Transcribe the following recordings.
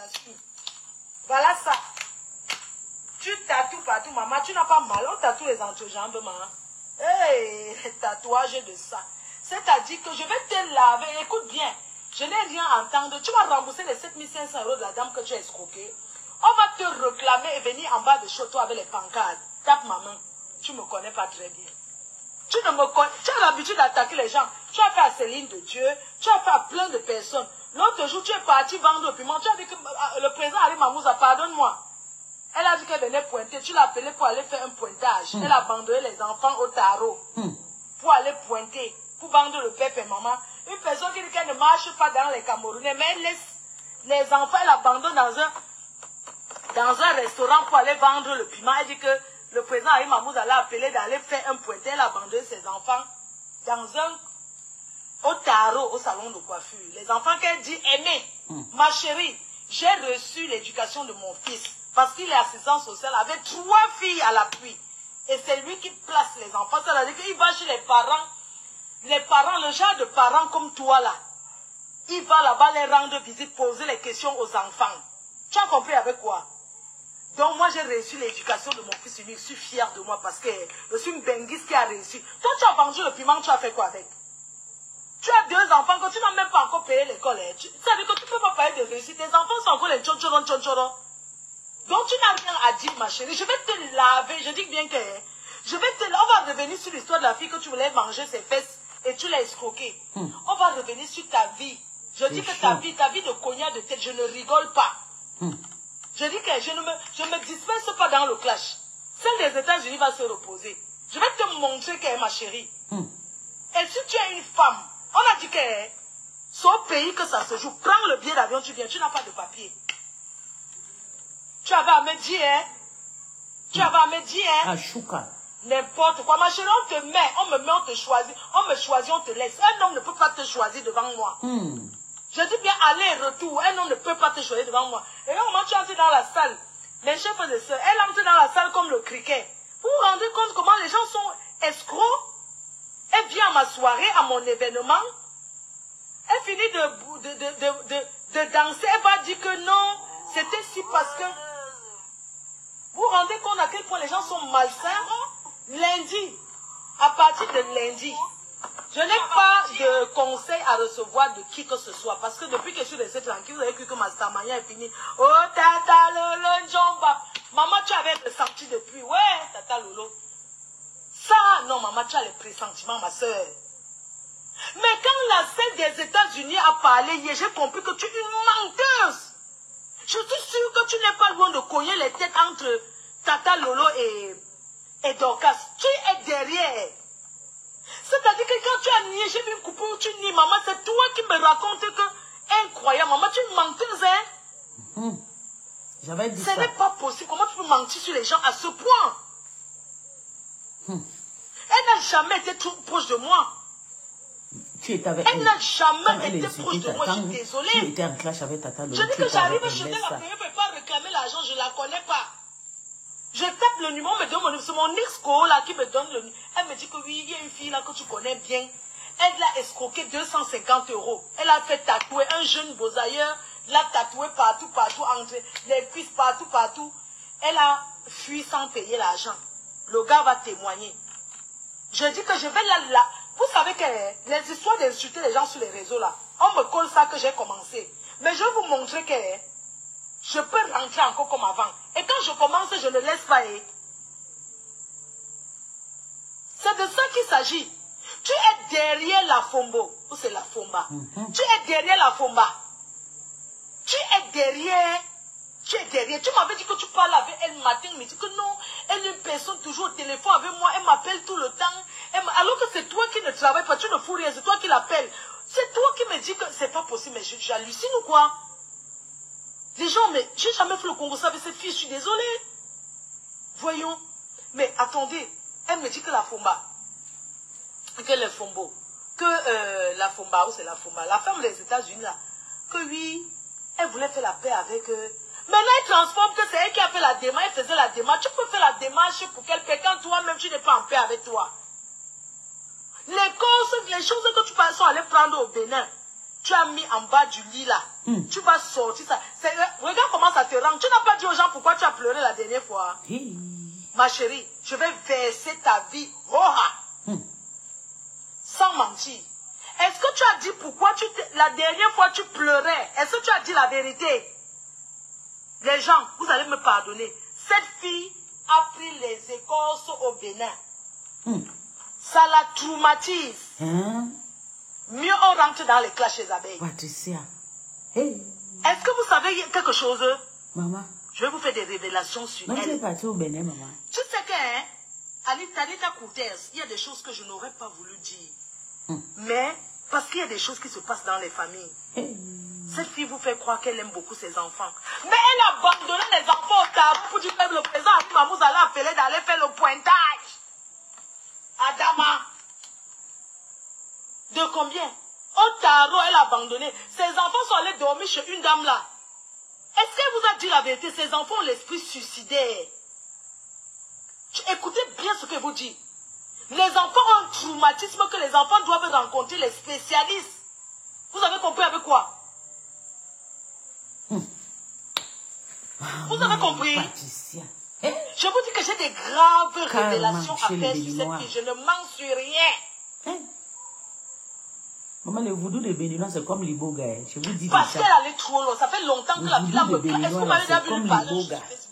t'assure. Voilà ça. Tu tatoues partout, maman. Tu n'as pas mal. On tatoue les entrejambes, maman. Hey, tatouage de ça. C'est-à-dire que je vais te laver. Écoute bien. Je n'ai rien à entendre. Tu vas rembourser les 7500 € de la dame que tu as escroquée. On va te réclamer et venir en bas de chez toi avec les pancartes. Tape ma main. Tu ne me connais pas très bien. Tu ne me connais. Tu as l'habitude d'attaquer les gens. Tu as fait à Céline de Dieu. Tu as fait à plein de personnes. L'autre jour, tu es parti vendre le piment. Tu as dit que le président Ali Mamouza, pardonne-moi. Elle a dit qu'elle venait pointer. Tu l'as appelée pour aller faire un pointage. Elle a abandonné les enfants au tarot. Pour aller pointer. Pour vendre le père et maman. Une personne qui dit qu'elle ne marche pas dans les Camerounais. Mais elle laisse les enfants, elle abandonne dans un restaurant pour aller vendre le piment. Elle dit que le président Ali Mamouza l'a appelé d'aller faire un pointage. Elle a abandonné ses enfants au tarot, au salon de coiffure. Les enfants qu'elle dit aimer. Ma chérie, j'ai reçu l'éducation de mon fils. Parce qu'il est assistant social avec 3 filles à l'appui. Et c'est lui qui place les enfants. C'est-à-dire qu'il va chez les parents, le genre de parents comme toi là. Il va là-bas les rendre visite, poser les questions aux enfants. Tu as compris avec quoi? Donc moi j'ai reçu l'éducation de mon fils unique. Je suis fière de moi parce que je suis une benguiste qui a réussi. Toi tu as vendu le piment, tu as fait quoi avec? Tu as 2 enfants que tu n'as même pas encore payé l'école. Ça veut dire que tu ne peux pas payer de réussite. Tes enfants sont encore les tchonchoron. Donc tu n'as rien à dire ma chérie. Je vais te laver. Je dis bien que on va revenir sur l'histoire de la fille que tu voulais manger ses fesses et tu l'as escroquée. On va revenir sur ta vie. Je dis que ta vie de cognac de tête, je ne rigole pas. Je dis que je ne me disperse pas dans le clash. Celle des États-Unis va se reposer. Je vais te montrer qu'elle est ma chérie. Et si tu es une femme, on a dit que c'est au pays que ça se joue. Prends le billet d'avion, tu viens, tu n'as pas de papier. Tu avais à me dire, hein? Tu avais à me dire, hein? Ah, chouka. N'importe quoi. Ma chérie, on te met, on me met, on te choisit. On me choisit, on te laisse. Un homme ne peut pas te choisir devant moi. Je dis bien aller-retour. Un homme ne peut pas te choisir devant moi. Et là, au moment où tu entres dans la salle, les chefs de sœurs, elle entre dans la salle comme le cricket. Vous vous rendez compte comment les gens sont escrocs? Elle vient à ma soirée, à mon événement. Elle finit de danser. Elle va dire que non, c'était si parce que... Vous vous rendez compte à quel point les gens sont malsains? Lundi, à partir de lundi, je n'ai pas de conseil à recevoir de qui que ce soit. Parce que depuis que je suis restée tranquille, vous avez cru que ma stamania est finie. Oh, tata lolo, njomba. Maman, tu avais des sentis depuis. Ouais, tata lolo. Ça, non, maman, tu as les pressentiments, ma soeur. Mais quand la scène des États-Unis a parlé hier, j'ai compris que tu es une menteuse. Je suis sûre que tu n'es pas loin de cogner les têtes entre Tata Lolo et Dorcas. Tu es derrière. C'est-à-dire que quand tu as nié, j'ai vu une coupure où tu nies, maman, c'est toi qui me racontes que, incroyable, maman, tu es une menteuse, hein? J'avais dit Ce ça. n'est pas possible. Comment tu peux mentir sur les gens à ce point? Elle n'a jamais été trop proche de moi. Tu étais avec Elle n'a jamais elle été proche de moi, je suis désolée. Tu étais en clash avec Tata Lolo. Je dis que j'arrive chez elle, la première fois, pas réclamer l'argent, je ne la connais pas. Je tape le numéro, me donne mon numéro. C'est mon ex-co là qui me donne le numéro. Elle me dit que oui, il y a une fille là que tu connais bien. Elle l'a escroqué 250 €. Elle a fait tatouer un jeune beau-ailleurs, l'a tatoué partout, entre les cuisses, partout. Elle a fui sans payer l'argent. Le gars va témoigner. Je dis que je vais là. Vous savez que les histoires d'insulter les gens sur les réseaux là, on me colle ça que j'ai commencé. Mais je vais vous montrer que je peux rentrer encore comme avant. Et quand je commence, je ne laisse pas. C'est de ça qu'il s'agit. Tu es derrière la Fombo. Ou c'est la Fomba. Tu es derrière la Fomba. Tu es derrière. Tu m'avais dit que tu parles avec elle matin, mais dit que non, elle est une personne toujours au téléphone avec moi, elle m'appelle tout le temps. Alors que c'est toi qui ne travailles pas, tu ne fous rien, c'est toi qui l'appelles. C'est toi qui me dis que c'est pas possible, mais j'hallucine ou quoi? Les gens, mais j'ai jamais fait le Congo avec cette fille, je suis désolée. Voyons. Mais attendez, elle me dit que la Fomba, que le Fombo, que la Fomba, ou c'est la Fomba, la femme des États-Unis là, que oui, elle voulait faire la paix avec eux. Maintenant, elle transforme que c'est elle qui a fait la démarche, elle faisait la démarche. Tu peux faire la démarche pour qu'elle paie quand toi-même tu n'es pas en paix avec toi. Les choses que tu sont allés prendre au Bénin, tu as mis en bas du lit là. Tu vas sortir ça. Regarde comment ça te rend. Tu n'as pas dit aux gens pourquoi tu as pleuré la dernière fois. Ma chérie, je vais verser ta vie. Sans mentir. Est-ce que tu as dit pourquoi la dernière fois tu pleurais? Est-ce que tu as dit la vérité? Les gens, vous allez me pardonner. Cette fille a pris les écorces au Bénin. Ça la traumatise. Mieux on rentre dans les classes chez Abeille. Patricia. Hey. Est-ce que vous savez quelque chose? Maman. Je vais vous faire des révélations sur elle. Tu es partie au Bénin, maman. Tu sais que, Anita Cortez, il y a des choses que je n'aurais pas voulu dire. Mais, parce qu'il y a des choses qui se passent dans les familles. Cette fille vous fait croire qu'elle aime beaucoup ses enfants. Mais elle a abandonné les enfants au tabou pour dire que le président Maman, vous allez appeler d'aller faire le pointage. Adama. De combien? Au tarot, elle a abandonné. Ses enfants sont allés dormir chez une dame là. Est-ce qu'elle vous a dit la vérité? Ses enfants ont l'esprit suicidaire. Écoutez bien ce que vous dites. Les enfants ont un traumatisme que les enfants doivent rencontrer les spécialistes. Vous avez compris avec quoi? Vous avez compris? Patricia. Je vous dis que j'ai des graves révélations à faire sur cette fille. Je ne mens sur rien. Maman, le voodoo des Béninois, c'est comme l'Iboga. Je vous dis parce qu'elle allait trop loin. Ça fait longtemps que la fille me plaît. Est-ce que vous m'avez déjà vu lui parler sur Facebook?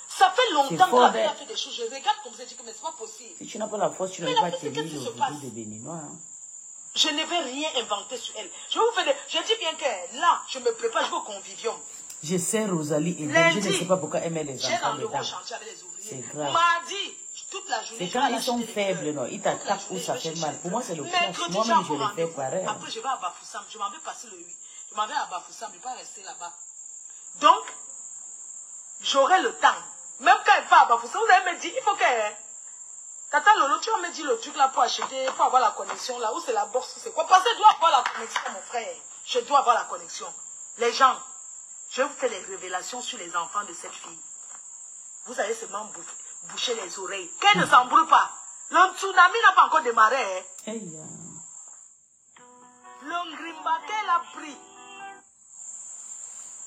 Ça fait longtemps que la fille a fait des choses. Je regarde comme ça, je dis que mais c'est pas possible. Si tu n'as pas la force, tu n'as pas tenir le voodoo des Béninois. Je ne vais rien inventer sur elle. Je vais vous faire je dis bien que là, je me prépare, je vais au convivium. Je sais Rosalie et je ne sais pas pourquoi elle met les enfants. J'ai rendez-vous au chantier avec les ouvriers. C'est grave. Mardi, toute la journée. C'est quand ils sont faibles, non. Ils t'attaquent où ça fait mal. Pour moi, c'est le clash. Moi-même, je le fais pareil. Après, je vais à Bafoussam. Je m'en vais passer le 8. Je m'en vais à Bafoussam. Je ne vais pas rester là-bas. Donc, j'aurai le temps. Même quand elle part à Bafoussam, vous allez me dire, il faut que... Tata Lolo, tu vas me dire le truc là pour acheter, pour avoir la connexion là. Où c'est la bourse, c'est quoi? Parce que je dois avoir la connexion, mon frère. Je dois avoir la connexion. Les gens, je vais vous faire les révélations sur les enfants de cette fille. Vous allez seulement boucher les oreilles. Qu'elle ne s'embrouille pas. Le tsunami n'a pas encore démarré. Le Ngrimba qu'elle a pris.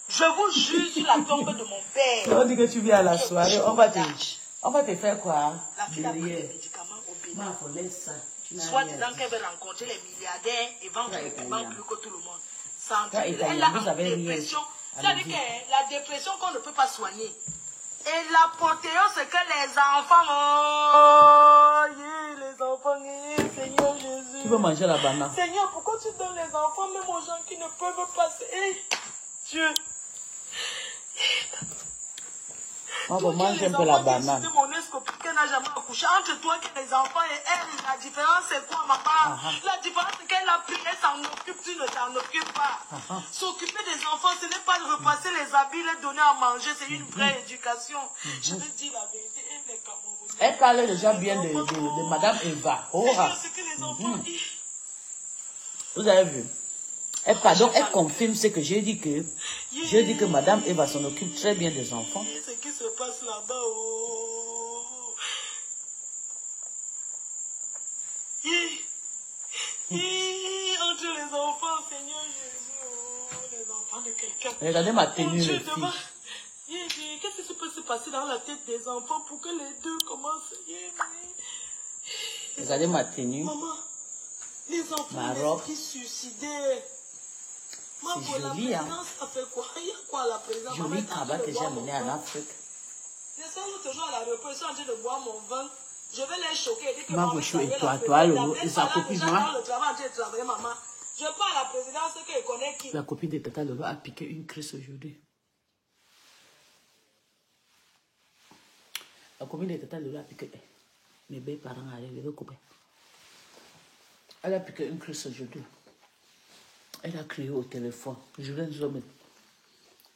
Je vous jure sur la tombe de mon père. On dit que tu viens à la soirée, on va te faire quoi? La fille a pris des médicaments au Bénin. Soit disant qu'elle veut rencontrer les milliardaires et vendre les piments plus que tout le monde. Elle a une dépression. C'est-à-dire que la dépression qu'on ne peut pas soigner. Et l'apothéose, c'est que les enfants, les enfants, Seigneur Jésus. Tu veux manger la banane? Seigneur, pourquoi tu donnes les enfants même aux gens qui ne peuvent pas... Dieu. Moi, mange un peu la banane. De mon qu'elle n'a jamais accouché. Entre toi et les enfants et elle, la différence c'est quoi, maman? La différence c'est qu'elle a pris, elle s'en occupe, tu ne t'en occupes pas. S'occuper des enfants, ce n'est pas de repasser les habits, les donner à manger, c'est une vraie éducation. Je vais dire la vérité, elle est Camerounais. Elle parle déjà bien de Madame Eva. C'est que les enfants... Vous avez vu? Pardon, elle confirme ce que j'ai dit que... Je dis que Madame Eva s'en occupe très bien des enfants. Ce qui se passe là-bas, entre les enfants, Seigneur Jésus, les enfants de quelqu'un. Regardez ma tenue, les filles. Qu'est-ce qui peut se passer dans la tête des enfants pour que les deux commencent? Regardez ma tenue. Maman, les enfants, l'esprit suicidaire. C'est joli, hein. Ça fait quoi? Il y a quoi à la présidence? Joli cabas que j'ai amené en Afrique. Les gens toujours à l'aéroport, ils sont en train de boire mon vin. Je vais les choquer. Maman, je suis toi, et sa copine, moi. Je parle à la présidence qu'elle connaît qui. La copine de Tata Lolo a piqué une crise aujourd'hui. La copine de Tata Lolo a piqué. Mes belles parents allaient les couper. Elle a piqué une crise aujourd'hui. Elle a crié au téléphone. Je viens de dire,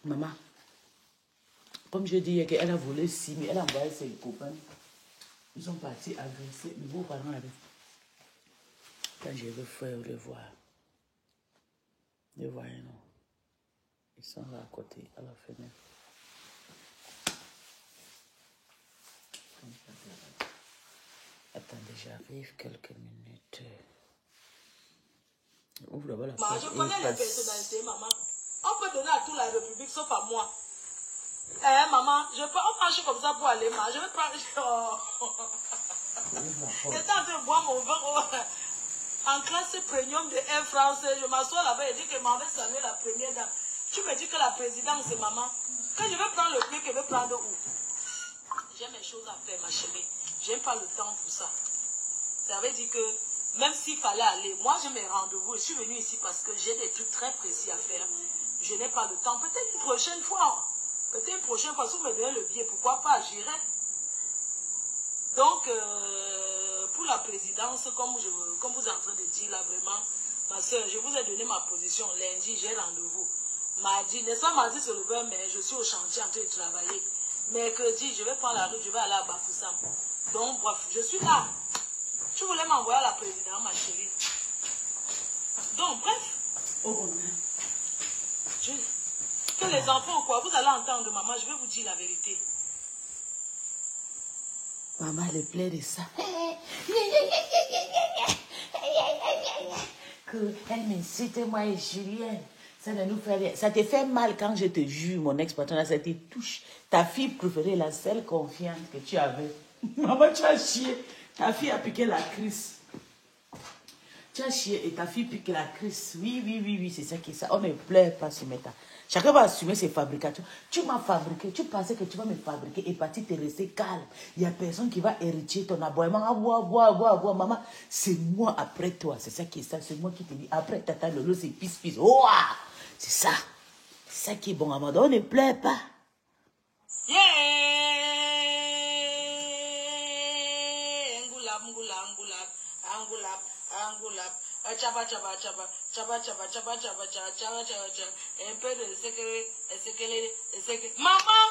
maman, comme je dis qu'elle a volé 6 000, elle a envoyé ses copains. Ils sont partis agresser. Mes beaux-parents avaient. Quand je vais faire le voir. Le voyez, non. Ils sont là à côté, à la fenêtre. Attendez, j'arrive quelques minutes. Ouvre d'abord la Je porte connais et les passe. personnalités, maman. On peut donner à toute la République, sauf à moi. Eh, maman, on marche comme ça pour aller, maman. Je vais prendre... J'étais en train de boire mon vin en classe premium de Air France. Je m'assois là-bas et dis que maman va saluer la première dame. Tu me dis que la présidente, c'est maman. Quand je vais prendre le pied, je vais prendre où? J'ai mes choses à faire, ma chérie. Je n'ai pas le temps pour ça. Ça veut dire que même s'il fallait aller, moi j'ai mes rendez-vous. Je suis venue ici parce que j'ai des trucs très précis à faire. Je n'ai pas le temps. Peut-être une prochaine fois. Peut-être une prochaine fois, si vous me donnez le billet, pourquoi pas, j'irai. Donc, pour la présidence, comme vous êtes en train de dire là, vraiment, ma soeur, je vous ai donné ma position. Lundi, j'ai rendez-vous. Mardi, n'est-ce pas, mardi c'est le 20 mai, je suis au chantier en train de travailler. Mercredi, je vais prendre la route, je vais aller à Bafoussam. Donc, bref, je suis là. Tu voulais m'envoyer à la présidente, ma chérie. Donc, bref. Que les enfants, quoi, vous allez entendre, maman, je vais vous dire la vérité. Maman, elle est pleine de ça. Elle m'incite, moi et Julien. Ça ne nous fait rien. Ça te fait mal quand je te jure, mon ex-patron, ça te touche. Ta fille préférée, la seule confiance que tu avais. Maman, tu as chié. Ta fille a piqué la crise. Tu as chié et ta fille pique la crise. Oui, c'est ça qui est ça. On ne pleure pas sur Meta. Chacun va assumer ses fabrications. Tu m'as fabriqué, tu pensais que tu vas me fabriquer et partir te rester calme. Il n'y a personne qui va hériter ton aboiement. Ah, bois, maman. C'est moi après toi. C'est ça qui est ça. C'est moi qui te dis. Après, tata Lolo, c'est pisse. Oh, c'est ça. C'est ça qui est bon, Amanda. On ne pleure pas. Yeah! Angulap. Chaba. Un peu de sécurité. Maman!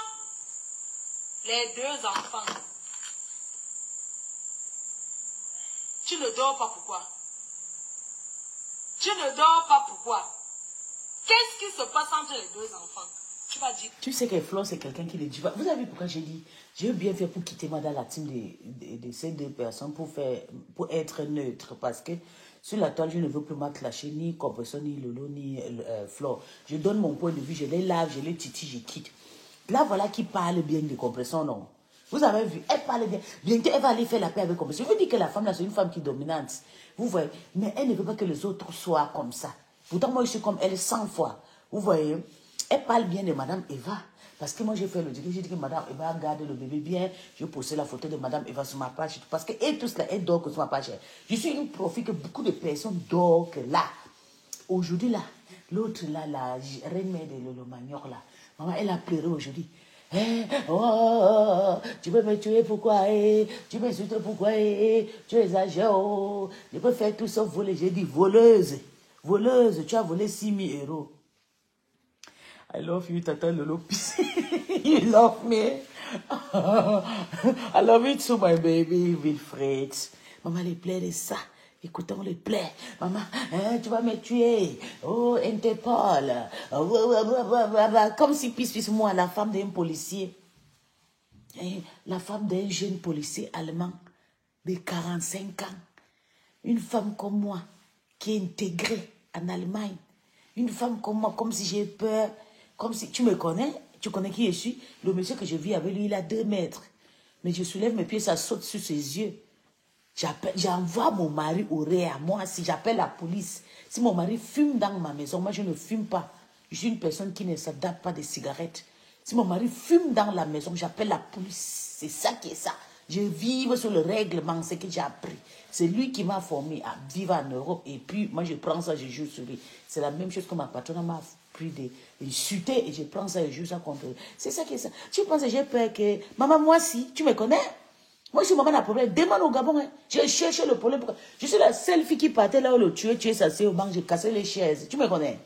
Les deux enfants. Tu ne dors pas pourquoi? Tu ne dors pas pourquoi? Qu'est-ce qui se passe entre les deux enfants? Tu vas dire. Tu sais que Flo, c'est quelqu'un qui ne dit pas. Vous savez pourquoi j'ai dit, j'ai bien fait pour quitter moi dans la team de ces deux personnes pour être neutre. Parce que sur la toile, je ne veux plus m'acclacher ni Compression, ni Lolo, ni Flo. Je donne mon point de vue, je les lave, je les titille, je quitte. Là, voilà qui parle bien de Compression, non? Vous avez vu, elle parle bien. Bientôt, elle va aller faire la paix avec Compression. Je veux dire que la femme, là, c'est une femme qui est dominante. Vous voyez? Mais elle ne veut pas que les autres soient comme ça. Pourtant, moi, je suis comme elle 100 fois. Vous voyez? Elle parle bien de Madame Eva. Parce que moi, j'ai fait le dialogue. J'ai dit que Madame Eva garde le bébé bien. Je postais la photo de Madame Eva sur ma page. Parce qu'elle, tous là, elle dort que sur ma page. Je suis une profil que beaucoup de personnes dorment que là. Aujourd'hui, là, l'autre, là, la reine mère de Lolo Manior, là. Maman, elle a pleuré aujourd'hui. Tu peux me tuer, pourquoi? Tu m'insultes, pourquoi? Tu exagères. Je peux faire tout sauf voler. J'ai dit voleuse. Voleuse, tu as volé 6 000 €. I love you, Tata Lolo. You love me. I love you too, my baby, Wilfred. Maman, les plaies de ça. Écoutons les plaies. Maman, tu vas me tuer. Oh, Interpol. Comme si, pisse, moi, la femme d'un policier. La femme d'un jeune policier allemand de 45 ans. Une femme comme moi, qui est intégrée en Allemagne. Une femme comme moi, comme si j'ai peur. Comme si, tu me connais, tu connais qui je suis. Le monsieur que je vis avec lui, il a 2 mètres. Mais je soulève mes pieds, ça saute sur ses yeux. J'envoie mon mari au réa. Moi, si j'appelle la police, si mon mari fume dans ma maison, moi je ne fume pas. Je suis une personne qui ne s'adapte pas des cigarettes. Si mon mari fume dans la maison, j'appelle la police. C'est ça qui est ça. Je vis sur le règlement, c'est que j'ai appris. C'est lui qui m'a formé à vivre en Europe. Et puis, moi, je prends ça, je joue sur lui. C'est la même chose que ma patronne m'a pris d'insulter et je prends ça et je joue ça contre lui. C'est ça qui est ça. Tu penses que j'ai peur que... Maman, moi, si, tu me connais? Moi, je suis maman, n'a problème. Demande au Gabon. Hein. J'ai cherché le problème. Je suis la seule fille qui partait là où le tuer s'asseoir au banc, j'ai cassé les chaises. Tu me connais?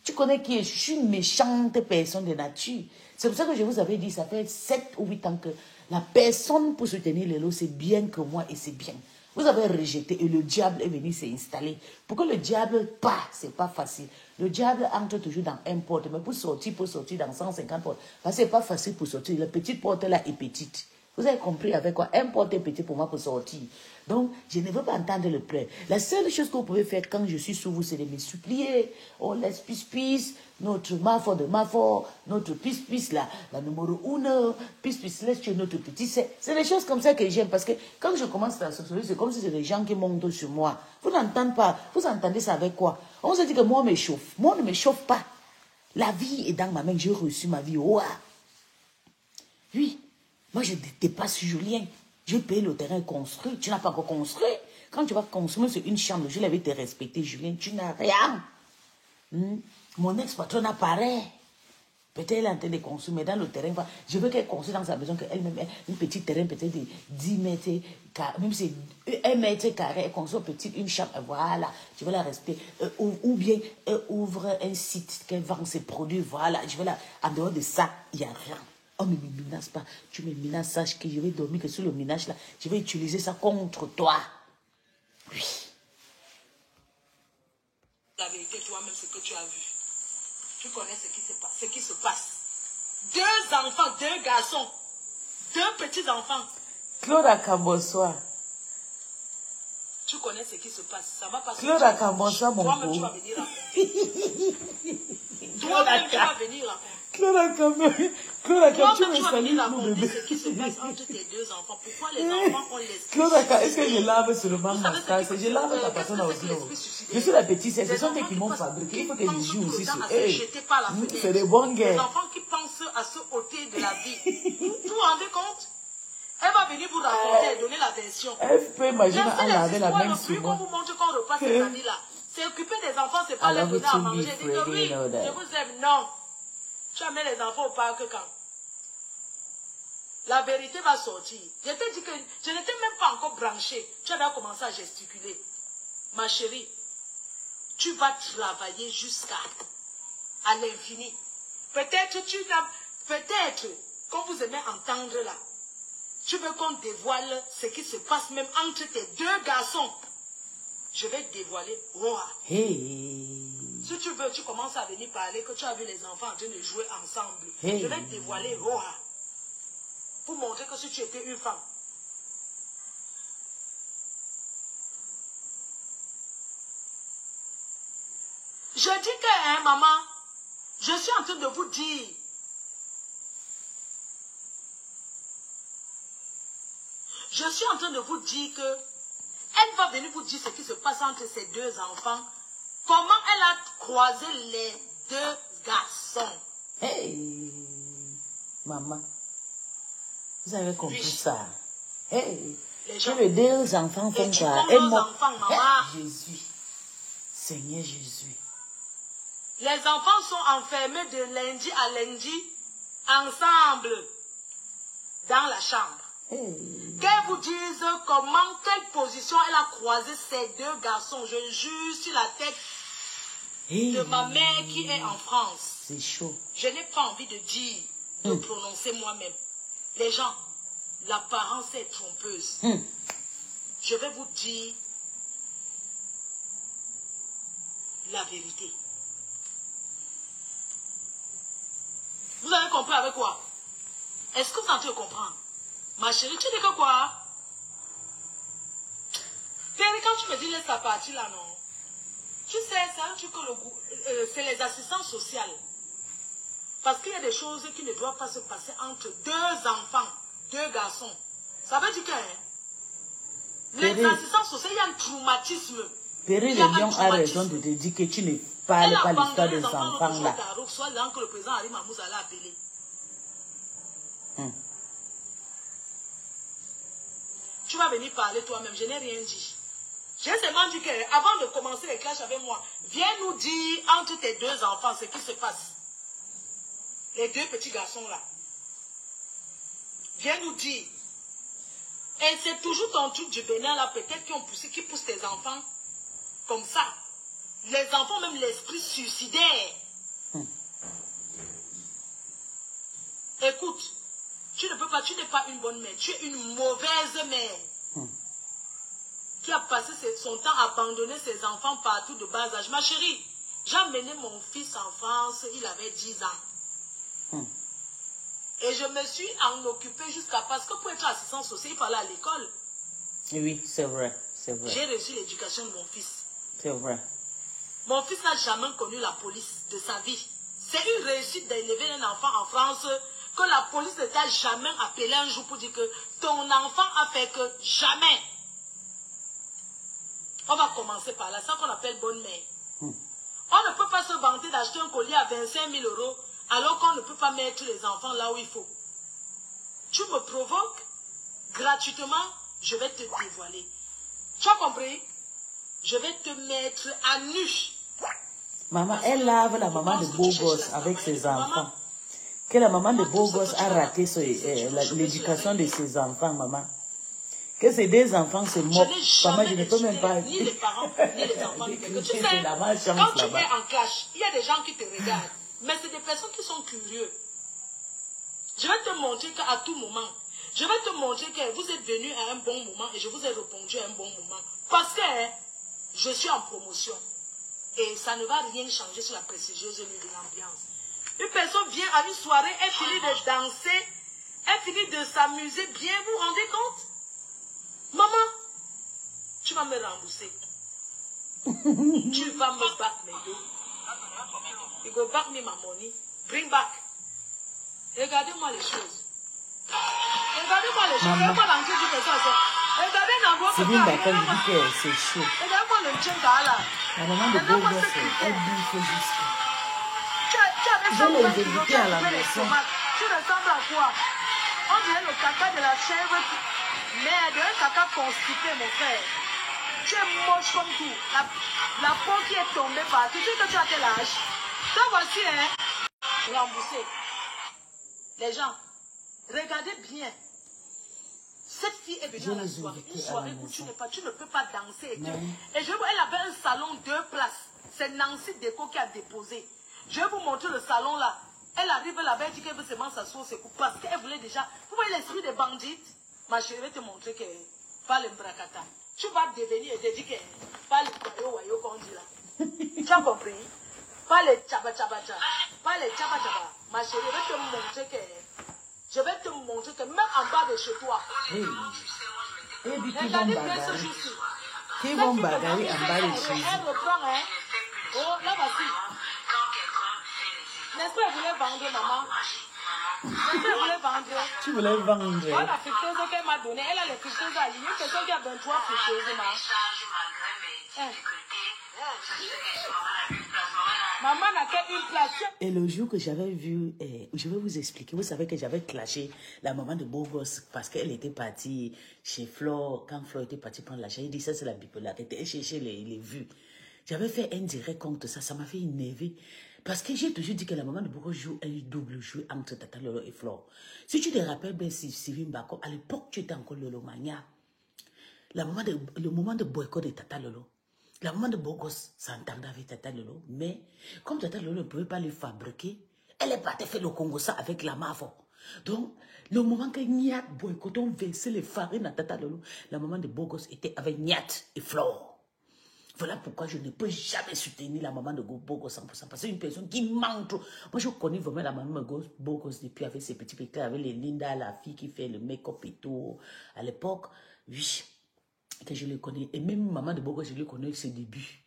Tu connais qui est? Je suis une méchante personne de nature. C'est pour ça que je vous avais dit, ça fait 7 ou 8 ans que la personne pour soutenir les lots, c'est bien que moi et c'est bien. Vous avez rejeté et le diable est venu s'installer. Pour que le diable part, c'est pas facile. Le diable entre toujours dans un porte, mais pour sortir dans 150 portes. Parce que c'est pas facile pour sortir. La petite porte là est petite. Vous avez compris avec quoi? Un porte petit pour moi pour sortir. Donc, je ne veux pas entendre le pleur. La seule chose que vous pouvez faire quand je suis sous vous, c'est de me supplier. Oh, laisse pis, notre mafo de mafo, notre pis, la numéro 1, pis, laisse tuer notre petit. C'est des choses comme ça que j'aime. Parce que quand je commence à sorcellerie, c'est comme si c'est des gens qui montent sur moi. Vous n'entendez pas. Vous entendez ça avec quoi? On se dit que moi, on me chauffe. Moi, on ne me chauffe pas. La vie est dans ma main. J'ai reçu ma vie. Ouah. Oui. Moi, je dépasse Julien. J'ai payé le terrain construit. Tu n'as pas encore construit. Quand tu vas construire sur une chambre, je l'avais te respecté, Julien. Tu n'as rien. Mon ex-patron apparaît. Peut-être elle est en train de construire, mais dans le terrain, je veux qu'elle construise dans sa maison, qu'elle-même ait un petit terrain, peut-être de 10 mètres, même si c'est 1 mètre carré, elle construit une chambre. Voilà, je veux la respecter. Ou bien, elle ouvre un site, qu'elle vend ses produits. Voilà, je veux la. En dehors de ça, il n'y a rien. Oh, mais ne me menace pas. Tu me menaces, sache que je vais dormir que sur le ménage là. Je vais utiliser ça contre toi. Oui. La vérité, toi-même, ce que tu as vu. Tu connais ce qui se passe. 2 enfants, 2 garçons, 2 petits-enfants. Claude Akambossoa. Tu connais ce qui se passe. Ça va passer. Claude Akambossoa, mon toi-même, tu vas venir raconter. Toi-même, tu vas venir raconter. Claude Akambossoa. Claude Akambossoa, tu me salues, mon bébé. Ce qui se passe entre tes 2 enfants. Pourquoi les enfants ont l'esprit? Claude Akambossoa, est-ce que je lave seulement mon casque? Je lave ta personne aussi. Je suis la petite, ce sont eux qui m'ont fabriqué. Il faut que je joue aussi sur eux. C'est des bons gars. Les enfants qui pensent à se ôter de la vie. Vous vous rendez compte? Elle va venir vous raconter et donner la version. Elle peut imaginer à laver la main sur moi. Le plus qu'on vous montre qu'on repasse cette année-là, c'est occuper des enfants, c'est pas les donner à manger. Dis que oui, je vous aime. Non. Tu amènes les enfants au parc quand? La vérité va sortir. Je t'ai dit que je n'étais même pas encore branchée. Tu as déjà commencé à gesticuler. Ma chérie, tu vas travailler jusqu'à l'infini. Peut-être, quand vous aimez entendre là, tu veux qu'on dévoile ce qui se passe même entre tes 2 garçons. Je vais te dévoiler. Wow. Hey. Si tu veux, tu commences à venir parler que tu as vu les enfants en train de jouer ensemble. Hey. Je vais te dévoiler. Wow. Pour montrer que si tu étais une femme. Je dis que, hein, maman, je suis en train de vous dire. Je suis en train de vous dire que elle va venir vous dire ce qui se passe entre ces 2 enfants. Comment elle a croisé les 2 garçons. Hey, maman. Vous avez compris Oui. ça? Hey, gens, que les 2 enfants font quoi? Et enfants, maman. Hey, Jésus. Seigneur Jésus. Les enfants sont enfermés de lundi à lundi ensemble dans la chambre. Hey. Qu'elle vous dise comment, quelle position elle a croisé ces 2 garçons. Je jure sur la tête de ma mère qui est en France. C'est chaud. Je n'ai pas envie de dire, de prononcer moi-même. Les gens, l'apparence est trompeuse. Je vais vous dire la vérité. Vous avez compris avec quoi? Est-ce que vous avez comprendre? Ma chérie, tu dis que quoi? Thierry, quand tu me dis laisse la partie là, non? Tu sais, c'est un truc que c'est les assistants sociaux. Parce qu'il y a des choses qui ne doivent pas se passer entre 2 enfants, 2 garçons. Ça veut dire que les assistants sociaux, il y a un traumatisme. Péry Léon a raison de te dire que tu ne parles pas l'histoire des enfants là. Soit dans que le président Harry Mahmoud allait appeler. Tu vas venir parler toi-même, je n'ai rien dit. J'ai seulement dit qu'avant de commencer les clashs avec moi, viens nous dire entre tes 2 enfants ce qui se passe. Les 2 petits garçons là. Viens nous dire. Et c'est toujours ton truc du Bénin là, peut-être qui pousse tes enfants comme ça. Les enfants même l'esprit suicidaire. Écoute, tu ne peux pas, tu n'es pas une bonne mère, tu es une mauvaise mère. Qui a passé son temps à abandonner ses enfants partout de bas âge. Ma chérie, j'ai amené mon fils en France, il avait 10 ans. Et je me suis en occupée jusqu'à... Parce que pour être assistant social, il fallait à l'école. Oui, c'est vrai, c'est vrai. J'ai reçu l'éducation de mon fils. C'est vrai. Mon fils n'a jamais connu la police de sa vie. C'est une réussite d'élever un enfant en France que la police ne t'a jamais appelé un jour pour dire que ton enfant a fait que jamais. On va commencer par là, c'est ça qu'on appelle bonne mère. On ne peut pas se vanter d'acheter un collier à 25 000 € alors qu'on ne peut pas mettre les enfants là où il faut. Tu me provoques gratuitement, je vais te dévoiler. Tu as compris? Je vais te mettre à nu. Maman, elle lave la maman de beau gosse avec ses enfants. Que la maman de beau gosse a raté l'éducation de ses enfants, maman. Que ces deux enfants se moquent. Maman, je ne peux même pas... Ni les parents, ni les enfants. Tu sais, quand tu es en clash, il y a des gens qui te regardent. Mais c'est des personnes qui sont curieux. Je vais te montrer qu'à tout moment, je vais te montrer que vous êtes venus à un bon moment et je vous ai répondu à un bon moment. Parce que je suis en promotion. Et ça ne va rien changer sur la prestigieuse nuit de l'ambiance. Une personne vient à une soirée, elle finit de danser, elle finit de s'amuser bien, vous vous rendez compte? Maman, tu vas me rembourser. Tu vas me battre mes dos. You go back me my money. Bring back. Regardez-moi les choses. Regardez-moi les choses. Regardez-moi l'enjeu du personne. Regardez l'envoi. C'est bien d'accord, il dit que c'est chaud. Regardez-moi le tchenga là. La maman de beau gosse, elle bouffe juste. Je l'ai invité à la maison. Tu ressembles à quoi? On dirait le caca de la chèvre. Merde, un caca constipé, mon frère. Tu es moche comme tout. La peau qui est tombée partout. Tu sais que tu as quel âge? Ça voici, remboursé. Les gens, regardez bien. Cette fille est venue à la soirée. Une soirée où tu ne peux pas danser. Et je vois, elle avait un salon 2 places. C'est Nancy Déco qui a déposé. Je vais vous montrer le salon là. Elle arrive là-bas, elle dit qu'elle veut seulement s'asseoir, c'est parce qu'elle voulait déjà. Vous voyez l'esprit des bandits? Ma chérie, je vais te montrer que pas le bracata. Tu vas devenir et te dire que pas le wayo qu'on dit là. Tu as compris? Pas les tchaba tchaba tchaba. Pas les tchaba tchaba. Ma chérie, je vais te montrer que même en bas de chez toi. Oui. Et puis qui vont bagarrer. Qui vont bagarrer en bas de chez Elle reprend, hein. Oh, là voici. N'est-ce pas, elle voulait vendre, maman? N'est-ce pas, elle voulait vendre? Tu voulais vendre? Voilà la fructose qu'elle m'a donnée. Elle a les fructoses alignées. Une personne qui a 23 fructoses, maman. Maman n'a qu'une place. Et le jour que j'avais vu, je vais vous expliquer, vous savez que j'avais clashé la maman de beau gosse parce qu'elle était partie chez Flore, quand Flore était partie prendre l'argent, il dit ça c'est la bipolarité, elle cherchait les vues. J'avais fait un direct contre ça, ça m'a fait énerver. Parce que j'ai toujours dit que la maman de beau gosse joue un double jeu entre Tata Lolo et Flore. Si tu te rappelles bien, Sylvie Mbako, à l'époque tu étais encore Lolo Mania. Le moment de boycott de Tata Lolo. La maman de beau gosse s'entendait avec Tata Lolo, mais comme Tata Lolo ne pouvait pas le fabriquer, elle est partie faire le Congo ça avec la MAFO. Donc, le moment que Niat boycott, on versait les farines à Tata Lolo, la maman de beau gosse était avec Niat et Flore. Voilà pourquoi je ne peux jamais soutenir la maman de beau gosse 100%, parce que c'est une personne qui manque trop. Moi, je connais vraiment la maman de beau gosse depuis avec ses petits pétales, avec les Linda, la fille qui fait le make-up et tout. À l'époque, oui. Que je le connais. Et même maman de Bogo, je le connais ses débuts.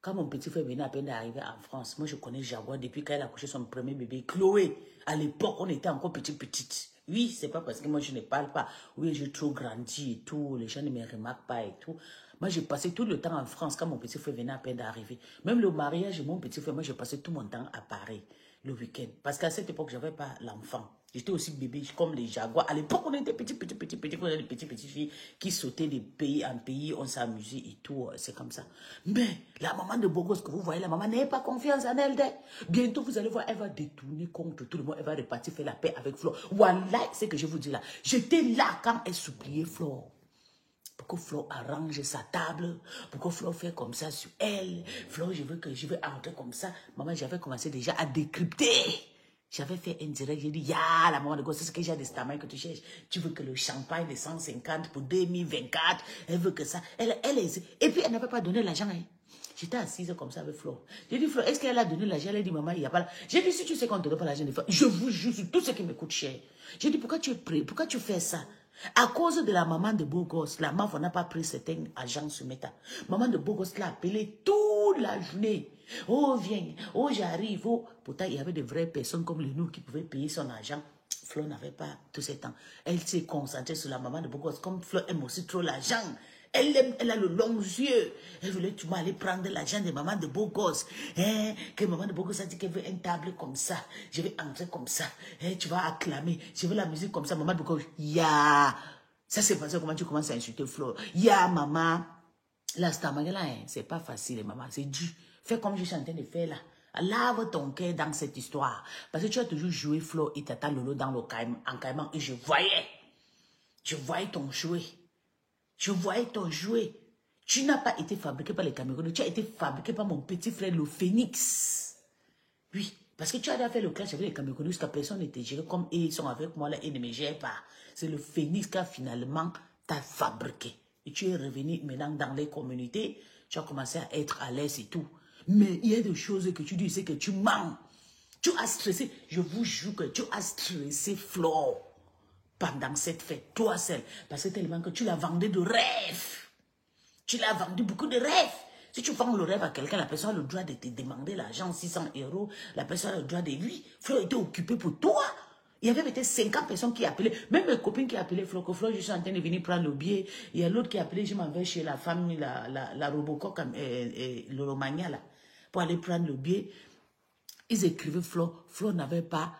Quand mon petit frère venait à peine d'arriver en France, moi je connais Jaguar depuis qu'elle a accouché son premier bébé. Chloé, à l'époque, on était encore petite. Oui, c'est pas parce que moi je ne parle pas. Oui, j'ai trop grandi et tout. Les gens ne me remarquent pas et tout. Moi, j'ai passé tout le temps en France quand mon petit frère venait à peine d'arriver. Même le mariage de mon petit frère, moi, j'ai passé tout mon temps à Paris le week-end. Parce qu'à cette époque, je n'avais pas l'enfant. J'étais aussi bébé comme les jaguars. À l'époque, on était petits. On était des petites filles qui sautaient de pays en pays. On s'amusait et tout. C'est comme ça. Mais la maman de Bogos que vous voyez, la maman n'avait pas confiance en elle. Bientôt, vous allez voir, elle va détourner contre tout le monde. Elle va repartir faire la paix avec Flore. Voilà, c'est ce que je vous dis là. J'étais là quand elle suppliait Flore. Pourquoi Flore arrange sa table? Pourquoi Flore fait comme ça sur elle? Flore, je veux entrer comme ça. Maman, j'avais commencé déjà à décrypter. J'avais fait un direct, j'ai dit, ya, la maman de gosse, c'est ce que j'ai des stamens que tu cherches. Tu veux que le champagne de 150 pour 2024, elle veut que ça. Elle est... Et puis, elle n'avait pas donné l'argent. Hein. J'étais assise comme ça avec Flo. J'ai dit, Flo, est-ce qu'elle a donné l'argent? Elle a dit, maman, il n'y a pas là. J'ai dit, si tu sais qu'on ne te donne pas l'argent des fois, je vous jure sur tout ce qui me coûte cher. J'ai dit, pourquoi tu es prêt? Pourquoi tu fais ça? À cause de la maman de beau gosse, la maman n'a pas pris certains agents sur Meta. Maman de beau gosse l'a appelé toute la journée. Oh, viens. Oh, j'arrive. Oh. Pourtant, il y avait de vraies personnes comme nous qui pouvaient payer son argent. Flo n'avait pas tout ce temps. Elle s'est concentrée sur la maman de beau gosse. Comme Flo aime aussi trop l'argent. Elle a le long yeux. Elle voulait tout aller prendre l'argent de maman de beau gosse. Que maman de beau gosse a dit qu'elle veut un table comme ça. Je vais entrer comme ça. Tu vas acclamer. Je veux la musique comme ça. Maman de beau gosse. Ya. Ça c'est pas ça comment tu commences à insulter Flo. Ya maman. La star là, c'est pas facile maman. C'est dur. Fais comme je suis en train de faire là. Lave ton cœur dans cette histoire. Parce que tu as toujours joué Flo et Tata Lolo dans le caïman. Et je voyais ton jouet. Je voyais ton jouet. Tu n'as pas été fabriqué par les Camerounais. Tu as été fabriqué par mon petit frère, le Phénix. Oui, parce que tu as déjà fait le clash avec les Camerounais jusqu'à personne n'était géré comme ils sont avec moi là et ne me gèrent pas. C'est le Phénix qui a finalement t'a fabriqué. Et tu es revenu maintenant dans les communautés. Tu as commencé à être à l'aise et tout. Mais il y a des choses que tu dis, c'est que tu mens. Tu as stressé. Je vous jure que tu as stressé Flo pendant cette fête, toi seul. Parce que tellement que tu l'as vendu de rêve. Tu l'as vendu beaucoup de rêves. Si tu vends le rêve à quelqu'un, la personne a le droit de te demander l'argent, 600 €. La personne a le droit de lui. Flo était occupé pour toi. Il y avait peut-être 50 personnes qui appelaient. Même mes copines qui appelaient Flo. Que Flo, je suis en train de venir prendre le billet. Il y a l'autre qui appelait, je m'en vais chez la femme, la Robocop, le Romagna, là, pour aller prendre le billet. Ils écrivaient Flo. Flo n'avait pas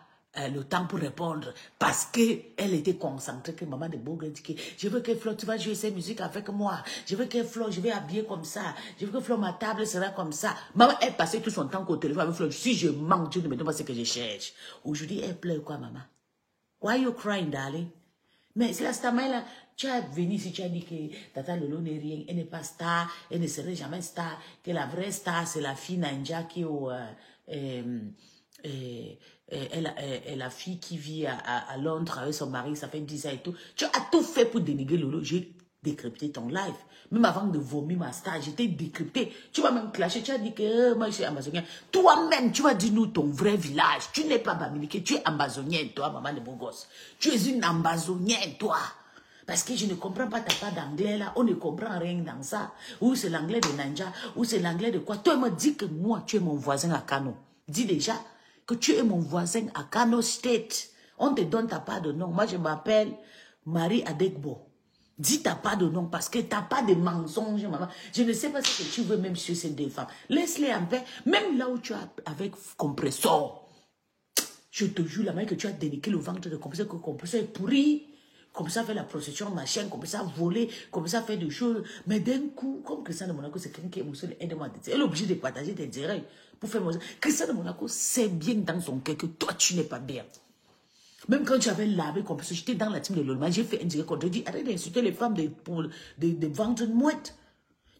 le temps pour répondre parce qu'elle était concentrée, que maman de Bourg dit que je veux que Flo, tu vas jouer cette musique avec moi. Je veux que Flo, je vais habiller comme ça. Je veux que Flo, ma table sera comme ça. Maman, elle passait tout son temps au téléphone avec Flo. Si je manque, tu ne me donnes pas ce que je cherche. Aujourd'hui, elle pleure quoi, maman? Why are you crying, darling? Mais c'est la star, là, tu as venu ici, tu as dit que Tata Lolo n'est rien, elle n'est pas star, elle ne serait jamais star, que la vraie star, c'est la fille Nanja qui est la fille qui vit à Londres avec son mari, ça fait 10 ans et tout. Tu as tout fait pour dénigrer Lolo. J'ai décrypté ton live. Même avant de vomir ma star, j'étais décrypté. Tu vas même clasher, tu as dit que moi je suis amazonien. Toi-même, tu vas dire nous ton vrai village. Tu n'es pas Bamileke, tu es amazonienne, toi, maman de beau gosse. Tu es une amazonienne, toi. Parce que je ne comprends pas ta part d'anglais là, on ne comprend rien dans ça. Ou c'est l'anglais de Nanja, ou c'est l'anglais de quoi. Toi, me dis que moi, tu es mon voisin à Kano. Dis déjà que tu es mon voisin à Kano State. On te donne ta part de nom. Moi, je m'appelle Marie Adekbo. Dis ta part de nom parce que tu n'as pas de mensonges, maman. Je ne sais pas ce que tu veux même sur ces deux femmes. Laisse-les en paix. Même là où tu as avec compresseur. Je te jure la main que tu as déniqué le ventre de compresseur, que le compresseur est pourri. Comme ça, fait la prostitution, machin, comme ça, voler, comme ça, fait des choses. Mais d'un coup, comme Christian de Monaco, c'est quelqu'un qui est émotionnel, aide-moi. Elle est obligée de partager des directs pour faire émotion. Christian de Monaco sait bien dans son cœur que toi, tu n'es pas bien. Même quand tu avais lavé comme ça, j'étais dans la team de l'Olma, j'ai fait un direct contre dit, arrête d'insulter les femmes de ventre mouette.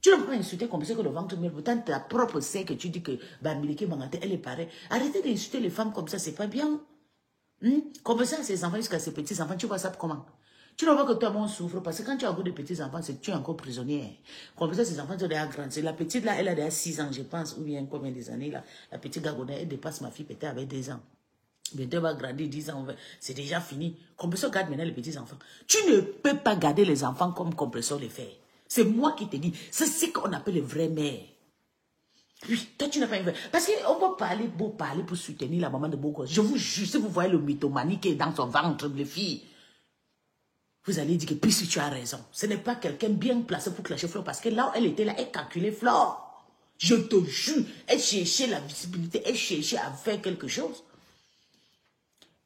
Tu ne peux pas insulter comme ça que le ventre mouette. Pourtant, ta propre sœur que tu dis que Bamileke Mangate, elle est pareille. Arrêtez d'insulter les femmes comme ça, c'est pas bien. Comme ça, ses enfants jusqu'à ses petits-enfants, tu vois ça comment? Tu ne vois pas que toi, on souffre parce que quand tu as encore des petits-enfants, c'est que tu es encore prisonnier. Comme ça, ses enfants sont déjà grands. La petite là, elle a déjà 6 ans, je pense, ou bien combien des années là. La petite Gagona, elle dépasse ma fille peut-être avec 2 ans. Bientôt, elle va grandir 10 ans, c'est déjà fini. Compresseur garde maintenant les petits-enfants. Tu ne peux pas garder les enfants comme compresseur les fait. C'est moi qui te dis. C'est ce qu'on appelle les vraies mères. Oui, toi tu n'as pas une vraie. Parce qu'on va parler pour soutenir la maman de beau gosse. Je vous jure, si vous voyez le mythomanie qui est dans son ventre, les filles, vous allez dire que puis si tu as raison. Ce n'est pas quelqu'un bien placé pour clasher Flore parce que là où elle était là, elle calculait Flore. Je te jure, elle cherchait la visibilité, elle cherchait à faire quelque chose.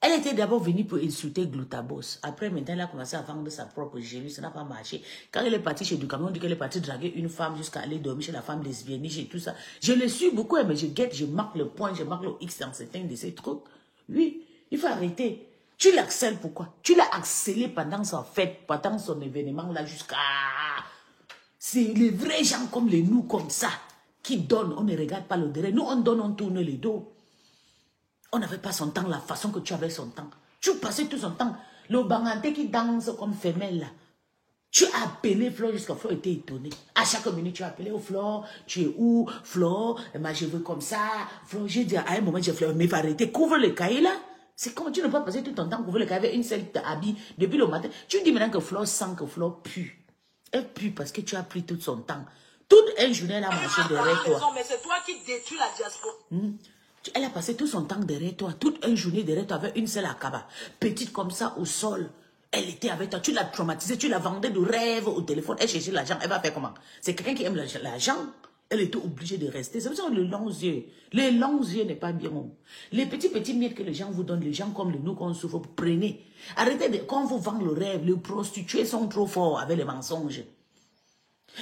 Elle était d'abord venue pour insulter Glutabos. Après, maintenant, elle a commencé à vendre sa propre gelée. Ça n'a pas marché. Quand elle est partie chez Ducamion, on dit qu'elle est partie draguer une femme jusqu'à aller dormir chez la femme lesbienne et tout ça. Je le suis beaucoup, mais je marque le point, je marque le X dans certains de ces trucs. Oui, il faut arrêter. Tu l'accèles pourquoi? Tu l'as accéléré pendant sa fête, pendant son événement là jusqu'à... C'est les vrais gens comme les nous, comme ça, qui donnent. On ne regarde pas le derrière. Nous, on donne, on tourne les dos. On n'avait pas son temps, la façon que tu avais son temps. Tu passais tout son temps. Le Bangante qui danse comme femelle là. Tu as appelé Flo jusqu'à Flo était étonné. À chaque minute, tu as appelé, oh Flo, tu es où? Flo, je veux comme ça. Flo, j'ai dit à un moment, j'ai Flo, mais va arrêter, couvre le cahier là. C'est comme tu ne peux pas passer tout ton temps couvrir le cahier avec une seule habit depuis le matin. Tu dis maintenant que Flo sent que Flo pue. Elle pue parce que tu as pris tout son temps. Toute une journée, elle a marché derrière toi. Mais c'est toi qui détruis la diaspora. Elle a passé tout son temps derrière toi. Toute une journée derrière toi avec une seule akaba. Petite comme ça au sol. Elle était avec toi, tu l'as traumatisée, tu la vendais de rêve au téléphone, elle cherchait l'argent, elle va faire comment? C'est quelqu'un qui aime l'argent, elle était obligée de rester. C'est pour ça que les longs yeux n'est pas bien. Les petits miettes que les gens vous donnent, les gens comme nous qu'on souffre, prenez. Arrêtez de, quand on vous vend le rêve, les prostituées sont trop forts avec les mensonges.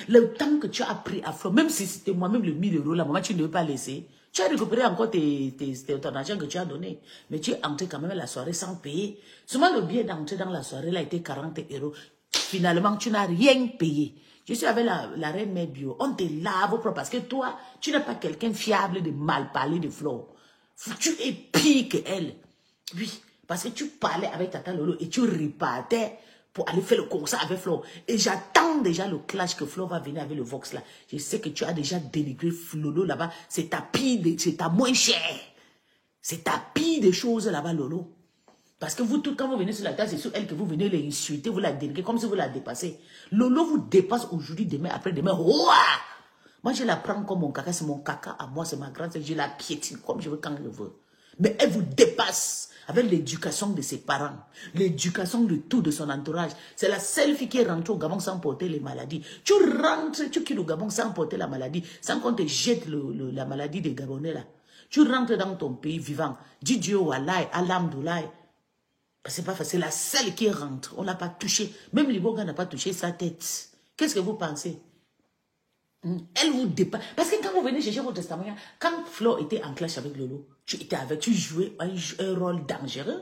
Le temps que tu as pris à Flo, même si c'était moi-même le 1000 €, la maman, tu ne veux pas laisser. Tu as récupéré encore ton argent que tu as donné. Mais tu es entré quand même à la soirée sans payer. Seulement le billet d'entrée dans la soirée là était 40 €. Finalement, tu n'as rien payé. Je suis avec la reine mère bio. On te lave propre parce que toi, tu n'es pas quelqu'un fiable de mal parler de Flo. Tu es pire qu'elle. Oui, parce que tu parlais avec Tata Lolo et tu repartais pour aller faire le concert avec Flo. Et j'attends déjà le clash que Flo va venir avec le Vox là. Je sais que tu as déjà dénigré Lolo là-bas. C'est ta pire, c'est ta moins chère. C'est ta pire des choses là-bas, Lolo. Parce que vous, tout quand vous venez sur la table, c'est sur elle que vous venez les insulter, vous la dénigrer, comme si vous la dépassez. Lolo vous dépasse aujourd'hui, demain, après-demain. Ouah! Moi, je la prends comme mon caca, c'est mon caca à moi, c'est ma grande sœur, je la piétine comme je veux, quand je veux. Mais elle vous dépasse avec l'éducation de ses parents, l'éducation de tout, de son entourage. C'est la seule fille qui est rentrée au Gabon sans porter les maladies. Tu rentres, tu quittes le Gabon sans porter la maladie, sans qu'on te jette la maladie des Gabonais là. Tu rentres dans ton pays vivant. Dis Dieu, Wallahi, Alhamdoulaye. C'est pas facile, c'est la seule qui rentre. On ne l'a pas touché. Même Liboga n'a pas touché sa tête. Qu'est-ce que vous pensez? Elle vous dépasse. Parce que quand vous venez chercher votre testament, quand Flo était en clash avec Lolo, tu jouais un rôle dangereux.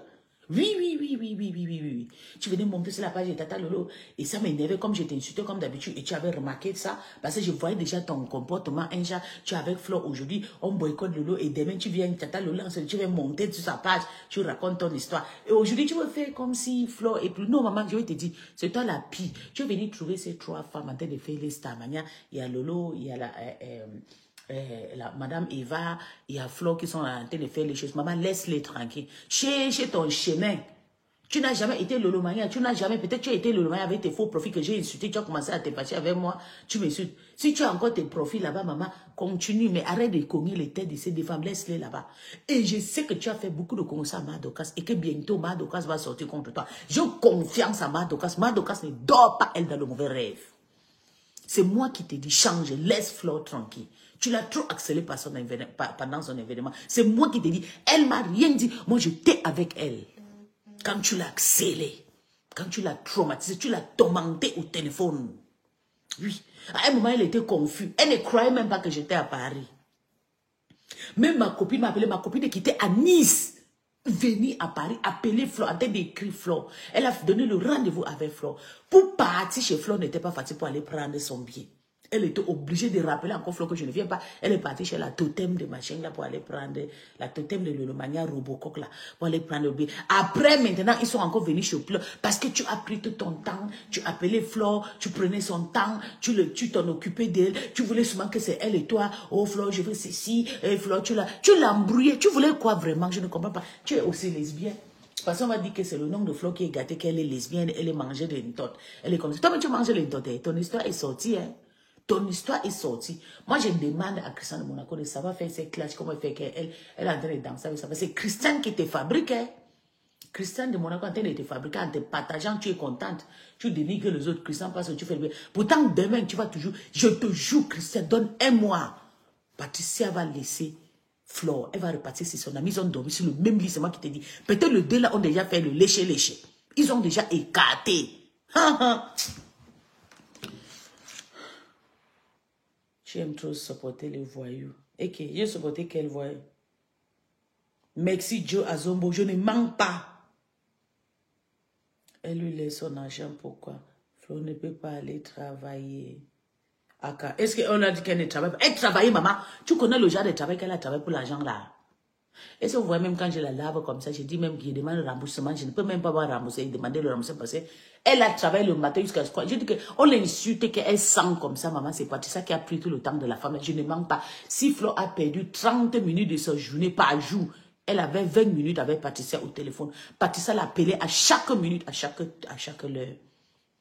Oui. Tu venais monter sur la page de Tata Lolo et ça m'énervait comme j'étais insulté comme d'habitude et tu avais remarqué ça parce que je voyais déjà ton comportement. Un jour, tu es avec Flo aujourd'hui, on boycotte Lolo et demain tu viens Tata Lolo, tu vas monter sur sa page, tu racontes ton histoire. Et aujourd'hui, tu veux faire comme si Flo est plus... Non, maman, je vais te dire, c'est toi la pire. Tu es venu trouver ces trois femmes en train de faire les stars. Il y a Lolo, il y a Madame Eva, il y a Flo qui sont en train de faire les choses. Maman, laisse-les tranquilles. Chez ton chemin, tu n'as jamais été Lolomania, tu n'as jamais, peut-être tu as été Lolomania avec tes faux profils que j'ai insultés, tu as commencé à te fâcher avec moi, tu m'insultes. Si tu as encore tes profils là-bas, maman, continue, mais arrête de cogner les têtes de ces deux femmes, laisse-les là-bas. Et je sais que tu as fait beaucoup de concerts à Madokas et que bientôt Madokas va sortir contre toi. J'ai confiance à Madokas. Madokas ne dort pas, elle, dans le mauvais rêve. C'est moi qui te dis, change, laisse Flo tranquille. Tu l'as trop accéléré pendant son événement. C'est moi qui te dis, elle m'a rien dit. Moi, j'étais avec elle. Quand tu l'as accéléré, quand tu l'as traumatisé, tu l'as tourmenté au téléphone. Oui. À un moment, elle était confuse. Elle ne croyait même pas que j'étais à Paris. Même ma copine m'a appelé, ma copine qui était à Nice. Venir à Paris, appeler Flo, en train d'écrire Flo. Elle a donné le rendez-vous avec Flo. Pour partir chez Flo, n'était pas facile pour aller prendre son billet. Elle était obligée de rappeler encore Flo que je ne viens pas. Elle est partie chez la totem de machin là pour aller prendre la totem de Lolomania Robocoq là pour aller prendre le billet. Après, maintenant, ils sont encore venus chez Flo parce que tu as pris tout ton temps. Tu appelais Flo, tu prenais son temps, tu t'en occupais d'elle. Tu voulais seulement que c'est elle et toi. Oh Flo, je veux ceci. Et Flo, tu l'as embrouillé. Tu voulais quoi vraiment? Je ne comprends pas. Tu es aussi lesbienne. Parce qu'on va dire que c'est le nom de Flo qui est gâté, qu'elle est lesbienne, elle est mangée de l'entote. Elle est comme ça. Toi, mais tu manges l'entote. Ton histoire est sortie, hein. Ton histoire est sortie. Moi, je demande à Christiane de Monaco de savoir faire ses clashs, comment elle fait qu'elle est en train de danser avec ça. C'est Christiane qui te fabrique. Hein? Christiane de Monaco en train de te fabriquer, en te partageant, tu es contente. Tu dénigres les autres. Christiane parce que tu fais le bien. Pourtant, demain, tu vas toujours... Je te jure, Christiane, donne un mois. Patricia va laisser Flore. Elle va repartir sur son ami. Ils ont dormi sur le même lit. C'est moi qui te dis. Peut-être les deux là ont déjà fait le lécher-lécher. Ils ont déjà écarté. J'aime trop supporter les voyous. Et que j'ai supporté quel voyou? Merci Joe Azombo, je ne manque pas. Elle lui laisse son argent, pourquoi? Flo ne peut pas aller travailler. Est-ce qu'on a dit qu'elle ne travaille pas? Elle travaille, maman. Tu connais le genre de travail qu'elle a travaillé pour l'argent là. Et si vous voyez, même quand je la lave comme ça, je dis même qu'il demande le remboursement, je ne peux même pas avoir remboursé, demander le remboursement parce qu'elle a travaillé le matin jusqu'à ce que... Je dis qu'on l'insulte, qu'elle sent comme ça, maman, c'est pas ça qui a pris tout le temps de la femme. Je ne manque pas. Si Flo a perdu 30 minutes de sa journée par jour, elle avait 20 minutes avec Patricia au téléphone. Patricia l'appelait à chaque minute, à chaque heure.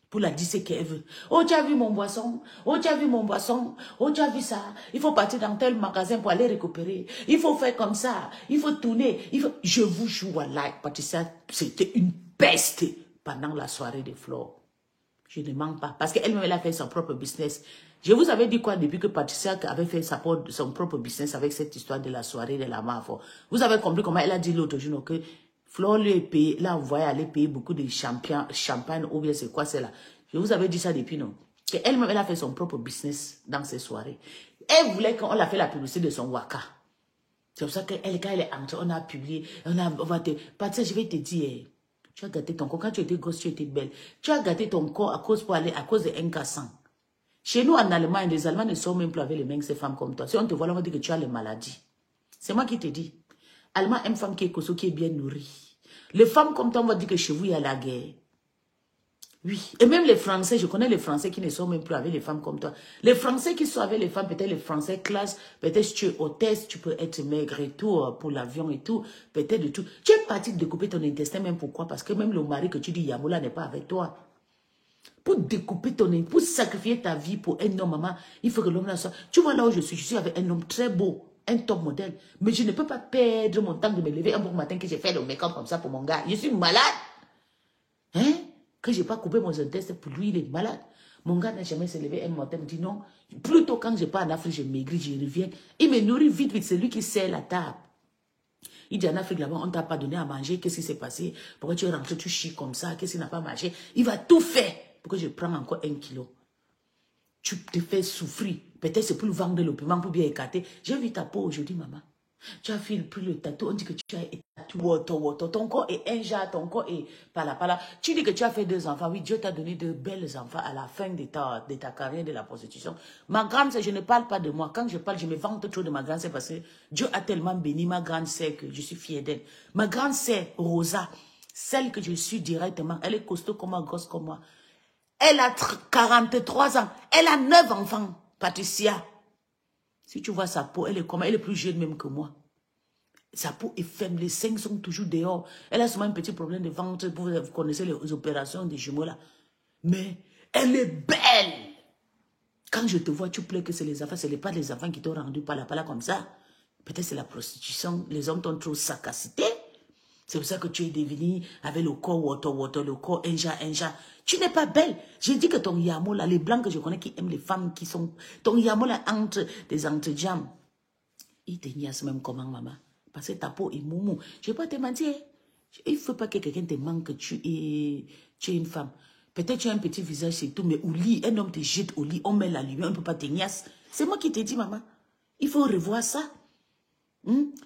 Pour la dire ce qu'elle veut. Oh, tu as vu mon boisson? Oh, tu as vu mon boisson? Oh, tu as vu ça? Il faut partir dans tel magasin pour aller récupérer. Il faut faire comme ça. Il faut tourner. Je vous jure, voilà, Patricia, c'était une peste pendant la soirée de Flore. Je ne mens pas. Parce qu'elle-même, elle a fait son propre business. Je vous avais dit quoi depuis que Patricia avait fait son propre business avec cette histoire de la soirée de la mafia. Vous avez compris comment elle a dit l'autre jour que Flore lui payé, là, vous voyez, aller payer beaucoup de champagne ou bien c'est quoi c'est là. Je vous avais dit ça depuis, non? Elle-même, elle a fait son propre business dans ces soirées. Elle voulait qu'on l'a fait la publicité de son waka. C'est pour ça qu'elle, quand elle est entrée, on a publié, on va te... Patricia, je vais te dire, tu as gâté ton corps. Quand tu étais grosse, tu étais belle. Tu as gâté ton corps à cause de un cassant. Chez nous, en Allemagne, les Allemands ne sont même plus avec les mêmes ces femmes comme toi. Si on te voit là, on va dire que tu as les maladies. C'est moi qui te dis. Allemand, une femme qui est costaud, qui est bien nourrie. Les femmes comme toi, on va dire que chez vous, il y a la guerre. Oui. Et même les Français, je connais les Français qui ne sont même plus avec les femmes comme toi. Les Français qui sont avec les femmes, peut-être les Français classe, peut-être si tu es hôtesse, tu peux être maigre et tout, pour l'avion et tout, peut-être de tout. Tu es parti de découper ton intestin, même pourquoi? Parce que même le mari que tu dis Yamoula n'est pas avec toi. Pour découper ton intestin, pour sacrifier ta vie pour un homme, maman, il faut que l'homme là soit... Tu vois là où je suis avec un homme très beau. Un top modèle. Mais je ne peux pas perdre mon temps de me lever un bon matin que j'ai fait le make-up comme ça pour mon gars. Je suis malade. Hein? Que je n'ai pas coupé mon intestin pour lui, il est malade. Mon gars n'a jamais se levé un matin, il me dit non. Plutôt quand je pars en Afrique, je maigris, je reviens. Il me nourrit vite, vite. C'est lui qui sert la table. Il dit en Afrique là-bas, on ne t'a pas donné à manger. Qu'est-ce qui s'est passé? Pourquoi tu es rentré, tu chies comme ça? Qu'est-ce qu'il n'a pas mangé? Il va tout faire pour que je prenne encore 1 kilo. Tu te fais souffrir. Peut-être c'est pour vendre le piment, pour bien écarter. J'ai vu ta peau aujourd'hui, maman. Tu as pris le tatou. On dit que tu as été tatoué. Ton corps est un genre, ton corps est pala. Tu dis que tu as fait 2 enfants. Oui, Dieu t'a donné de belles enfants à la fin de ta carrière de la prostitution. Ma grande sœur, je ne parle pas de moi. Quand je parle, je me vante trop de ma grande sœur parce que Dieu a tellement béni ma grande sœur que je suis fière d'elle. Ma grande sœur, Rosa, celle que je suis directement, elle est costaud comme moi, grosse comme moi. Elle a 43 ans. Elle a 9 enfants, Patricia. Si tu vois sa peau, elle est comment? Elle est plus jeune même que moi. Sa peau est faible. Les seins sont toujours dehors. Elle a seulement un petit problème de ventre. Vous connaissez les opérations des jumeaux là. Mais elle est belle. Quand je te vois, tu plais que c'est les enfants. Ce n'est pas les enfants qui t'ont rendu pala comme ça. Peut-être c'est la prostitution. Les hommes t'ont trop sacacité. C'est pour ça que tu es devenu avec le corps water, le corps inja. Tu n'es pas belle. J'ai dit que ton yamo là, les blancs que je connais qui aiment les femmes qui sont... Ton yamo là, entre des entrejambes, il te niaise même comment, maman. Parce que ta peau est moumou. Je ne vais pas te mentir. Il ne faut pas que quelqu'un te manque que tu es une femme. Peut-être tu as un petit visage, c'est tout, mais au lit, un homme te jette au lit, on met la lumière, on ne peut pas te niaise. C'est moi qui te dis, maman. Il faut revoir ça.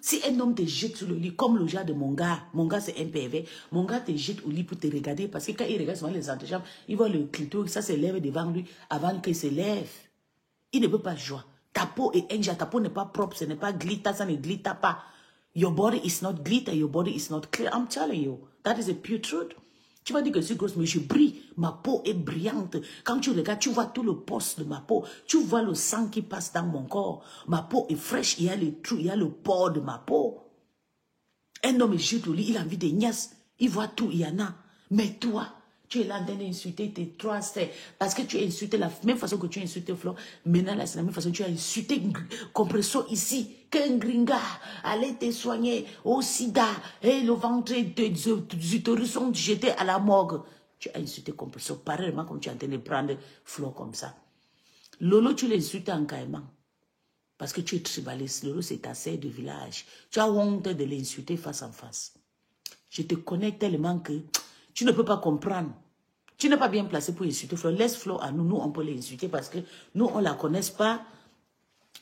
Si un homme te jette sur le lit, comme le genre de mon gars c'est un PV, mon gars te jette au lit pour te regarder, parce que quand il regarde souvent les entrejambes, il voit le clito, ça se lève devant lui avant qu'il se lève. Il ne peut pas jouer. Ta peau est inja, ta peau n'est pas propre, ce n'est pas glitter, ça ne glitter pas. Your body is not glitter, your body is not clear. I'm telling you, that is a pure truth. Tu vas dire que je suis grosse, mais je brille. Ma peau est brillante. Quand tu regardes, tu vois tout le poste de ma peau. Tu vois le sang qui passe dans mon corps. Ma peau est fraîche. Il y a les trous, il y a le port de ma peau. Un homme est juste au lit, il a envie de niaise. Il voit tout, il y en a. Mais toi, tu es là en train d'insulter tes 3 sœurs. Parce que tu as insulté la même façon que tu as insulté Flore. Maintenant, là, c'est la même façon que tu as insulté Compresso ici. Qu'un gringa allait te soigner au sida. Et le ventre des utérus sont jetés à la morgue. Tu as insulté Compresso pareillement comme tu es en train de prendre Flore comme ça. Lolo, tu l'insultes en caïman. Parce que tu es tribaliste. Lolo, c'est ta sœur de village. Tu as honte de l'insulter face en face. Je te connais tellement que tu ne peux pas comprendre. Tu n'es pas bien placé pour insulter Flore. Laisse Flore à nous. Nous, on peut l'insulter parce que nous, on ne la connaît pas.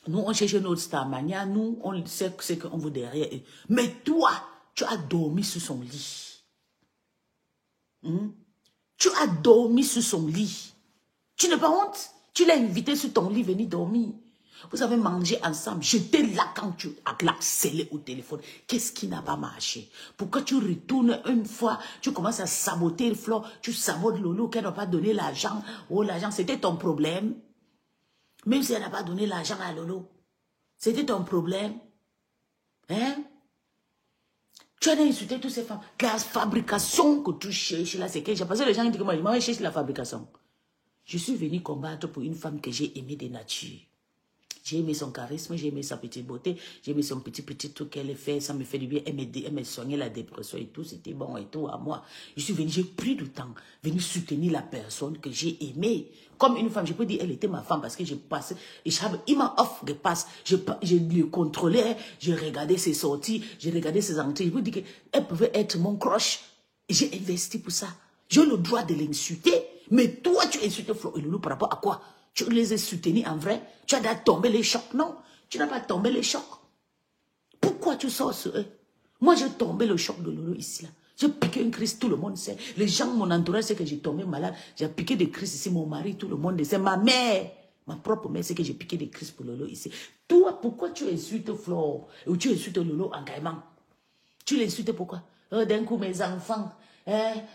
Nous, on cherche notre starmania. Nous, on sait ce qu'on veut derrière. Mais toi, tu as dormi sur son lit. Tu as dormi sur son lit. Tu n'as pas honte? Tu l'as invité sur ton lit, venir dormir. Vous avez mangé ensemble. J'étais là quand tu as scellé au téléphone. Qu'est-ce qui n'a pas marché? Pourquoi tu retournes une fois, tu commences à saboter Flo, tu sabotes Lolo qu'elle n'a pas donné l'argent. Oh, l'argent, c'était ton problème. Même si elle n'a pas donné l'argent à Lolo. C'était ton problème. Hein? Tu as insulté toutes ces femmes. La fabrication que tu cherches là, c'est que j'ai passé les gens qui disent que moi, je cherche la fabrication. Je suis venu combattre pour une femme que j'ai aimée de nature. J'ai aimé son charisme, j'ai aimé sa petite beauté, j'ai aimé son petit truc qu'elle fait, ça me fait du bien, elle me soignait la dépression et tout, c'était bon et tout à moi. Je suis venu, j'ai pris du temps, venu soutenir la personne que j'ai aimée. Comme une femme, je peux dire, elle était ma femme parce que j'ai passé, ich habe immer aufgepasst, je le contrôlais, je regardais ses sorties, je regardais ses entrées, je peux dire qu'elle pouvait être mon crush. J'ai investi pour ça. J'ai le droit de l'insulter, mais toi tu insultes Flo et Loulou par rapport à quoi? Tu les as soutenus en vrai? Tu as tombé les chocs? Non, tu n'as pas tombé les chocs. Pourquoi tu sors sur eux? Moi, j'ai tombé le choc de Lolo ici. Là. J'ai piqué une crise, tout le monde sait. Les gens, mon entourage, c'est que j'ai tombé malade. J'ai piqué des crises ici, mon mari, tout le monde sait. Ma mère, ma propre mère, c'est que j'ai piqué des crises pour Lolo ici. Toi, pourquoi tu insultes Flo ou tu insultes Lolo en caïman? Tu l'insultes pourquoi? D'un coup, mes enfants...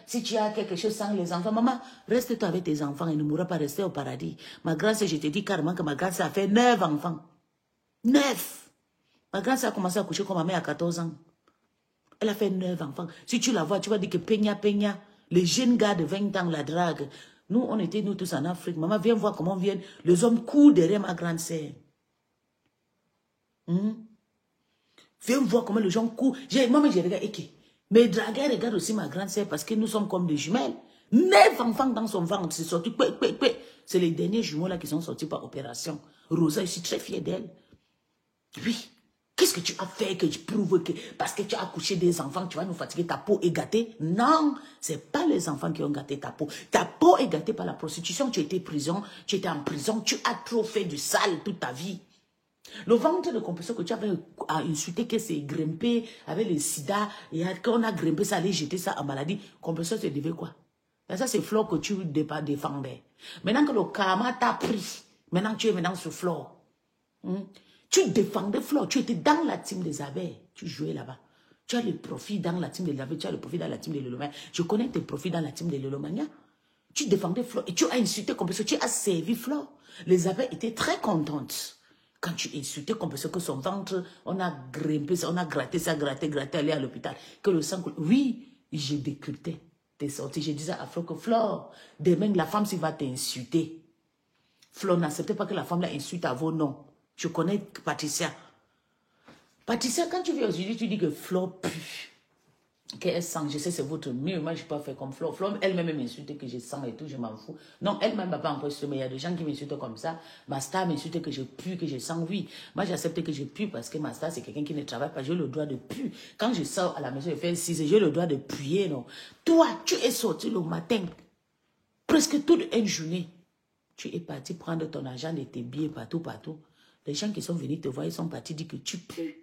si tu as quelque chose sans les enfants, maman, reste-toi avec tes enfants et ne mourra pas rester au paradis. Ma grâce, je te dis carrément que ma grâce a fait 9 enfants. 9. Ma grâce a commencé à coucher comme ma mère à 14 ans. Elle a fait 9 enfants. Si tu la vois, tu vas dire que Peña, les jeunes gars de 20 ans la drague. Nous, on était nous tous en Afrique. Maman, viens voir comment viennent. Les hommes courent derrière ma grande sœur. Viens voir comment les gens courent. Maman, j'ai regardé. Mais draguer regarde aussi ma grande sœur parce que nous sommes comme des jumelles. 9 enfants dans son ventre, c'est sorti. C'est les derniers jumeaux là qui sont sortis par opération. Rosa, je suis très fière d'elle. Oui. Qu'est-ce que tu as fait que tu prouves que parce que tu as accouché des enfants, tu vas nous fatiguer, ta peau est gâtée? Non, ce n'est pas les enfants qui ont gâté ta peau. Ta peau est gâtée par la prostitution. Tu étais en prison, tu as trop fait du sale toute ta vie. Le ventre de compresseur que tu avais insulté, que c'est grimpé avec le sida, et qu'on a grimpé ça, allait jeter ça en maladie, compresseur, tu devais quoi? Et ça, c'est Flo que tu défendais. Maintenant que le karma t'a pris, maintenant tu es maintenant sur Flo. Tu défendais Flo, tu étais dans la team des abeilles, tu jouais là-bas. Tu as le profit dans la team des abeilles, tu as le profit dans la team des Lelomania. Je connais tes profits dans la team des Lelomania. Tu défendais Flo et tu as insulté compresseur, tu as servi Flo. Les abeilles étaient très contentes. Quand tu insultais comme parce que son ventre, on a grimpé ça, on a gratté ça, gratté, aller à l'hôpital. Que le sang coule. Oui, j'ai décrypté tes sorties. Je disais à Flo que Flo, demain la femme s'il va t'insulter. Flo, n'acceptez pas que la femme l'insulte à vos noms. Je connais Patricia. Patricia, quand tu viens aujourd'hui, tu dis que Flo pue. Qu'elle sent, je sais c'est votre mieux, moi je ne peux pas faire comme Flo. Flo elle-même m'insulte que je sens et tout, je m'en fous. Non, elle-même n'a pas encore su, mais il y a des gens qui m'insultent comme ça. Ma star m'insulte que je pue, que je sens, oui. Moi j'accepte que je pue parce que ma star c'est quelqu'un qui ne travaille pas, j'ai le droit de puer. Quand je sors à la maison, je fais 6 j'ai le droit de puer, non. Toi, tu es sorti le matin, presque toute une journée. Tu es parti prendre ton argent et tes billets partout. Les gens qui sont venus te voir, ils sont partis dire que tu pues.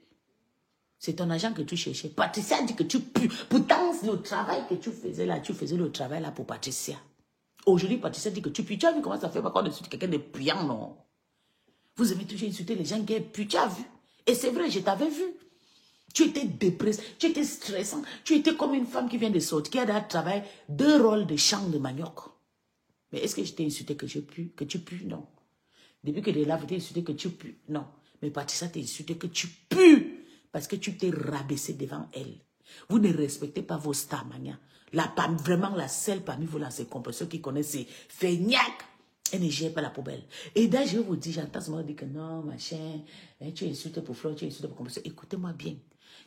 C'est ton argent que tu cherchais. Patricia dit que tu pues. Pourtant, le travail que tu faisais là, tu faisais le travail là pour Patricia. Aujourd'hui, Patricia dit que tu pues. Tu as vu comment ça fait pas quand on insulte quelqu'un de puyant, non? Vous aimez toujours insulter les gens qui puent. Tu as vu? Et c'est vrai, je t'avais vu. Tu étais dépressé, tu étais stressant. Tu étais comme une femme qui vient de sortir, qui a dans le travail 2 rôles de champ de manioc. Mais est-ce que je t'ai insulté que je pue? Que tu pues? Non. Depuis que de là, je t'ai insulté que tu pues? Non. Mais Patricia t'a insulté que tu pues. Parce que tu t'es rabaissé devant elle. Vous ne respectez pas vos stars, mania. Vraiment la seule parmi vous, là, c'est compresseurs qui connaissent ces feignacs. Elle ne gère pas la poubelle. Et là, je vous dis, j'entends ce moment dire que non, machin, tu insultes pour Flo, tu insultes pour compresseur. Écoutez-moi bien.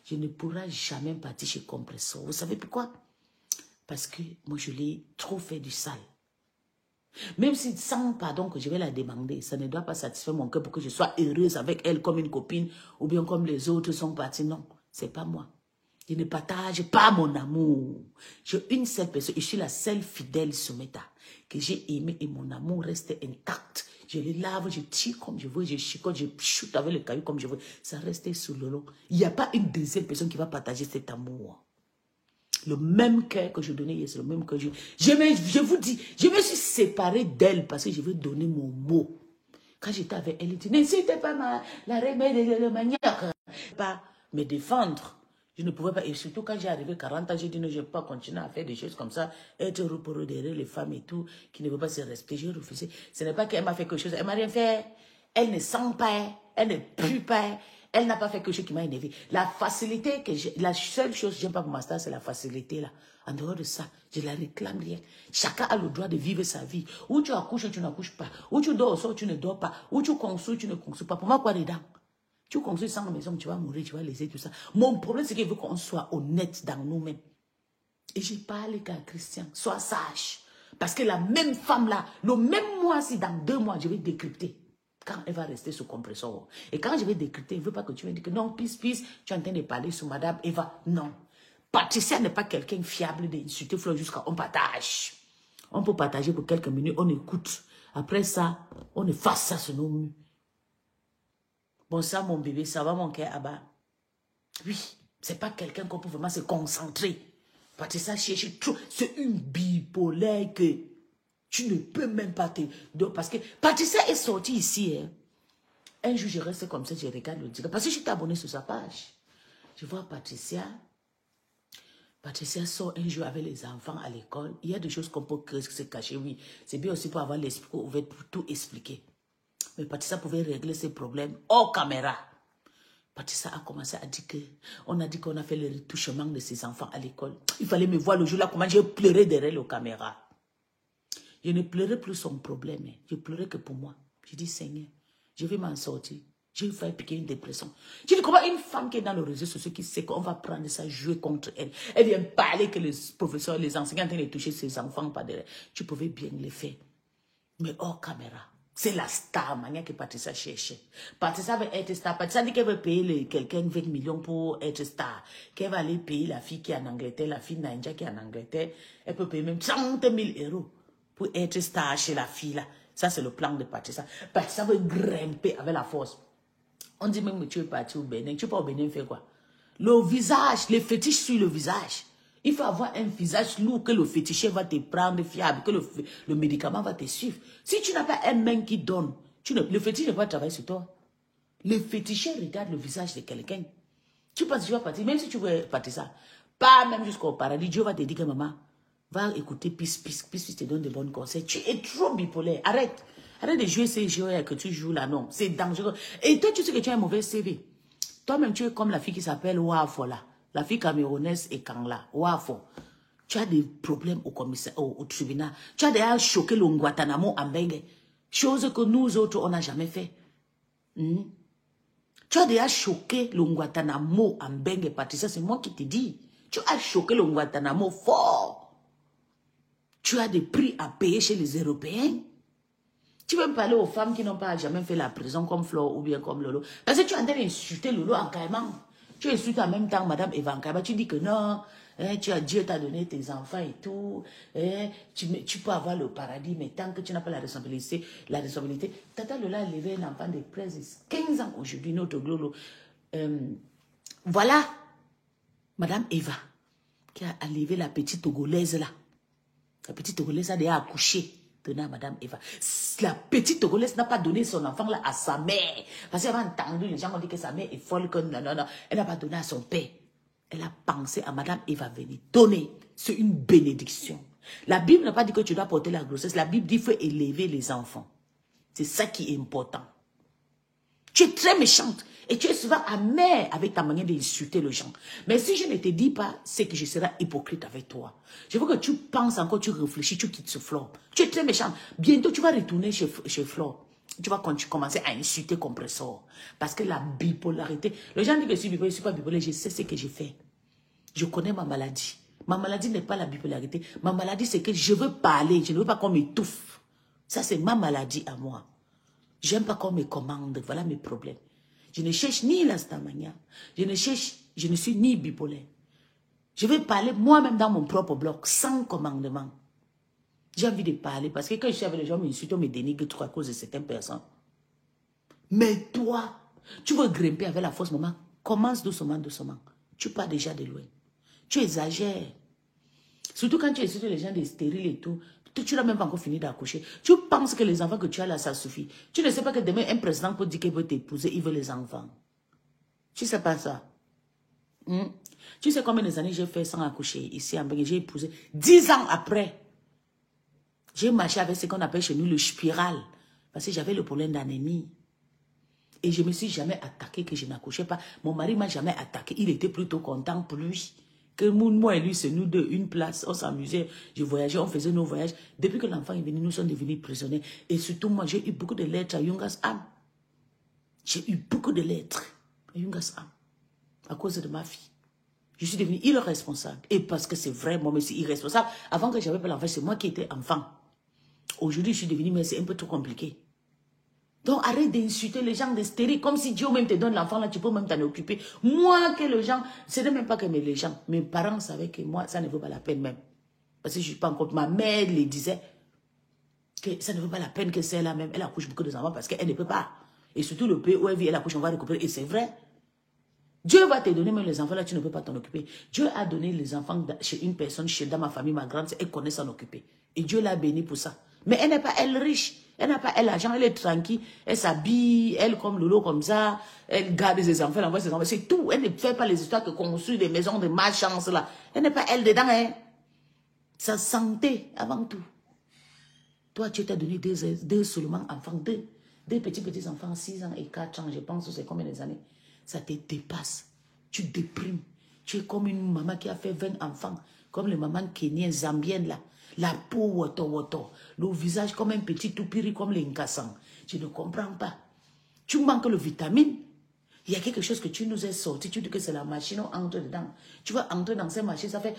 Je ne pourrai jamais partir chez compresseur. Vous savez pourquoi? Parce que moi, je l'ai trop fait du sale. Même si sans pardon que je vais la demander, ça ne doit pas satisfaire mon cœur pour que je sois heureuse avec elle comme une copine ou bien comme les autres sont partis. Non, c'est pas moi. Je ne partage pas mon amour. J'ai une seule personne, je suis la seule fidèle Soumeta que j'ai aimée et mon amour reste intact. Je le lave, je tire comme je veux, je chicote, je chute avec le caillou comme je veux. Ça reste sous le lot. Il n'y a pas une deuxième personne qui va partager cet amour. Le même cœur que je donnais hier, c'est le même que je vous dis, je me suis séparée d'elle parce que je veux donner mon mot. Quand j'étais avec elle, elle dit, n'insultez pas la remède de le maniaque. Pas me défendre. Je ne pouvais pas, et surtout quand j'ai arrivé 40 ans, j'ai dit non, je ne peux pas continuer à faire des choses comme ça, être pour derrière les femmes et tout, qui ne veulent pas se respecter. J'ai refusé. Ce n'est pas qu'elle m'a fait quelque chose, elle m'a rien fait. Elle ne sent pas, elle ne pue pas, elle n'a pas fait quelque chose qui m'a énervé. La facilité que j'ai, la seule chose que j'aime pas pour ma star, c'est la facilité là. En dehors de ça, je la réclame rien. Chacun a le droit de vivre sa vie. Où tu accouches, tu n'accouches pas. Où tu dors au sol, tu ne dors pas. Où tu construis, tu ne construis pas. Pour moi, quoi dedans? Tu construis sans maison, tu vas mourir, tu vas laisser tout ça. Mon problème, c'est qu'il veut qu'on soit honnête dans nous-mêmes. Et j'ai parlé qu'à Christian, sois sage. Parce que la même femme là, le même mois, si dans 2 mois, je vais décrypter. Quand elle va rester sous compresseur. Et quand je vais décrypter, il ne veut pas que tu me dises que non, peace, tu es en train de parler sur Madame Eva. Non. Patricia n'est pas quelqu'un fiable d'insulter Flo jusqu'à on partage. On peut partager pour quelques minutes, on écoute. Après ça, on efface ça sur nos murs. Bon, ça, mon bébé, ça va mon cœur à bas. Oui, c'est pas quelqu'un qu'on peut vraiment se concentrer. Patricia cherche trop. C'est une bipolaire que tu ne peux même pas te... Parce que Patricia est sortie ici. Hein. Un jour, je reste comme ça, je regarde le direct. Parce que je suis abonné sur sa page. Je vois Patricia. Patricia sort un jour avec les enfants à l'école. Il y a des choses qu'on peut se cacher, oui. C'est bien aussi pour avoir l'esprit ouvert pour tout expliquer. Mais Patricia pouvait régler ses problèmes hors caméra. Patricia a commencé à dire qu'on a dit qu'on a fait le retouchement de ses enfants à l'école. Il fallait me voir le jour là, comment j'ai pleuré derrière la caméra. Je ne pleurais plus son problème. Je pleurais que pour moi. Je dis, Seigneur, je vais m'en sortir. Je vais faire piquer une dépression. Je dis, comment une femme qui est dans le réseau social, qui sait qu'on va prendre ça, jouer contre elle. Elle vient parler que les professeurs, les enseignants, ont touché ses enfants par derrière. Tu pouvais bien les faire. Mais hors caméra. C'est la star, manière que Patricia cherchait. Patricia veut être star. Patricia dit qu'elle veut payer quelqu'un 20 millions pour être star. Qu'elle va aller payer la fille qui est en Angleterre, la fille Nainja qui est en Angleterre. Elle peut payer même 30 000 € pour être star chez la fille là. Ça, c'est le plan de Patricia. Patricia veut grimper avec la force. On dit même que tu es parti au Bénin. Tu es pas au Bénin, fais quoi? Le visage, les fétiches sur le visage. Il faut avoir un visage lourd que le féticheur va te prendre fiable, que le médicament va te suivre. Si tu n'as pas un main qui donne, le fétiche ne va pas travailler sur toi. Le féticheur regarde le visage de quelqu'un. Tu penses que tu vas partir, même si tu veux partir ça, pas même jusqu'au paradis, Dieu va te dire que maman, va écouter Peace te donne de bons conseils. Tu es trop bipolaire. Arrête. Arrête de jouer ces jeux que tu joues là, non. C'est dangereux. Et toi, tu sais que tu as un mauvais CV. Toi-même, tu es comme la fille qui s'appelle Wafo là. La fille camerounaise et Kangla. Wafo. Tu as des problèmes au tribunal. Tu as déjà choqué le Guantanamo en Bengue. Chose que nous autres, on n'a jamais fait. Tu as déjà choqué le Guantanamo en Bengue, Patricia. C'est moi qui te dis. Tu as choqué le Guantanamo fort. Tu as des prix à payer chez les Européens. Tu veux me parler aux femmes qui n'ont pas jamais fait la prison comme Flo ou bien comme Lolo. Parce que tu es en train d'insulter Lolo en Caïman. Tu insultes en même temps Madame Eva en Caïman. Tu dis que non, Dieu t'a donné tes enfants et tout. Tu peux avoir le paradis, mais tant que tu n'as pas la responsabilité. Tata Lola a levé un enfant de 15 ans aujourd'hui, notre Glolo. Voilà Madame Eva qui a levé la petite Togolaise là. La petite Togolaise a déjà accouché. Donné à Madame Eva. La petite Togolaise n'a pas donné son enfant là à sa mère. Parce qu'elle a entendu, les gens ont dit que sa mère est folle, que non. Elle n'a pas donné à son père. Elle a pensé à Madame Eva venir donner. C'est une bénédiction. La Bible n'a pas dit que tu dois porter la grossesse. La Bible dit qu'il faut élever les enfants. C'est ça qui est important. Tu es très méchante. Et tu es souvent amère avec ta manière d'insulter les gens. Mais si je ne te dis pas, c'est que je serai hypocrite avec toi. Je veux que tu penses encore, tu réfléchis, tu quittes ce Flore. Tu es très méchante. Bientôt, tu vas retourner chez Flore. Tu vas commencer à insulter Compressor. Parce que la bipolarité... Les gens disent que je suis bipolaire, je ne suis pas bipolaire. Je sais ce que j'ai fait. Je connais ma maladie. Ma maladie n'est pas la bipolarité. Ma maladie, c'est que je veux parler. Je ne veux pas qu'on m'étouffe. Ça, c'est ma maladie à moi. J'aime pas qu'on me commande. Voilà mes problèmes. Je ne cherche ni la stamania. Je ne suis ni bipolaire. Je vais parler moi-même dans mon propre bloc, sans commandement. J'ai envie de parler parce que quand je suis avec les gens, on me dénigre trop à cause de certaines personnes. Mais toi, tu veux grimper avec la force, maman. Commence doucement. Tu pars déjà de loin. Tu exagères. Surtout quand tu insultes les gens des stériles et tout. Tu n'as même pas encore fini d'accoucher. Tu penses que les enfants que tu as là, ça suffit. Tu ne sais pas que demain, un président peut dire qu'il veut t'épouser, il veut les enfants. Tu ne sais pas ça. Tu sais combien d'années j'ai fait sans accoucher ici en Belgique? J'ai épousé 10 ans après. J'ai marché avec ce qu'on appelle chez nous le spiral. Parce que j'avais le problème d'anémie. Et je ne me suis jamais attaqué que je n'accouchais pas. Mon mari ne m'a jamais attaqué. Il était plutôt content pour lui. Que moi et lui, c'est nous deux, une place. On s'amusait, je voyageais, on faisait nos voyages. Depuis que l'enfant est venu, nous sommes devenus prisonniers. Et surtout, moi, j'ai eu beaucoup de lettres à Yungas Am. J'ai eu beaucoup de lettres à Yungas Am. À cause de ma fille. Je suis devenue irresponsable. Et parce que c'est vrai, moi, mais c'est irresponsable. Avant que j'avais pas l'enfant, c'est moi qui étais enfant. Aujourd'hui, je suis devenue, mais c'est un peu trop compliqué. Donc, arrête d'insulter les gens, de stérile. Comme si Dieu même te donne l'enfant, là, tu peux même t'en occuper. Moi, que les gens, ce n'est même pas que les gens, mes parents savaient que moi, ça ne vaut pas la peine même. Parce que je ne suis pas encore, ma mère les disait que ça ne vaut pas la peine que celle-là même, elle accouche beaucoup d'enfants parce qu'elle ne peut pas. Et surtout le pays où elle vit, elle accouche, on va récupérer. Et c'est vrai. Dieu va te donner même les enfants, là, tu ne peux pas t'en occuper. Dieu a donné les enfants chez une personne, dans ma famille, ma grande, elle connaît s'en occuper. Et Dieu l'a béni pour ça. Mais elle n'est pas, elle, riche. Elle n'a pas, elle, l'argent, elle est tranquille. Elle s'habille, elle, comme Lolo, comme ça. Elle garde ses enfants, elle envoie ses enfants. C'est tout. Elle ne fait pas les histoires que construit des maisons de malchance, là. Elle n'est pas, elle, dedans, hein. Sa santé, avant tout. Toi, tu t'as donné deux seulement enfants, deux petits enfants, 6 ans et 4 ans, je pense, c'est combien d'années. Ça te dépasse. Tu déprimes. Tu es comme une maman qui a fait 20 enfants. Comme les mamans kenyens, zambiennes là. La peau, woto. Le visage comme un petit toupiri, comme les Nkassans. Je ne comprends pas. Tu manques le vitamine. Il y a quelque chose que tu nous as sorti. Tu dis que c'est la machine, on entre dedans. Tu vas entrer dans cette machine, ça fait...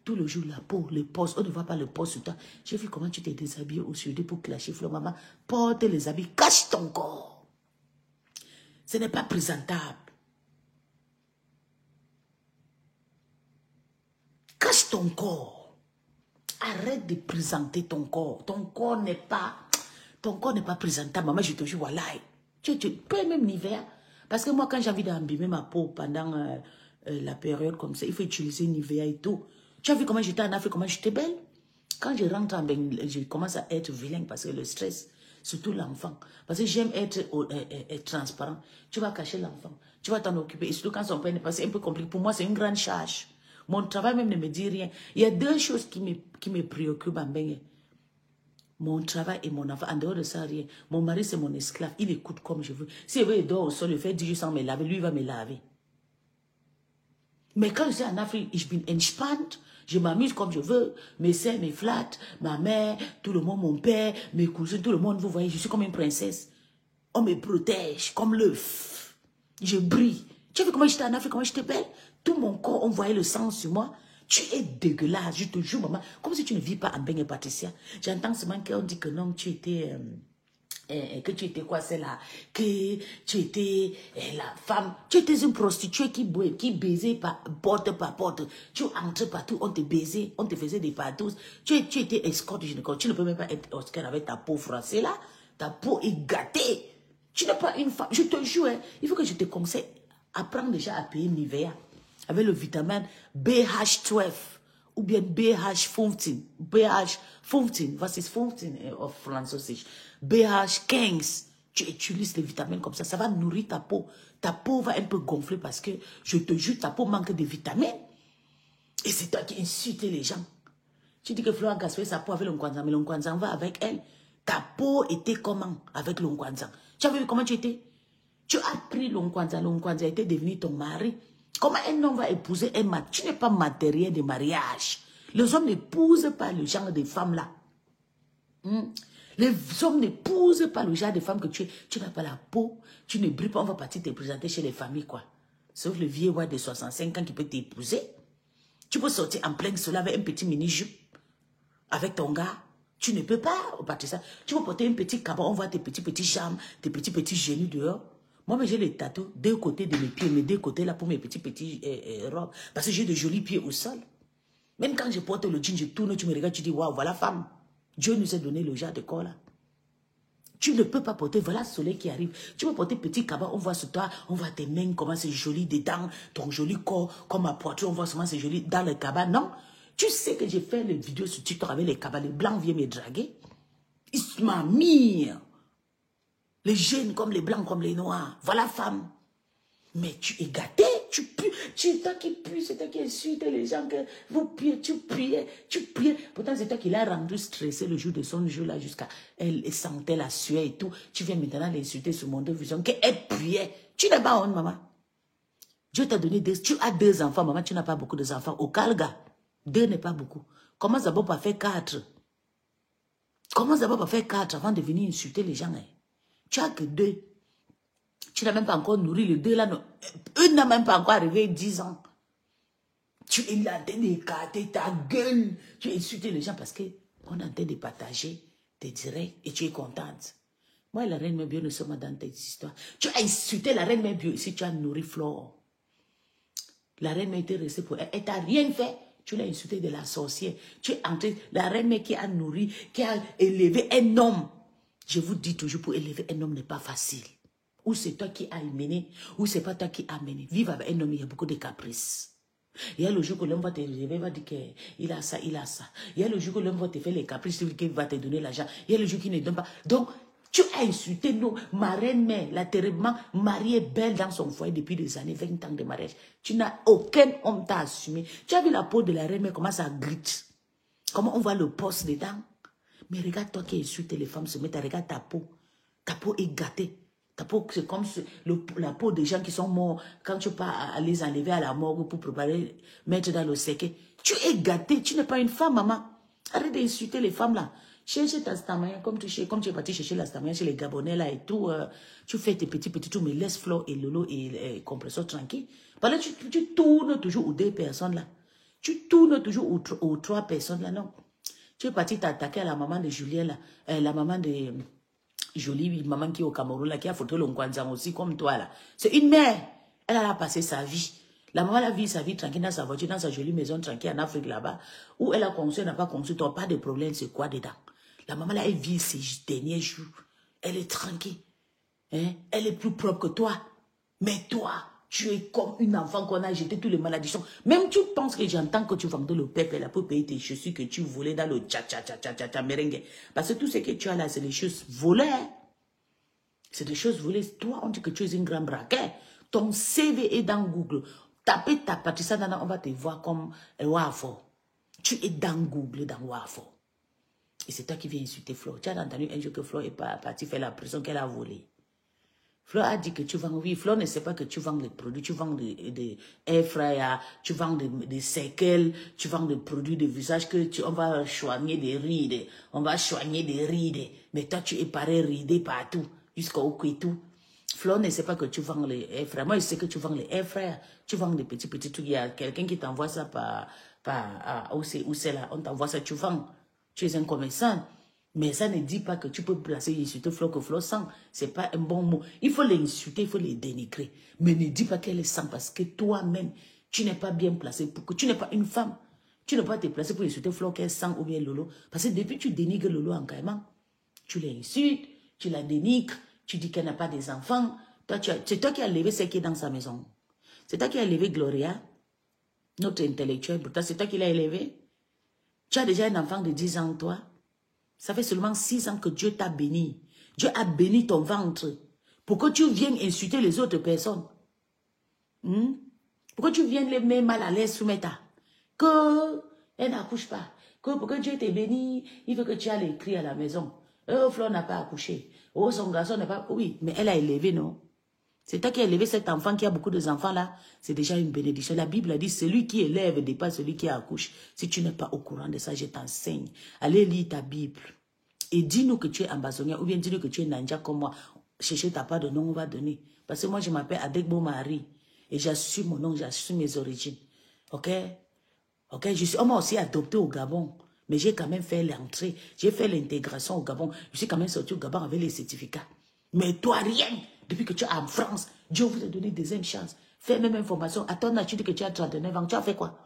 Tout le jour, la peau, les poses. On ne voit pas le pose sur toi. J'ai vu comment tu t'es déshabillé aujourd'hui pour clasher. Fleur, maman, porte les habits. Cache ton corps. Ce n'est pas présentable. Cache ton corps. Arrête de présenter ton corps. Ton corps n'est pas présentable. Maman, je te jure, voilà. Tu peux même Nivea. Parce que moi, quand j'ai envie d'embimer ma peau pendant la période comme ça, il faut utiliser Nivea et tout. Tu as vu comment j'étais en Afrique, comment j'étais belle? Quand je rentre en Bangladesh, je commence à être vilaine parce que le stress, surtout l'enfant. Parce que j'aime être transparent. Tu vas cacher l'enfant. Tu vas t'en occuper. Et surtout quand son père n'est pas, c'est un peu compliqué. Pour moi, c'est une grande charge. Mon travail même ne me dit rien. Il y a 2 choses qui me préoccupent en Bangladesh. Mon travail et mon enfant, en dehors de ça, rien. Mon mari, c'est mon esclave. Il écoute comme je veux. S'il veut, il dort au sol, il fait 10 jours sans me laver. Lui, il va me laver. Mais quand je suis en Afrique, je suis entspannt. Je m'amuse comme je veux. Mes sœurs me flattent. Ma mère, tout le monde, mon père, mes cousins, tout le monde. Vous voyez, je suis comme une princesse. On me protège comme l'œuf. Je brille. Tu as vu comment j'étais en Afrique, comment j'étais belle? Tout mon corps, on voyait le sang sur moi. Tu es dégueulasse, je te jure, maman. Comme si tu ne vis pas en Beng Patricia. J'entends seulement qu'on dit que non, tu étais... que tu étais quoi, c'est là? Que tu étais la femme. Tu étais une prostituée qui baisait porte par porte. Tu entrais partout, on te baisait, on te faisait des partous. Tu étais escorte gynécologue. Tu ne peux même pas être escorte avec ta peau froissée là. Ta peau est gâtée. Tu n'es pas une femme. Je te jure, hein, il faut que je te conseille. Apprends déjà à payer Nivea. Avec le vitamine BH12 ou bien BH15. BH15, versus 15 of français. BH15. Tu utilises les vitamines comme ça va nourrir ta peau. Ta peau va un peu gonfler parce que, je te jure, ta peau manque de vitamines. Et c'est toi qui insultes les gens. Tu dis que Florent gaspille sa peau avec l'Onkwanzan, mais l'Onkwanzan va avec elle. Ta peau était comment avec l'Onkwanzan? Tu as vu comment tu étais? Tu as pris l'Onkwanzan, l'Onkwanzan était devenu ton mari. Comment un homme va épouser un mari? Tu n'es pas matériel de mariage. Les hommes n'épousent pas le genre de femmes là. Les hommes n'épousent pas le genre de femmes que tu es. Tu n'as pas la peau, tu ne brilles pas, on va partir te présenter chez les familles quoi. Sauf le vieux roi de 65 ans qui peut t'épouser. Tu peux sortir en plein soleil avec un petit mini-jupe. Avec ton gars. Tu ne peux pas partir ça. Tu peux porter un petit cabot, on voit tes petits jambes, tes petits genoux dehors. Moi, j'ai les tatous 2 côtés de mes pieds, mais 2 côtés là pour mes petits robes. Parce que j'ai de jolis pieds au sol. Même quand je porte le jean, je tourne, tu me regardes, tu dis, waouh, voilà femme. Dieu nous a donné le genre de corps là. Tu ne peux pas porter, voilà le soleil qui arrive. Tu peux porter petit cabas, on voit sur toi, on voit tes mains, comment c'est joli dedans, ton joli corps, comme ma poitrine, on voit comment c'est joli dans le cabas. Non, Tu sais que j'ai fait les vidéos sur TikTok avec les cabas, les blancs viennent me draguer. Ils m'admirent. Les jeunes comme les blancs, comme les noirs. Voilà, femme. Mais tu es gâté, tu pues. C'est toi qui pue, c'est toi qui insulte les gens. Que vous priez, tu priais. Pourtant, c'est toi qui l'as rendu stressé le jour de son jeu là jusqu'à... Elle sentait la sueur et tout. Tu viens maintenant l'insulter sur mon deux vision. Qu'elle priait. Tu n'es pas honte, maman. Dieu t'a donné deux... Tu as 2 enfants, maman, tu n'as pas beaucoup d'enfants. Au Calga, 2 n'est pas beaucoup. Commence d'abord par faire 4. Commence d'abord par faire 4 avant de venir insulter les gens. Hein. Tu as que 2. Tu n'as même pas encore nourri les 2 là. Non. Eux n'a même pas encore arrivé 10 ans. Tu es là, tu d'écarter ta gueule. Tu as insulté les gens parce qu'on est en train de partager tes directs et tu es contente. Moi, la reine Mère-Bio, nous sommes dans tes histoires. Tu as insulté la reine Mère-Bio ici, tu as nourri Flore. La reine Mère était restée pour elle. Elle t'a rien fait. Tu l'as insulté de la sorcière. Tu es entré. La reine Mère qui a nourri, qui a élevé un homme. Je vous dis toujours, pour élever un homme n'est pas facile. Ou c'est toi qui as mené, ou c'est pas toi qui as mené. Vivre avec un homme, il y a beaucoup de caprices. Il y a le jour que l'homme va te lever, il va dire qu'il a ça, il a ça. Il y a le jour que l'homme va te faire les caprices, qu'il va te donner l'argent. Il y a le jour qu'il ne donne pas. Donc, tu as insulté nous, ma reine-mère, la terriblement mariée belle dans son foyer depuis des années, 20 ans de mariage. Tu n'as aucun homme t'a assumé. Tu as vu la peau de la reine-mère, comment ça glitch. Comment on voit le poste dedans. Mais regarde toi qui insultes les femmes se mettent à regarder ta peau. Ta peau est gâtée. Ta peau, c'est comme la peau des gens qui sont morts. Quand tu pars à les enlever à la morgue pour préparer, mettre dans le séquet. Tu es gâtée. Tu n'es pas une femme, maman. Arrête d'insulter les femmes là. Cherche ta stamaya, comme tu es parti chercher la stamaya chez les Gabonais là et tout. Tu fais tes petits trucs, mais laisse Flo et Lolo et Compresseur tranquille. Parce que tu tournes toujours aux 2 personnes là. Tu tournes toujours aux 3 personnes là, non. Tu es parti t'attaquer à la maman de Julien là. La maman de... Jolie maman qui est au Cameroun, là, qui a photo le Nkwanzang aussi, comme toi, là. C'est une mère. Elle a passé sa vie. La maman a vécu sa vie tranquille dans sa voiture, dans sa jolie maison tranquille en Afrique, là-bas. Où elle a conçu, elle n'a pas conçu, toi, pas de problème, c'est quoi dedans? La maman, là, elle vit ses derniers jours. Elle est tranquille. Hein? Elle est plus propre que toi. Mais toi, tu es comme une enfant qu'on a jeté toutes les malédictions. Même tu penses que j'entends que tu vendais le peuple là pour payer tes chaussures que tu volais dans le tcha merengue. Parce que tout ce que tu as là, c'est des choses volées. C'est des choses volées. Toi, on dit que tu es une grande braquette. Ton CV est dans Google. Tapez ta partie, ça, on va te voir comme Wafo. Tu es dans Google, dans Wafo. Et c'est toi qui viens insulter Flo. Tu as entendu un jour que Flo est parti faire la prison qu'elle a volée. Flo a dit que tu vends, oui, Flo ne sait pas que tu vends des produits, tu vends des air fryers, tu vends des séquelles, tu vends des produits de visage on va soigner des rides, on va soigner des rides. Mais toi, tu es pareil ridé partout, jusqu'au cou et tout. Flo ne sait pas que tu vends les air fryers. Moi, je sais que tu vends les air fryers, tu vends des petits trucs. Il y a quelqu'un qui t'envoie ça où c'est là, on t'envoie ça, tu vends. Tu es un commerçant. Mais ça ne dit pas que tu peux placer insulter Flo que Flo sent. Ce n'est pas un bon mot. Il faut l'insulter, il faut les dénigrer. Mais ne dis pas qu'elle est sans parce que toi-même, tu n'es pas bien placé. Pour que tu n'es pas une femme. Tu ne peux pas te placer pour insulter Flo qu'elle sent ou bien Lolo. Parce que depuis que tu dénigres Lolo en caïman, tu l'insultes, tu la dénigres, tu dis qu'elle n'a pas des enfants. C'est toi qui as levé ce qui est dans sa maison. C'est toi qui as élevé Gloria, notre intellectuelle. Pourtant, c'est toi qui l'as élevé. Tu as déjà un enfant de 10 ans, toi. Ça fait seulement 6 ans que Dieu t'a béni. Dieu a béni ton ventre. Pourquoi tu viens insulter les autres personnes? Pourquoi tu viens les mettre mal à l'aise, Soumeta? Elle n'accouche pas. Pourquoi Dieu t'est béni, il veut que tu ailles écrire à la maison. Oh, Flore n'a pas accouché. Oh, son garçon n'a pas... Oui, mais elle a élevé, non? C'est toi qui as élevé cet enfant qui a beaucoup d'enfants là. C'est déjà une bénédiction. La Bible a dit, celui qui élève n'est pas celui qui accouche. Si tu n'es pas au courant de ça, je t'enseigne. Allez lire ta Bible. Et dis-nous que tu es ambazonienne ou bien dis-nous que tu es Nanja comme moi. Cherchez ta part de nom, on va donner. Parce que moi, je m'appelle Adegbo Marie. Et j'assume mon nom, j'assume mes origines. Ok? Ok? On m'a aussi adopté au Gabon. Mais j'ai quand même fait l'entrée. J'ai fait l'intégration au Gabon. Je suis quand même sorti au Gabon avec les certificats. Mais toi, rien. Depuis que tu es en France, Dieu vous a donné une deuxième chance. Fais même information. À ton âge, tu dis que tu as 39 ans. Tu as fait quoi?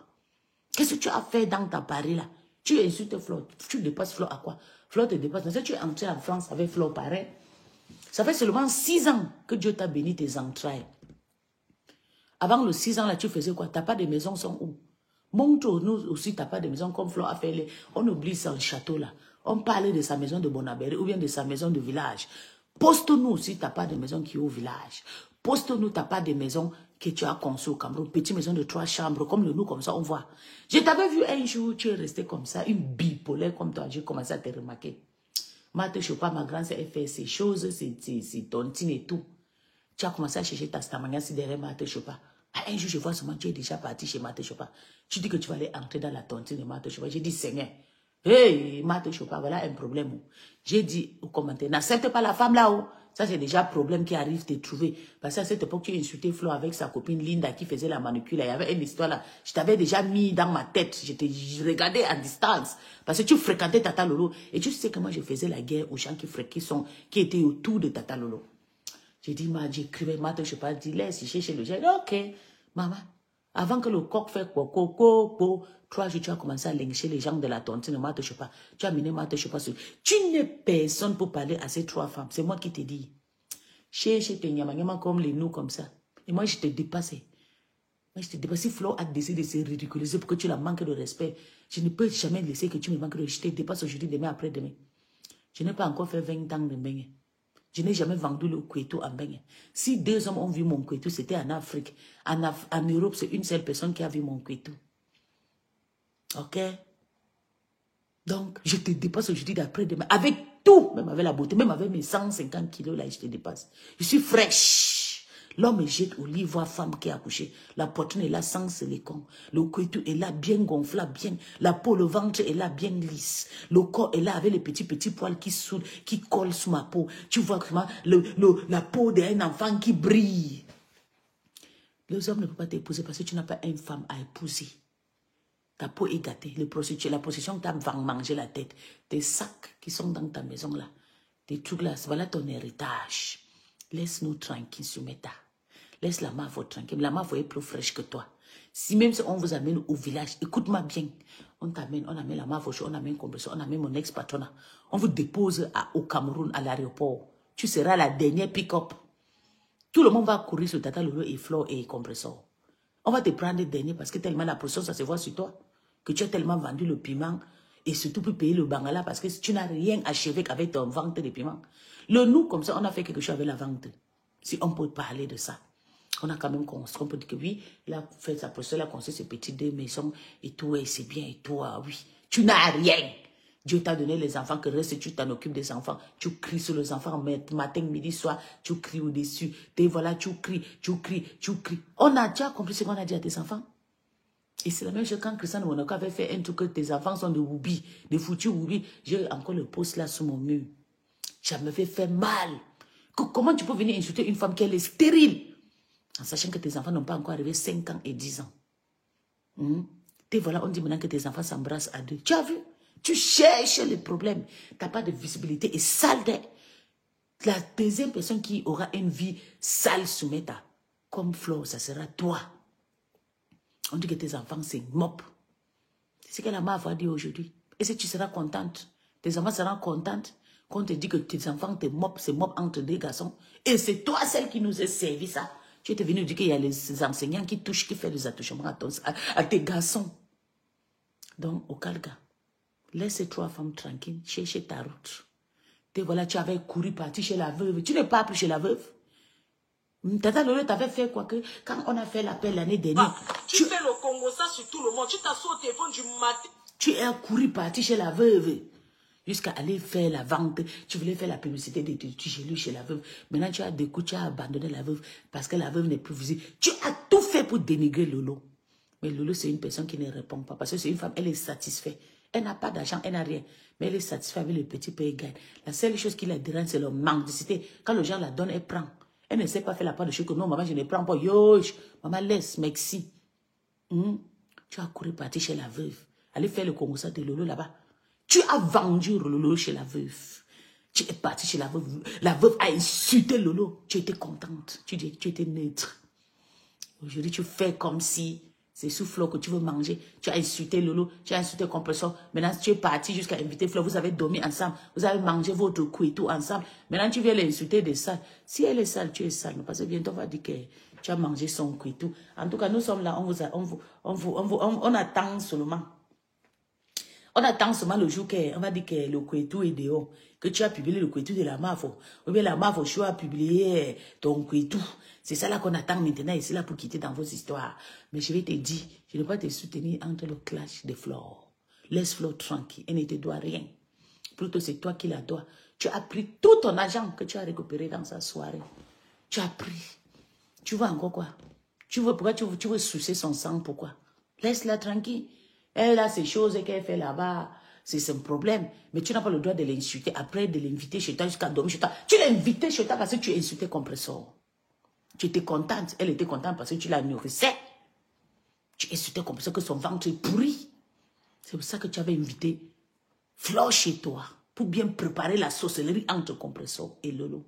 Qu'est-ce que tu as fait dans ta Paris là? Tu insultes Flo. Tu dépasses Flo à quoi? Flo te dépasse. Mais si tu es entré en France avec Flo pareil, ça fait seulement 6 ans que Dieu t'a béni tes entrailles. Avant le 6 ans là, tu faisais quoi? Tu n'as pas de maison, sont où? Montre-nous aussi, t'as pas de maison comme Flo a fait. On oublie son château là. On parle de sa maison de Bonabéry ou bien de sa maison de village. Poste-nous aussi, t'as pas de maison qui est au village. Poste-nous, t'as pas de maison que tu as conçue au Cameroun. Petite maison de 3 chambres, comme le nous, comme ça, on voit. Je t'avais vu un jour, tu es resté comme ça, une bipolaire comme toi. J'ai commencé à te remarquer. Marthe Chopa, ma grande, elle fait ces choses, c'est tontine et tout. Tu as commencé à chercher ta stamania si derrière Marthe Chopa. Un jour, je vois seulement, tu es déjà parti chez Marthe Chopa. Tu dis que tu vas aller entrer dans la tontine de Marthe Chopa. J'ai dit, Seigneur, hey, Marthe Chopa, voilà un problème. J'ai dit au commentaire, n'accepte pas la femme là-haut. Ça, c'est déjà un problème qui arrive de trouver. Parce qu'à cette époque, tu as insulté Flo avec sa copine Linda qui faisait la manucure. Il y avait une histoire là. Je t'avais déjà mis dans ma tête. Je regardais à distance. Parce que tu fréquentais Tata Lolo. Et tu sais que moi, je faisais la guerre aux gens qui étaient autour de Tata Lolo. J'ai dit, j'écrivais, Marthe Chopa, dit, laisse, chercher le gel. Ok, maman. Avant que le coq fait coco, 3 jours, tu as commencé à lyncher les gens de la tontine, Marthe Chopa. Tu as amené Marthe Chopa sur. Tu n'es personne pour parler à ces 3 femmes. C'est moi qui t'ai dit. Chez tes nyama comme les nous, comme ça. Et moi, je t'ai dépassé. Moi, je t'ai dépassé. Flo a décidé de se ridiculiser pour que tu la manques de respect. Je ne peux jamais laisser que tu me manques de respect. Je te dépasse aujourd'hui, demain, après-demain. Je n'ai pas encore fait 20 ans de bain. Je n'ai jamais vendu le Kweto en bain. Si 2 hommes ont vu mon Kweto, c'était en Afrique. En Europe, c'est une seule personne qui a vu mon Kweto. Ok? Donc, je te dépasse aujourd'hui d'après-demain. Avec tout, même avec la beauté, même avec mes 150 kilos, là, je te dépasse. Je suis fraîche. L'homme me jette au lit, voit femme qui a accouché. La poitrine est là sans silicone. Le Kweto est là bien gonflable, bien. La peau, le ventre est là bien lisse. Le corps est là avec les petits poils qui soudent, qui collent sous ma peau. Tu vois comment la peau d'un enfant qui brille. Les hommes ne peuvent pas t'épouser parce que tu n'as pas une femme à épouser. Ta peau est gâtée. La prostitution t'a mangé la tête. Tes sacs qui sont dans ta maison là. Tes trucs là, voilà ton héritage. Laisse-nous tranquilles, Soumeta. Laisse la Mavo tranquille. La Mavo est plus fraîche que toi. Si même si on vous amène au village, écoute-moi bien. On amène la Mavo, on amène Compression, on amène mon ex-patronat. On vous dépose au Cameroun, à l'aéroport. Tu seras la dernière pick-up. Tout le monde va courir sur Tata Lolo et Flo et Compressor. On va te prendre des derniers parce que tellement la pression, ça se voit sur toi. Que tu as tellement vendu le piment et surtout pour payer le bangala parce que tu n'as rien achevé avec ton vente de piment. Le nous, comme ça, on a fait quelque chose avec la vente. Si on peut parler de ça. On a quand même construit, on peut dire que oui, il a fait sa pression, il a construit ses petites 2 maisons et tout, et c'est bien, et toi, oui. Tu n'as rien. Dieu t'a donné les enfants, que reste, tu t'en occupes des enfants. Tu cries sur les enfants, matin, midi, soir, tu cries au-dessus. Et voilà, tu cries. On a déjà compris ce qu'on a dit à tes enfants. Et c'est la même chose quand Christian Monaco avait fait un truc que tes enfants sont de woubi, de foutus woubi. J'ai encore le post là sur mon mur. Ça me fait mal. Comment tu peux venir insulter une femme qui est stérile, en sachant que tes enfants n'ont pas encore arrivé 5 ans et 10 ans. Et voilà, on dit maintenant que tes enfants s'embrassent à 2. Tu as vu? Tu cherches les problèmes. Tu n'as pas de visibilité et sale. La deuxième personne qui aura une vie sale, Soumeta, comme Flo, ça sera toi. On dit que tes enfants, c'est mop. C'est ce que la mère va dire aujourd'hui. Et si tu seras contente, tes enfants seront contentes quand on te dit que tes enfants, c'est mop entre 2 garçons. Et c'est toi celle qui nous a servi ça. Tu es venu dire qu'il y a les enseignants qui font des attouchements à tes garçons. Donc, au Calga, laisse ces 3 femmes tranquilles, chercher ta route. Et voilà, tu avais couru partir chez la veuve. Tu n'es pas plus chez la veuve. Tata Lolo t'avait fait quoi que quand on a fait l'appel l'année dernière. Tu fais le Congo ça sur tout le monde. Tu t'assois au téléphone du matin. Tu es couru partir chez la veuve. Jusqu'à aller faire la vente. Tu voulais faire la publicité de chez la veuve. Maintenant, tu as tu as abandonné la veuve parce que la veuve n'est plus visible. Tu as tout fait pour dénigrer Lolo. Mais Lolo, c'est une personne qui ne répond pas. Parce que c'est une femme, elle est satisfaite. Elle n'a pas d'argent, elle n'a rien. Mais elle est satisfaite avec le petit peu qu'elle gagne. La seule chose qui la dérange, c'est le manque de cité. Quand le gens la donne, elle prend. Elle ne sait pas faire la part de choses que non, maman, je ne prends pas. Yo, maman, laisse, merci. Tu as couru partir chez la veuve. Aller faire le Congo de Lolo là-bas. Tu as vendu Lolo chez la veuve. Tu es parti chez la veuve. La veuve a insulté Lolo. Tu étais contente. Tu étais neutre. Aujourd'hui, tu fais comme si c'est sous Flo que tu veux manger. Tu as insulté Lolo. Tu as insulté Compressor. Maintenant, tu es parti jusqu'à inviter Flo. Vous avez dormi ensemble. Vous avez mangé votre couille tout ensemble. Maintenant, tu viens l'insulter de sale. Si elle est sale, tu es sale. Parce que bientôt, on va dire que Tu as mangé son couitou. En tout cas, nous sommes là, on attend seulement. On attend seulement le jour qu'on va dire que le couitou est dehors, que tu as publié le couitou de la MAFO. Ou bien la MAFO, tu as publié ton couitou. C'est ça là qu'on attend maintenant ici là pour quitter dans vos histoires. Mais je vais te dire, je ne vais pas te soutenir entre le clash de Flore. Laisse Flore tranquille, elle ne te doit rien. Plutôt c'est toi qui la dois. Tu as pris tout ton argent que tu as récupéré dans sa soirée. Tu as pris. Tu veux encore quoi? Pourquoi tu veux sucer son sang? Pourquoi? Laisse-la tranquille. Elle a ces choses qu'elle fait là-bas. C'est son problème. Mais tu n'as pas le droit de l'insulter. Après, de l'inviter chez toi jusqu'à dormir chez toi. Tu l'as invité chez toi parce que tu as insulté Compressor. Tu étais contente. Elle était contente parce que tu la nourrissais. Tu insultais Compressor que son ventre est pourri. C'est pour ça que tu avais invité Flore chez toi. Pour bien préparer la sorcellerie entre Compressor et Lolo.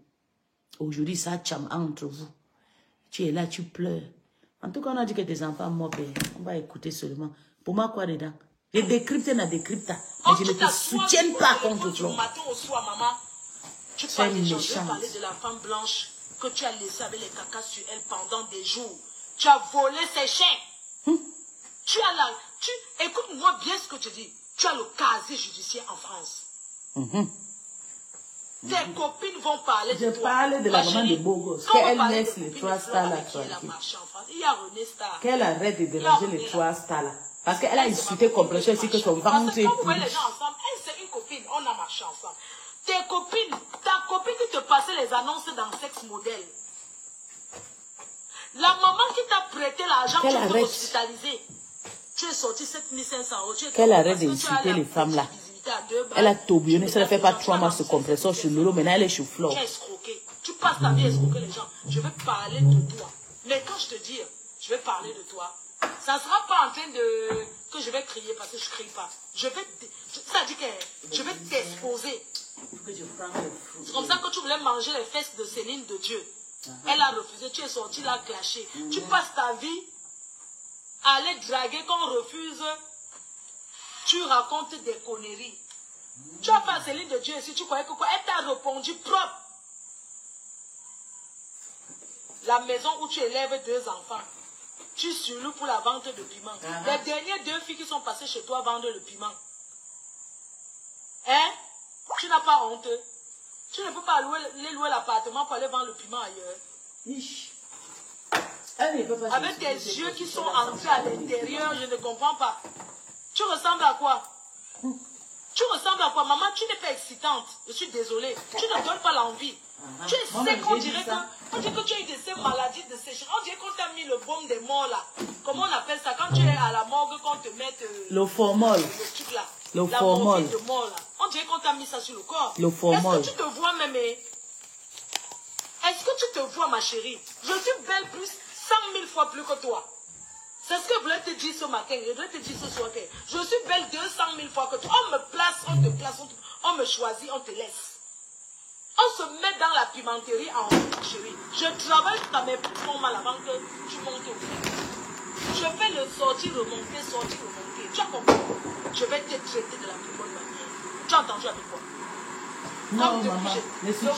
Aujourd'hui, ça chame entre vous. Tu es là, tu pleures. En tout cas, on a dit que tes enfants morts, on va écouter seulement. Pour moi, quoi dedans? Les décryptes, on a décrypté. Mais je ne te soutiens pas contre Flore. Tu parles des gens, je vais parler de la femme blanche que tu as laissée avec les cacas sur elle pendant des jours. Tu as volé ses chiens. Tu as la... Écoute-moi bien ce que tu dis. Tu as le casier judiciaire en France. Tes copines vont parler de toi. Je parle de la maman de Bogos. Qu'elle laisse les 3 stars là tranquille. Il y a René Star. Qu'elle arrête de déranger les 3 stars là. Parce qu'elle a insulté Compressor ici que son ventre est pourri. Quand vous voyez les gens ensemble, elle c'est une copine, on a marché ensemble. Tes copines, ta copine qui te passait les annonces dans Sex Model. La maman qui t'a prêté l'argent pour t'hospitaliser. Tu es sorti 7500 €. Qu'elle arrête d'insulter les femmes là. Elle a tourbillonné, ça ne fait pas 3 mois ce Compressor sur Lolo, maintenant elle est sur Flore. Tu es escroqué. Tu passes ta vie à escroquer les gens. Je vais parler de toi. Mais quand je te dis, je vais parler de toi, ça ne sera pas en train de... que je vais crier parce que je ne crie pas. Ça dit que je vais t'exposer. C'est comme ça que tu voulais manger les fesses de Céline de Dieu. Elle a refusé, tu es sorti là clashé. Tu passes ta vie à aller draguer qu'on refuse. Tu racontes des conneries. Tu as fait Céline de Dieu ici, tu croyais que quoi? Elle t'a répondu propre. La maison où tu élèves 2 enfants. Tu surloues pour la vente de piment. Les dernières 2 filles qui sont passées chez toi vendent le piment. Hein? Tu n'as pas honte. Tu ne peux pas louer l'appartement pour aller vendre le piment ailleurs. Avec tes yeux qui sont entrés à l'intérieur, je ne comprends pas. Tu ressembles à quoi? Tu ressembles à quoi? Maman, tu n'es pas excitante. Je suis désolée. Tu ne donnes pas l'envie. Tu es sec, on dirait que tu as eu de ces maladies de sécheresse. On dirait qu'on t'a mis le baume des morts là. Comment on appelle ça? Quand tu es à la morgue, qu'on te mette le formol. Le truc là. Le la formol. De mort là. On dirait qu'on t'a mis ça sur le corps. Le formol. Est-ce que tu te vois même? Est-ce que tu te vois, ma chérie? Je suis belle plus 100 000 fois plus que toi. C'est ce que je voulais te dire ce matin. Je voulais te dire ce soir. Je suis belle 200 000 fois que toi. On me place, on te place, on me choisit, on te laisse. On se met dans la pimenterie en route, chérie. Je travaille jusqu'à mes poumons mal avant que tu montes au fond. Je vais le sortir, remonter, sortir, remonter. Tu as compris? Je vais te traiter de la plus bonne manière. Tu as entendu avec quoi? Non, maman. Mais si je ne veux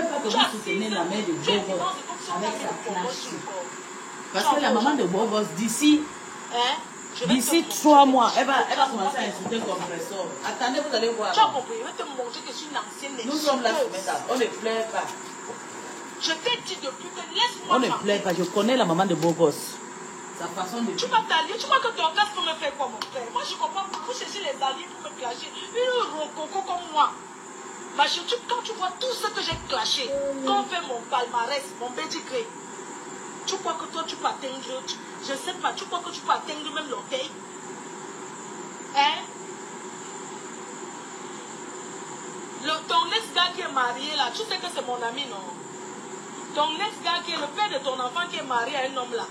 pas que vous souteniez la mère de Bogos avec sa clash. Parce que la maman de Bogos, d'ici 3 mois, elle va commencer à insulter Compressor. Attendez, vous allez voir. Tu as compris? Je vais te montrer que je suis une ancienne Nous sommes là, on ne pleure pas. Je t'ai dit depuis que laisse-moi. On ne pleure pas, je connais la maman de Bogos. Sa façon de... Tu vas t'allier, tu crois que ton gars peut me faire quoi, mon frère? Moi, je comprends pas. Vous cherchez les alliés pour me clasher. Une rococo comme moi. Ma chérie, quand tu vois tout ce que j'ai clashé, quand on fait mon palmarès, mon pedigree, tu crois que toi, tu peux atteindre, je ne sais pas, tu crois que tu peux atteindre même l'orteil? Hein? Ton ex-gars qui est marié là, tu sais que c'est mon ami, non? Ton ex-gars qui est le père de ton enfant qui est marié à un homme là,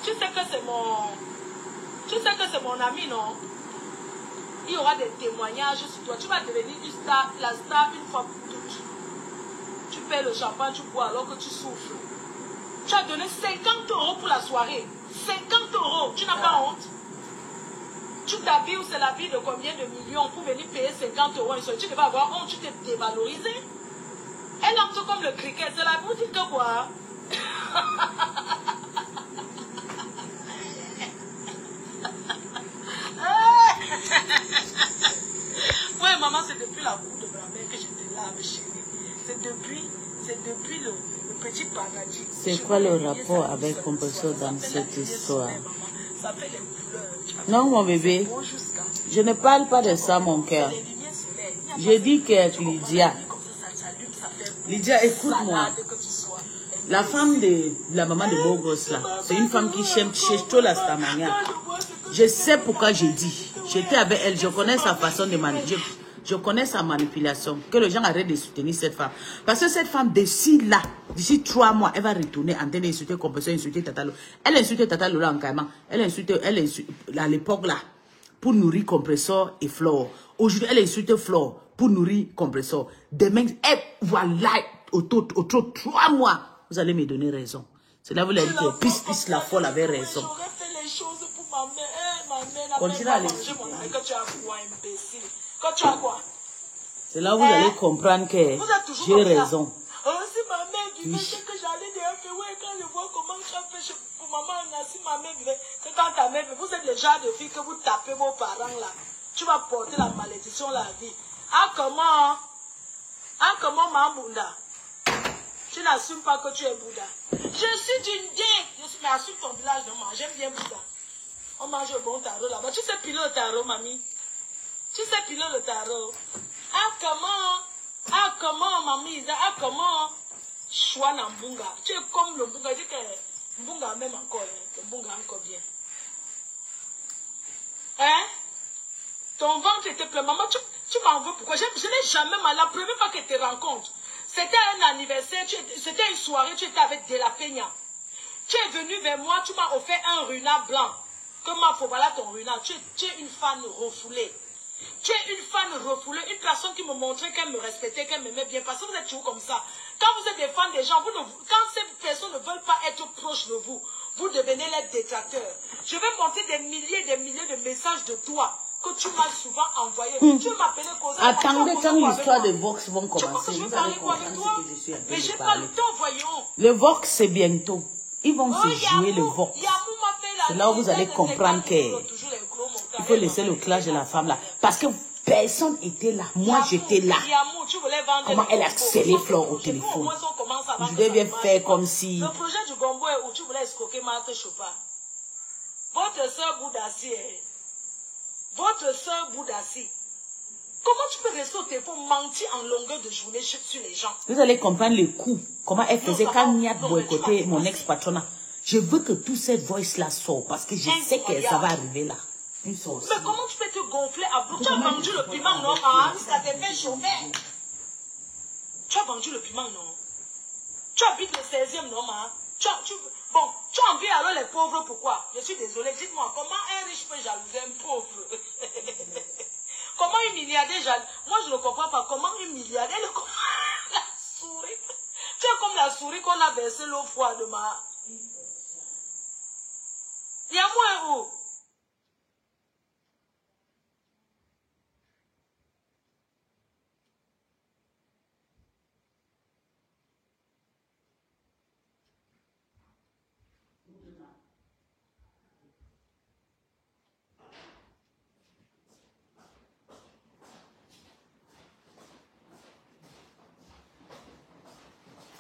tu sais que c'est mon... Tu sais que c'est mon ami, non? Il y aura des témoignages sur toi. Tu vas devenir la star une fois pour toutes. Tu paies le champagne, tu bois alors que tu souffles. Tu as donné 50 € pour la soirée. 50 €. Tu n'as pas honte? Tu t'habilles, c'est la vie de combien de millions pour venir payer 50 €. Tu devais avoir honte, tu t'es dévalorisé. Elle entre comme le cricket. C'est la boutique que quoi? la cour de ma mère que je te lave, chérie. C'est depuis le petit paradis. C'est quoi le rapport avec Compresso dans cette histoire? Ça fait les couleurs. Non, mon bébé, je ne parle pas de ça, mon cœur. Je dis que Lydia, écoute-moi. La femme de la maman de Bogos, là, c'est une femme qui cherche trop la stamania. Je sais pourquoi j'ai dit. J'étais avec elle, je connais sa façon de manipuler. Je connais sa manipulation. Que les gens arrêtent de soutenir cette femme. Parce que cette femme, d'ici 3 mois, elle va retourner en train d'insulter Compresso, insulter Tatalo. Elle insultait Tatalo là en caïman. Elle insulte à l'époque là, pour nourrir Compresso et Flore. Aujourd'hui, elle insulte Flore pour nourrir Compresso. Demain, voilà, autour 3 mois, vous allez me donner raison. C'est là où vous allez dire que Pis la folle avait raison. J'aurais fait les choses pour ma mère. Ma mère n'a Continue pas à mangé mon aïe. Quand tu as quoi, imbécile? Quand tu as quoi? C'est là où vous allez comprendre que j'ai raison. Oh, si ma mère vivait, c'est que j'allais dire que oui, quand je vois comment tu as fait pour maman, si ma mère vivait, que quand ta mère vivait, vous êtes le genre de fille que vous tapez vos parents là. Tu vas porter la malédiction la vie. Ah, comment ma Bouddha? Tu n'assumes pas que tu es Bouddha. Je suis d'une vieille. Mais assume ton village de moi. J'aime bien Bouddha. On mange le bon tarot là-bas. Tu sais piler le tarot, mamie? Tu sais piler le tarot? comment, mamie? Comment? Choix dans Mbunga. Tu es comme le Mbunga. Je dis que Mbunga même encore. Que Mbunga encore bien. Hein? Ton ventre était plein. Maman, tu m'en veux pourquoi? Je n'ai jamais mal. La première fois que tu te rencontres, c'était un anniversaire, c'était une soirée, tu étais avec De La Peña. Tu es venu vers moi, tu m'as offert un runa blanc. Comment faut voilà ton runa? Tu es une fan refoulée. Tu es une fan refoulée, une personne qui me montrait qu'elle me respectait, qu'elle m'aimait bien. Parce que vous êtes toujours comme ça. Quand vous êtes des fans des gens, quand ces personnes ne veulent pas être proches de vous, vous devenez les détracteurs. Je vais monter des milliers de messages de toi que tu m'as souvent envoyé. Tu m'appelles cause. Attendez quand l'histoire de Vox vont commencer. Vous allez comprendre ce que je suis en train mais j'ai de pas parler. le temps, voyons. Le Vox, c'est bientôt. Ils vont se jouer le Vox. C'est là où vous allez comprendre qu'il faut laisser le clash de la femme là. Parce que personne n'était là. Moi, j'étais là. Comment elle a scellé Flore au téléphone. Je devais bien faire comme si... Le projet du Gombo est où tu voulais escroquer Marthe Chopin. Votre soeur Boudassi est... Votre soeur Boudassi. Comment tu peux rester au téléphone mentir en longueur de journée sur les gens? Vous allez comprendre le coup. Comment elle faisait quand Niat boycottait mon ex-patronat. Je veux que toute cette voice-là sorte parce que je sais que ça va arriver là. Une sorte. Mais comment tu peux te gonfler à bout? Tu as vendu le piment, non? Ça t'a fait chauffer. Tu as vendu le piment, non? Tu habites le 16e, non? Bon, tu envies alors les pauvres, pourquoi? Je suis désolée, dites-moi, comment un riche peut jalouser un pauvre? Comment une milliardaire jalouse? Moi, je ne comprends pas comment une milliardaire... La souris. Tu es comme la souris qu'on a versé l'eau froide de ma... Il y a moins où?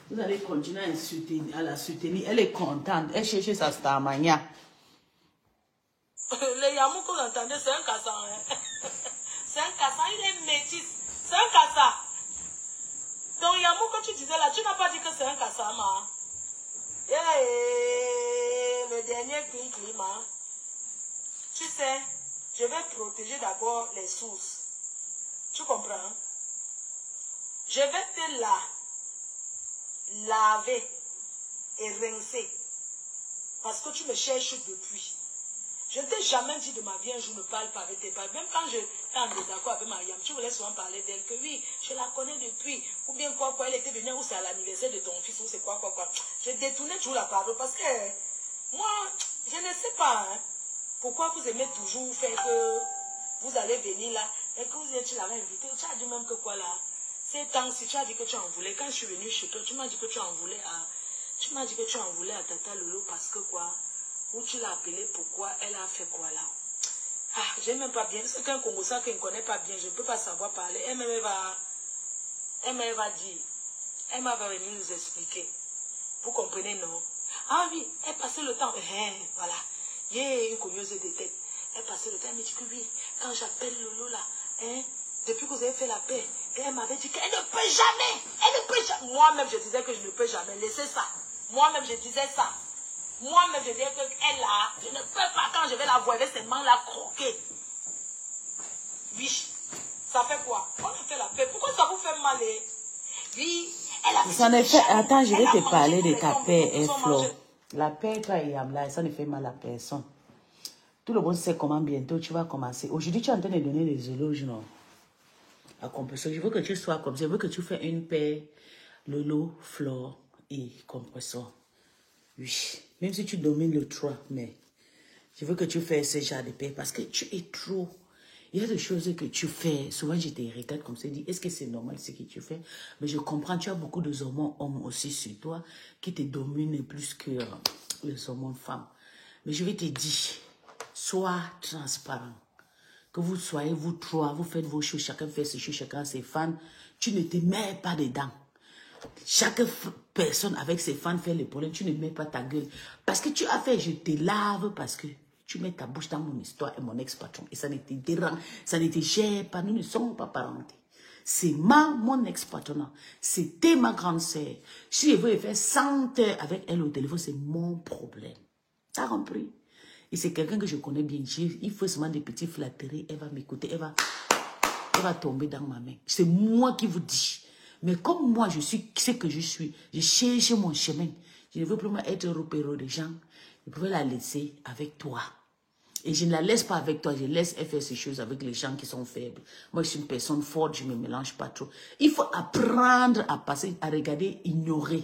Vous allez continuer à la soutenir. Elle est contente. Elle cherche sa starmania. Les Yamou qu'on entendait, c'est un cassan. Hein? C'est un cassan, il est métis. C'est un cassan. Donc Yamou, quand tu disais là, tu n'as pas dit que c'est un cassan, ma. Le dernier climat. Tu sais, je vais protéger d'abord les sources. Tu comprends? Je vais te laver et rincer. Parce que tu me cherches depuis. Je ne t'ai jamais dit de ma vie un jour ne parle pas avec tes parents. Même quand je suis d'accord avec Mariam, tu voulais souvent parler d'elle, que oui, je la connais depuis. Ou bien quoi, elle était venue, ou c'est à l'anniversaire de ton fils, ou c'est quoi. Je détournais toujours la parole parce que moi, je ne sais pas pourquoi vous aimez toujours faire que vous allez venir là et que vous êtes là invité. Tu as dit même que quoi là? Ces temps-ci, tu as dit que tu en voulais. Quand je suis venue chez toi, tu m'as dit que tu en voulais à Tata Lolo parce que quoi? Où tu l'as appelée, pourquoi elle a fait quoi là? Ah, j'aime même pas bien. C'est qu'un Congolais qui ne connaît pas bien, je ne peux pas savoir parler. Elle va dire. Elle va venir nous expliquer. Vous comprenez, non? Ah oui, elle passait le temps. Voilà. Il y a une cogneuse de tête. Elle passait le temps. Elle me dit que oui, quand j'appelle Lolo là, depuis que vous avez fait la paix, et elle m'avait dit qu'elle ne peut jamais. Elle ne peut jamais. Moi-même, je disais que je ne peux jamais. Laissez ça. Moi-même, je disais ça. Moi-même, je disais qu'elle là, je ne peux pas, quand je vais la voir avec ses mains là croquer. Oui. Ça fait quoi? On a fait la paix. Pourquoi ça vous fait mal? Oui. Elle a fait. Attends, je vais te parler de ta paix, Flo. La paix, toi et Yamla, ça ne fait mal à personne. Tout le monde sait comment bientôt tu vas commencer. Aujourd'hui, tu es en train de donner des éloges, non? À compresseur. Je veux que tu sois comme ça. Je veux que tu fasses une paix, Lolo, Flore et compresseur. Oui. Même si tu domines le 3, mais je veux que tu fasses ce genre de paix parce que tu es trop. Il y a des choses que tu fais. Souvent, je te regarde comme ça. Je dis, est-ce que c'est normal ce que tu fais? Mais je comprends, tu as beaucoup de hommes aussi sur toi qui te dominent plus que les hormones femmes. Mais je vais te dire, sois transparent. Que vous soyez, vous trois, vous faites vos choses, chacun fait ses choses, chacun ses fans. Tu ne te mets pas dedans. Chaque personne avec ses fans fait le problème, tu ne mets pas ta gueule. Parce que tu as fait, je te lave parce que tu mets ta bouche dans mon histoire et mon ex-patron. Et ça ne te dérange, ça ne te gère pas, nous ne sommes pas parentés. C'est mon ex-patron. C'était ma grande sœur. Si je veux faire 100 heures avec elle au téléphone, c'est mon problème. T'as compris? Et c'est quelqu'un que je connais bien. Il faut seulement des petits flatteries. Elle va m'écouter. Elle va tomber dans ma main. C'est moi qui vous dis. Mais comme moi, je suis ce que je suis. Je cherche mon chemin. Je ne veux plus être repéré des gens. Je pouvais la laisser avec toi. Et je ne la laisse pas avec toi. Je laisse elle faire ces choses avec les gens qui sont faibles. Moi, je suis une personne forte. Je ne me mélange pas trop. Il faut apprendre à passer, à regarder, ignorer.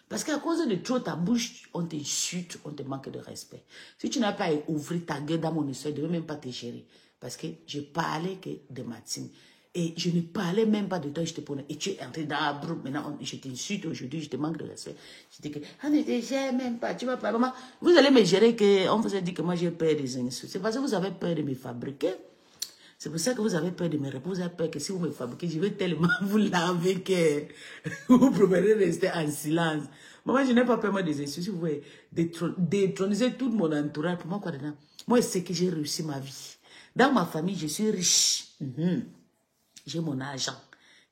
Parce qu'à cause de trop ta bouche, on t'insulte, on te manque de respect. Si tu n'as pas ouvert ta gueule dans mon histoire, je ne devais même pas te gérer. Parce que je parlais que de Martine. Et je ne parlais même pas de toi, je te prenais. Et tu es entré dans la broupe. Maintenant, je t'insulte aujourd'hui, je te manque de respect. Je dis que, on ne te gère même pas. Tu vas pas. Maman, vous allez me gérer que, on vous a dit que moi j'ai peur des insultes. C'est parce que vous avez peur de me fabriquer. C'est pour ça que vous avez peur de me répondre. Vous avez peur que si vous me fabriquez, je vais tellement vous laver que vous préférez rester en silence. Maman, je n'ai pas peur moi des insultes. Si vous voulez détroniser tout mon entourage, pour moi, quoi dedans? Moi, c'est que j'ai réussi ma vie. Dans ma famille, je suis riche. J'ai mon argent.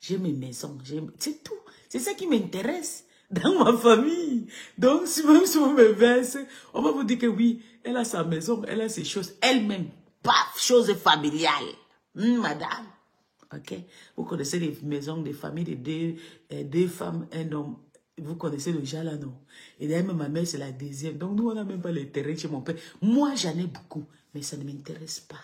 J'ai mes maisons. C'est tout. C'est ça qui m'intéresse dans ma famille. Donc, même si vous me versez, on va vous dire que oui, elle a sa maison, elle a ses choses elle-même. Paf, chose familiale. Madame. Ok? Vous connaissez les maisons, des familles de deux femmes, un homme. Vous connaissez le genre là, non? Et d'ailleurs, ma mère, c'est la deuxième. Donc, nous, on n'a même pas le terrain chez mon père. Moi, j'en ai beaucoup, mais ça ne m'intéresse pas.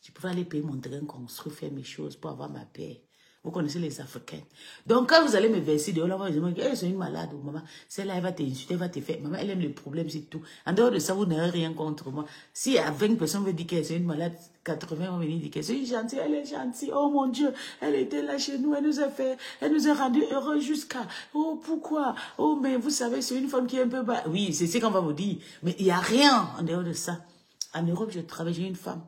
Je pouvais aller payer mon terrain, construire, faire mes choses pour avoir ma paix. Vous connaissez les Africains. Donc, quand vous allez me verser de là, vous allez me c'est une malade, maman. Celle-là, elle va t'insulter, elle va te faire. Maman, elle aime les problèmes, c'est tout. En dehors de ça, vous n'avez rien contre moi. Si à 20 personnes veulent dire qu'elle c'est une malade, 80 vont venir dire qu'elle c'est gentille, elle est gentille. Oh mon Dieu, elle était là chez nous, elle nous a rendu heureux jusqu'à. Oh, pourquoi? Oh, mais vous savez, c'est une femme qui est un peu bas. Oui, c'est ce qu'on va vous dire. Mais il n'y a rien en dehors de ça. En Europe, je travaille, j'ai une femme.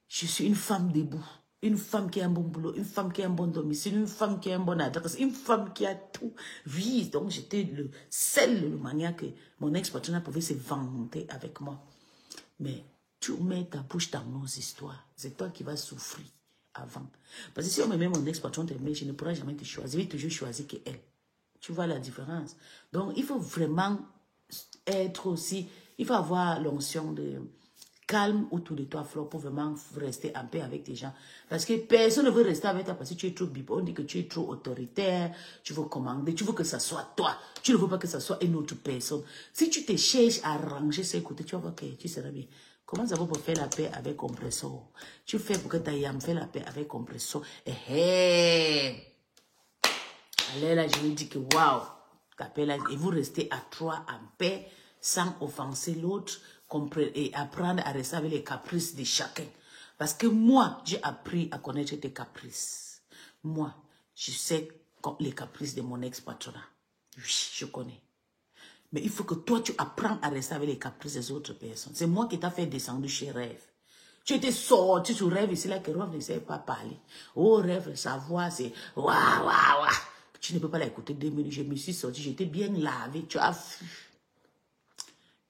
Je suis une femme debout. Une femme qui a un bon boulot, une femme qui a un bon domicile, une femme qui a un bon adresse, une femme qui a tout. Oui, donc j'étais le seul manière que mon ex-patron pouvait se vanter avec moi. Mais tu mets ta bouche dans nos histoires. C'est toi qui vas souffrir avant. Parce que si on me met mon ex-patron, je ne pourrai jamais te choisir. Je vais toujours choisir qu'elle. Tu vois la différence. Donc, il faut vraiment être aussi... Il faut avoir l'onction de... calme autour de toi, Flore, pour vraiment rester en paix avec tes gens. Parce que personne ne veut rester avec toi parce que tu es trop bipo. On dit que tu es trop autoritaire, tu veux commander, tu veux que ça soit toi. Tu ne veux pas que ça soit une autre personne. Si tu te cherches à ranger ses côtés, tu vas voir que tu seras bien. Comment ça va pour faire la paix avec Compressor? Tu fais pour que ta yam fait la paix avec Compressor. Allez, là, je lui dis que waouh, et vous restez à trois en paix sans offenser l'autre. Et apprendre à rester avec les caprices de chacun. Parce que moi, j'ai appris à connaître tes caprices. Moi, je sais les caprices de mon ex-patronat. Oui, je connais. Mais il faut que toi, tu apprennes à rester avec les caprices des autres personnes. C'est moi qui t'ai fait descendre chez Rêve. Tu étais sorti sur Rêve ici, là, que Rêve ne sait pas parler. Oh, Rêve, sa voix, c'est waouh, waouh, waouh. Tu ne peux pas l'écouter 2 minutes. Je me suis sorti, j'étais bien lavé. Tu as fui.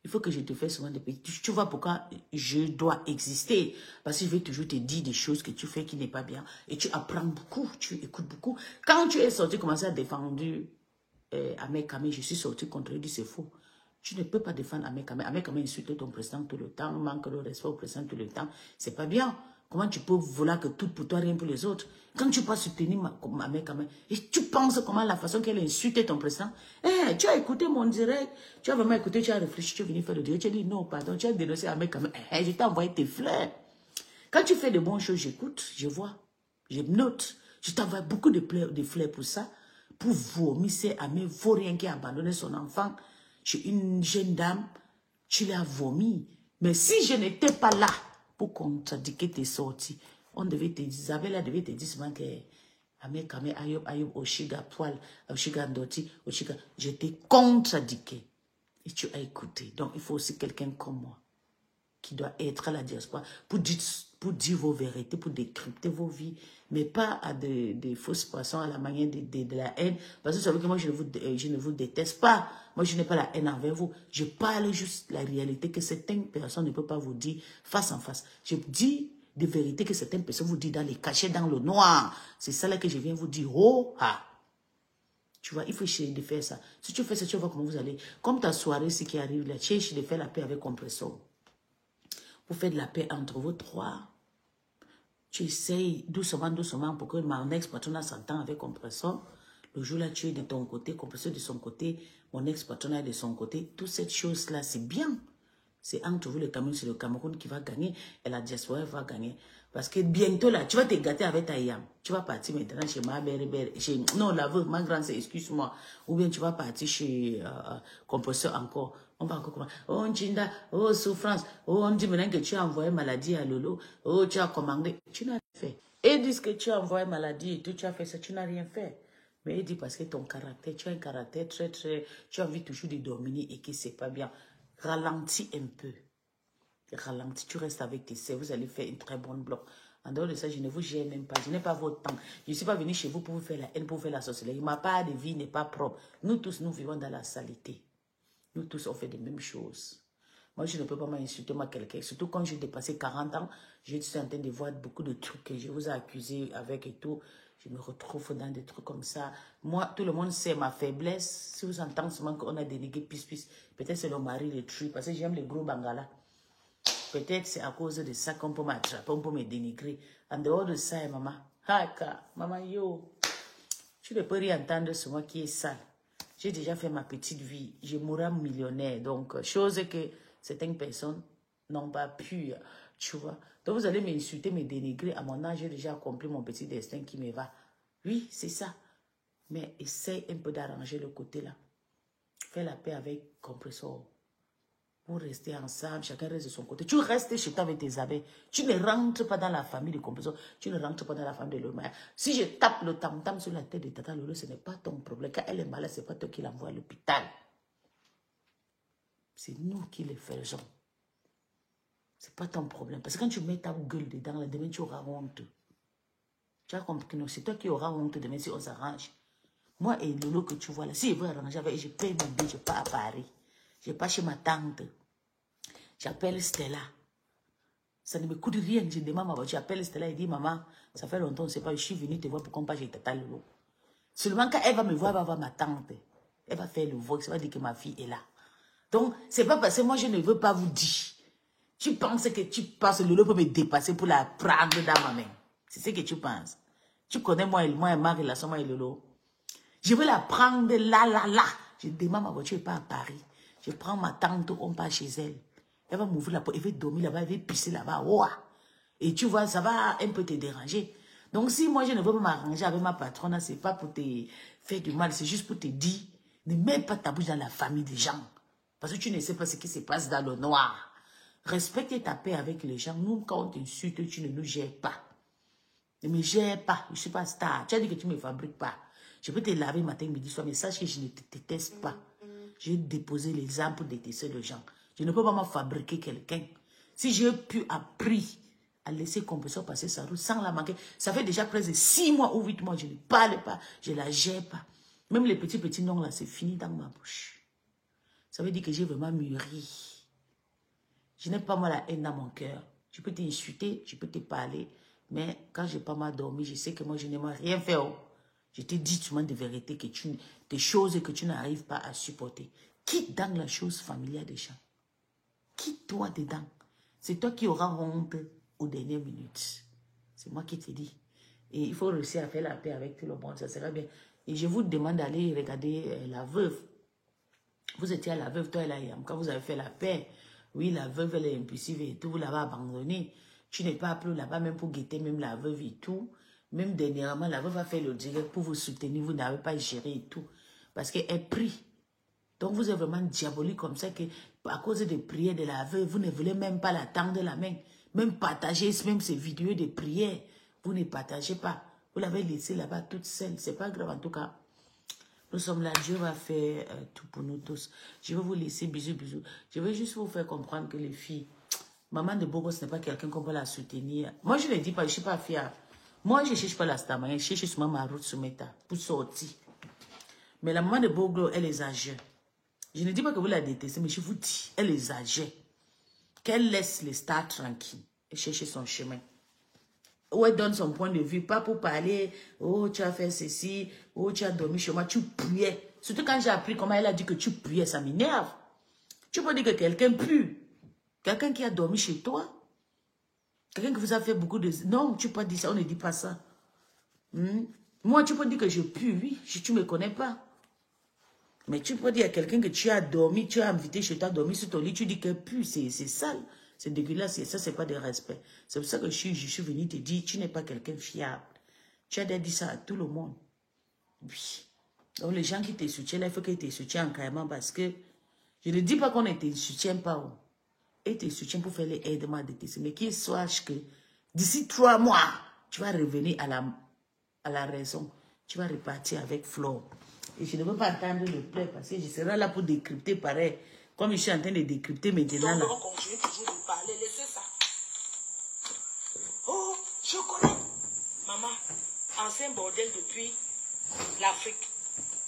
Il faut que je te fasse souvent des pays. Tu vois pourquoi je dois exister. Parce que je vais toujours te dire des choses que tu fais qui n'est pas bien. Et tu apprends beaucoup, tu écoutes beaucoup. Quand tu es sorti, commencer à défendre Ahmed Kamé, je suis sorti contre lui, c'est faux. Tu ne peux pas défendre Ahmed Kamé. Ahmed Kamé insulte ton président tout le temps, manque de respect au président tout le temps. C'est pas bien. Comment tu peux vouloir que tout pour toi, rien pour les autres? Quand tu peux soutenir Ahmed Kamé, et tu penses comment la façon qu'elle insulte ton président, tu as écouté mon direct, tu as vraiment écouté, tu as réfléchi, tu es venu faire le direct, tu as dit non, pardon, tu as dénoncé Ahmed Kamé, je t'ai envoyé tes fleurs. Quand tu fais de bonnes choses, j'écoute, je vois, je note, je t'envoie beaucoup de fleurs pour ça, pour vomir, c'est Ahmed Vaurien qui a abandonné son enfant chez une jeune dame, tu l'as vomi. Mais si je n'étais pas là pour contradiquer tes sorties, on devait te dire, Isabella devait te dire souvent que Ahmed Kamé, Ayob, Oshiga, Poil, Oshiga, Ndoti, Oshiga, je t'ai contradiqué. Et tu as écouté. Donc, il faut aussi quelqu'un comme moi qui doit être à la diaspora pour dire vos vérités, pour décrypter vos vies, mais pas à des fausses poissons à la manière de la haine. Parce que vous savez que moi, je ne vous déteste pas. Moi, je n'ai pas la haine envers vous. Je parle juste la réalité que certaines personnes ne peuvent pas vous dire face en face. Je dis des vérités que certaines personnes vous disent dans les cachets, dans le noir. C'est ça là que je viens vous dire. Oh, ah. Tu vois, il faut essayer de faire ça. Si tu fais ça, tu vas voir comment vous allez. Comme ta soirée, ce qui arrive là, tu essaies de faire la paix avec Compressor. Pour faire de la paix entre vous trois. Tu essayes doucement, doucement pour que mon ex-patronat s'entende avec Compressor. Le jour-là, tu es de ton côté, Compressor de son côté, mon ex-patronat de son côté. Toutes ces choses-là, c'est bien. C'est entre vous, le Cameroun, c'est le Cameroun qui va gagner et la diaspora va gagner. Parce que bientôt, là, tu vas te gâter avec ta yam. Tu vas partir maintenant chez ma belle, chez... Non, la veuve, ma grande, excuse-moi. Ou bien tu vas partir chez Compressor encore. On va encore comment? Oh, Njinda, oh, souffrance. Oh, on dit maintenant que tu as envoyé maladie à Lolo. Oh, tu as commandé. Tu n'as rien fait. Et ils disent que tu as envoyé maladie et tout, tu as fait ça, tu n'as rien fait. Mais ils disent parce que ton caractère, tu as un caractère très, très... Tu as envie toujours de dominer et que c'est pas bien. Ralentis un peu. Ralentis, tu restes avec tes sœurs, vous allez faire une très bonne bloc. En dehors de ça, je ne vous gère même pas, je n'ai pas votre temps. Je ne suis pas venu chez vous pour vous faire la haine, pour vous faire la sorcellerie. Ma part de vie n'est pas propre. Nous tous, nous vivons dans la saleté. Nous tous, on fait les mêmes choses. Moi, je ne peux pas m'insulter, moi, quelqu'un. Surtout quand j'ai dépassé 40 ans, je suis en train de voir beaucoup de trucs que je vous ai accusés avec et tout. Je me retrouve dans des trucs comme ça. Moi, tout le monde sait ma faiblesse. Si vous entendez seulement qu'on a délégué pis, peut-être c'est le mari, le truc, parce que j'aime les gros bangalas. Peut-être c'est à cause de ça qu'on peut m'attraper, on peut me dénigrer. En dehors de ça, maman, maman, yo, tu ne peux rien entendre sur moi qui est sale. J'ai déjà fait ma petite vie. Je mourrai millionnaire. Donc, chose que certaines personnes n'ont pas pu, tu vois. Donc, vous allez m'insulter, me dénigrer. À mon âge, j'ai déjà accompli mon petit destin qui me va. Oui, c'est ça. Mais essaye un peu d'arranger le côté là. Fais la paix avec Compressor. Vous restez ensemble, chacun reste de son côté. Tu restes chez toi avec tes abeilles. Tu ne rentres pas dans la famille de Compressor. Tu ne rentres pas dans la famille de Lomaya. Si je tape le tam-tam sur la tête de Tata Lolo, ce n'est pas ton problème. Quand elle est malade, ce n'est pas toi qui l'envoie à l'hôpital. C'est nous qui le faisons. Ce n'est pas ton problème. Parce que quand tu mets ta gueule dedans, là, demain tu auras honte. Tu as compris? C'est toi qui auras honte demain si on s'arrange. Moi et Lolo que tu vois là, si je veux arranger avec, je paye mon billet, je pars à Paris. Je pars chez ma tante. J'appelle Stella. Ça ne me coûte rien. Je demande à ma voiture. J'appelle Stella et dit, maman, ça fait longtemps, on ne sait pas, je suis venue te voir pour qu'on passe chez Tata Lolo. Seulement quand elle va me voir, elle va voir ma tante. Elle va faire le vox, elle va dire que ma fille est là. Donc, c'est pas parce que moi, je ne veux pas vous dire. Tu penses que tu penses que Lolo peut me dépasser pour la prendre dans ma main. C'est ce que tu penses. Tu connais moi et ma relation, moi et Lolo. Je veux la prendre là. Je demande ma voiture, je pars à Paris. Je prends ma tante, on part chez elle. Elle va m'ouvrir la porte, elle va dormir là-bas, elle va pisser là-bas. Wow. Et tu vois, ça va un peu te déranger. Donc, si moi, je ne veux pas m'arranger avec ma patronne, ce n'est pas pour te faire du mal, c'est juste pour te dire, ne mets pas ta bouche dans la famille des gens. Parce que tu ne sais pas ce qui se passe dans le noir. Respecte ta paix avec les gens. Nous, quand on t'insulte, tu ne nous gères pas. Ne me gère pas. Je ne suis pas star. Tu as dit que tu ne me fabriques pas. Je peux te laver matin, midi, soir, mais sache que je ne te déteste pas. J'ai déposé les armes pour détester les gens. Je ne peux pas me fabriquer quelqu'un. Si j'ai pu apprendre à laisser compresseur passer sa route sans la manquer, ça fait déjà presque 6 mois ou 8 mois, je ne parle pas, je ne la gère pas. Même les petits noms là, c'est fini dans ma bouche. Ça veut dire que j'ai vraiment mûri. Je n'ai pas moi la haine dans mon cœur. Je peux t'insulter, je peux te parler, mais quand je n'ai pas mal dormi, je sais que moi je n'ai rien fait. Oh. Je te dis tout le monde de vérité, que des choses que tu n'arrives pas à supporter. Quitte dans la chose familiale des gens. Quitte-toi dedans. C'est toi qui auras honte aux dernières minutes. C'est moi qui te dis. Et il faut réussir à faire la paix avec tout le monde, ça sera bien. Et je vous demande d'aller regarder La Veuve. Vous étiez à La Veuve, toi et la Yam, quand vous avez fait la paix. Oui, la veuve, elle est impulsive et tout, vous l'avez abandonnée. Tu n'es pas appelé là-bas même pour guetter même la veuve et tout. Même dernièrement, la veuve a fait le direct pour vous soutenir, vous n'avez pas géré et tout. Parce qu'elle prie. Donc vous êtes vraiment diabolique comme ça que à cause des prières de la veuve, vous ne voulez même pas la tendre la main. Même partager même ces vidéos de prières, vous ne partagez pas. Vous l'avez laissée là-bas toute seule. C'est pas grave en tout cas. Nous sommes là, Dieu va faire tout pour nous tous. Je vais vous laisser, bisous, bisous. Je vais juste vous faire comprendre que les filles, maman de Bogo, ce n'est pas quelqu'un qu'on peut la soutenir. Moi, je ne dis pas, je ne suis pas fière. Moi, je ne cherche pas la star, je cherche seulement ma route sur Meta pour sortir. Mais la maman de Bogo, elle exagère. Je ne dis pas que vous la détestez, mais je vous dis, elle exagère. Qu'elle laisse les stars tranquilles et chercher son chemin. Où elle donne son point de vue, pas pour parler, oh tu as fait ceci, oh tu as dormi chez moi, tu priais. Surtout quand j'ai appris comment elle a dit que tu priais, ça m'énerve. Tu peux dire que quelqu'un pue, quelqu'un qui a dormi chez toi, quelqu'un qui vous a fait beaucoup de... Non, tu peux pas dire ça, on ne dit pas ça. Moi, tu peux dire que je pue, oui, si tu ne me connais pas. Mais tu peux dire à quelqu'un que tu as dormi, tu as invité chez toi, dormi sur ton lit, tu dis qu'elle pue, c'est sale. C'est dégueulasse, ça, c'est pas de respect. C'est pour ça que je suis venu te dire, tu n'es pas quelqu'un fiable. Tu as dit ça à tout le monde. Oui. Donc, les gens qui te soutiennent, il faut qu'ils te soutiennent carrément parce que je ne dis pas qu'on ne te soutient pas. Oh. Et te soutient pour faire les aides-moi de tes. Mais qu'ils sachent que d'ici 3 mois, tu vas revenir à la raison. Tu vas repartir avec Flore. Et je ne veux pas entendre le pleur parce que je serai là pour décrypter pareil. Comme je suis en train de décrypter maintenant. Donc, on continue toujours de parler. Laissez ça. Oh, je connais. Maman, ancien bordel depuis l'Afrique.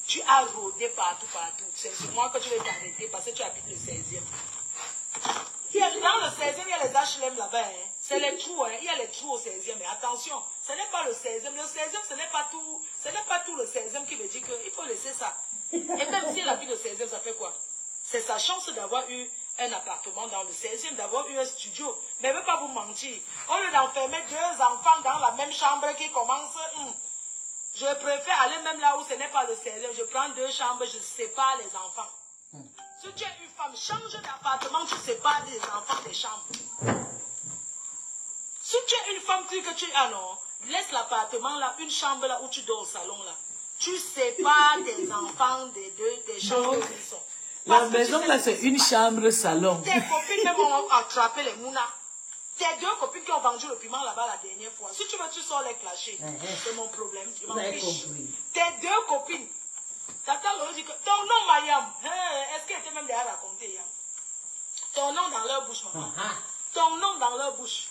Tu as rôdé partout, partout. C'est sur moi que tu veux t'arrêter parce que tu habites le 16e. Dans le 16e, il y a les HLM là-bas. Hein. C'est les trous. Hein. Il y a les trous au 16e. Mais attention, ce n'est pas le 16e. Le 16e, ce n'est pas tout. Ce n'est pas tout le 16e qui veut dire qu'il faut laisser ça. Et même si elle habite le 16e, ça fait quoi? C'est sa chance d'avoir eu un appartement dans le 16e, d'avoir eu un studio. Mais je ne veux pas vous mentir. Au lieu d'enfermer 2 enfants dans la même chambre qui commence, je préfère aller même là où ce n'est pas le 16e. Je prends 2 chambres, je sépare les enfants. Si tu es une femme, change d'appartement, tu sépares les enfants des chambres. Si tu es une femme que tu as, non, laisse l'appartement là, une chambre là où tu dors au salon là. Tu sépares des enfants des chambres où ils sont. La maison là, c'est une chambre salon. Tes copines même ont attrapé les mounas. Tes 2 copines qui ont vendu le piment là-bas la dernière fois. Si tu veux, tu sors les clasher. C'est mon problème. Je m'en fiche. Tes 2 copines. Tata Lolo dit que ton nom, Mayam, est-ce qu'elle était même déjà raconté, Yam? Ton nom dans leur bouche, maman. Ton nom dans leur bouche.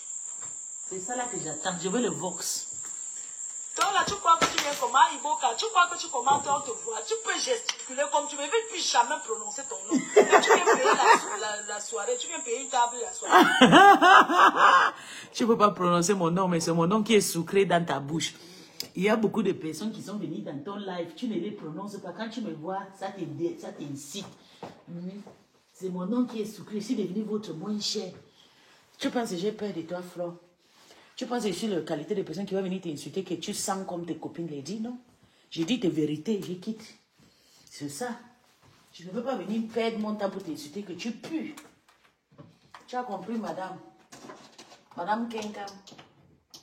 C'est ça là que j'attends. Je veux le Vox. Donc là, tu crois que tu viens comme Iboka, tu crois que tu commentes, on te voit. Tu peux gesticuler comme tu veux, mais puis jamais prononcer ton nom. Tu viens payer la soirée, tu viens payer une table la soirée. Je ne peux pas prononcer mon nom, mais c'est mon nom qui est sucré dans ta bouche. Il y a beaucoup de personnes qui sont venues dans ton live, tu ne les prononces pas. Quand tu me vois, ça t'incite. C'est mon nom qui est sucré, je suis devenu votre moins cher. Tu penses que j'ai peur de toi, Flore? Tu penses que je suis la qualité de personne qui va venir t'insulter, que tu sens comme tes copines les disent? Non. Je dis tes vérités, je quitte. C'est ça. Je ne veux pas venir perdre mon temps pour t'insulter, que tu pues. Tu as compris, madame? Madame Kenkam.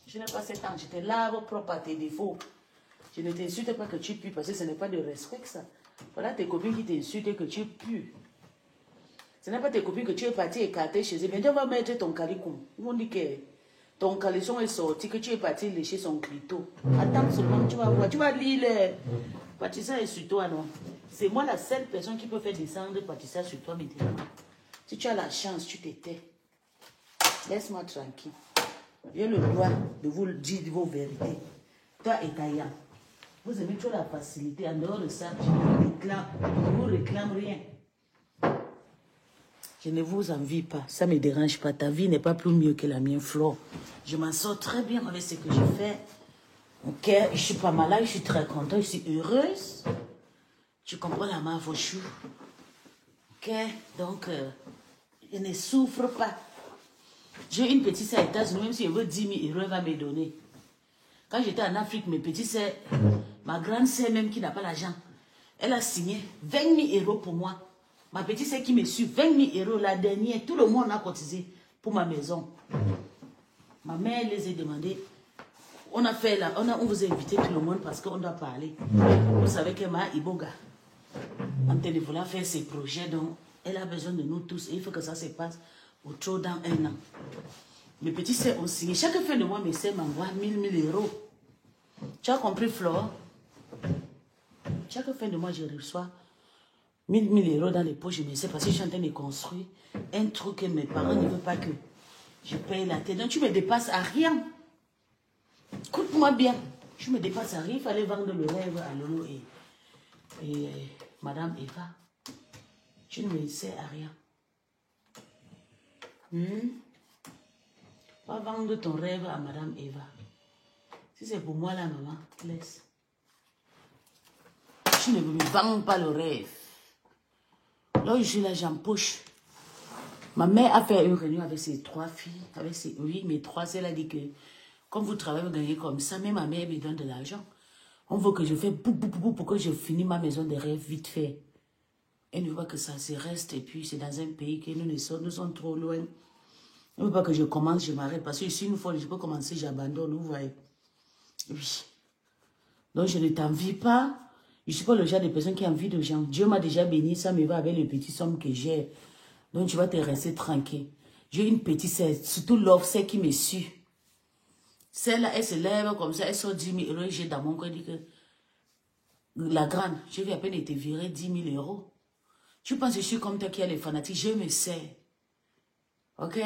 Je n'ai pas 7 ans, je te lave propre à tes défauts. Je ne t'insulte pas que tu pues, parce que ce n'est pas de respect ça. Voilà tes copines qui t'insultent et que tu pues. Ce n'est pas tes copines que tu es parti écarter chez eux. Bientôt, on va mettre ton calicoum. Ils vont dire que ton caleçon est sorti, que tu es parti lécher son clito. Attends seulement, tu vas voir. Tu vas lire. Patricia est sur toi, non? C'est moi la seule personne qui peut faire descendre Patricia sur toi maintenant. Si tu as la chance, tu te tais. Laisse-moi tranquille. J'ai le droit de vous dire vos vérités. Toi et Taïa, vous aimez trop la facilité. En dehors de ça, je ne vous réclame rien. Je ne vous envie pas. Ça ne me dérange pas. Ta vie n'est pas plus mieux que la mienne, Flo. Je m'en sors très bien avec ce que je fais. Ok, je suis pas malade, je suis très contente, je suis heureuse. Tu comprends la main, vos choux. Ok, donc, je ne souffre pas. J'ai une petite sœur aux États-Unis, même si elle veut 10 000 euros, elle va me donner. Quand j'étais en Afrique, mes petites sœurs, ma grande sœur même qui n'a pas l'argent, elle a signé 20 000 euros pour moi. Ma petite sœur qui me suit, 20 000 euros, la dernière, tout le monde a cotisé pour ma maison. Ma mère les a demandé. On a fait là, on vous a invité tout le monde parce qu'on doit parler. Vous savez que Ma Iboga, en téléphone, faire ses projets, donc elle a besoin de nous tous et il faut que ça se passe autour dans 1 an. Mes petits sœurs ont signé. Chaque fin de mois, mes sœurs m'envoient 1000 euros. Tu as compris, Flore? Chaque fin de mois, je reçois 1000 euros dans les poches de mes sœurs parce que je suis en train de construire un truc que mes parents ne veulent pas que je paye la tête. Donc tu me dépasses à rien. Écoute-moi bien. Je me dépasse à rien. Il fallait vendre le rêve à Lolo et Madame Eva. Tu ne me sais à rien. Pas vendre ton rêve à Madame Eva. Si c'est pour moi, la maman, laisse. Tu ne me vends pas le rêve. Là, je suis là, j'empoche. Ma mère a fait une réunion avec ses 3 filles. Oui, mes 3, elle a dit que comme vous travaillez, vous gagnez comme ça. Même ma mère me donne de l'argent. On veut que je fasse pour que je finisse ma maison de rêve vite fait. Elle ne veut pas que ça se reste. Et puis, c'est dans un pays que nous sommes trop loin. Elle ne veut pas que je commence, je m'arrête. Parce que si une fois je peux commencer, j'abandonne. Vous voyez. Oui. Donc, je ne t'envie pas. Je ne suis pas le genre de personne qui envie de gens. Dieu m'a déjà béni. Ça me va avec les petits sommes que j'ai. Donc, tu vas te rester tranquille. J'ai une petite sœur, surtout l'offre, celle qui me suit. Celle-là, elle se lève comme ça, elle sort 10 000 euros. J'ai dans mon coin dit que la grande, je viens à peine de te virer 10 000 euros. Tu penses que je suis comme toi qui a les fanatiques? Je me sais. Ok?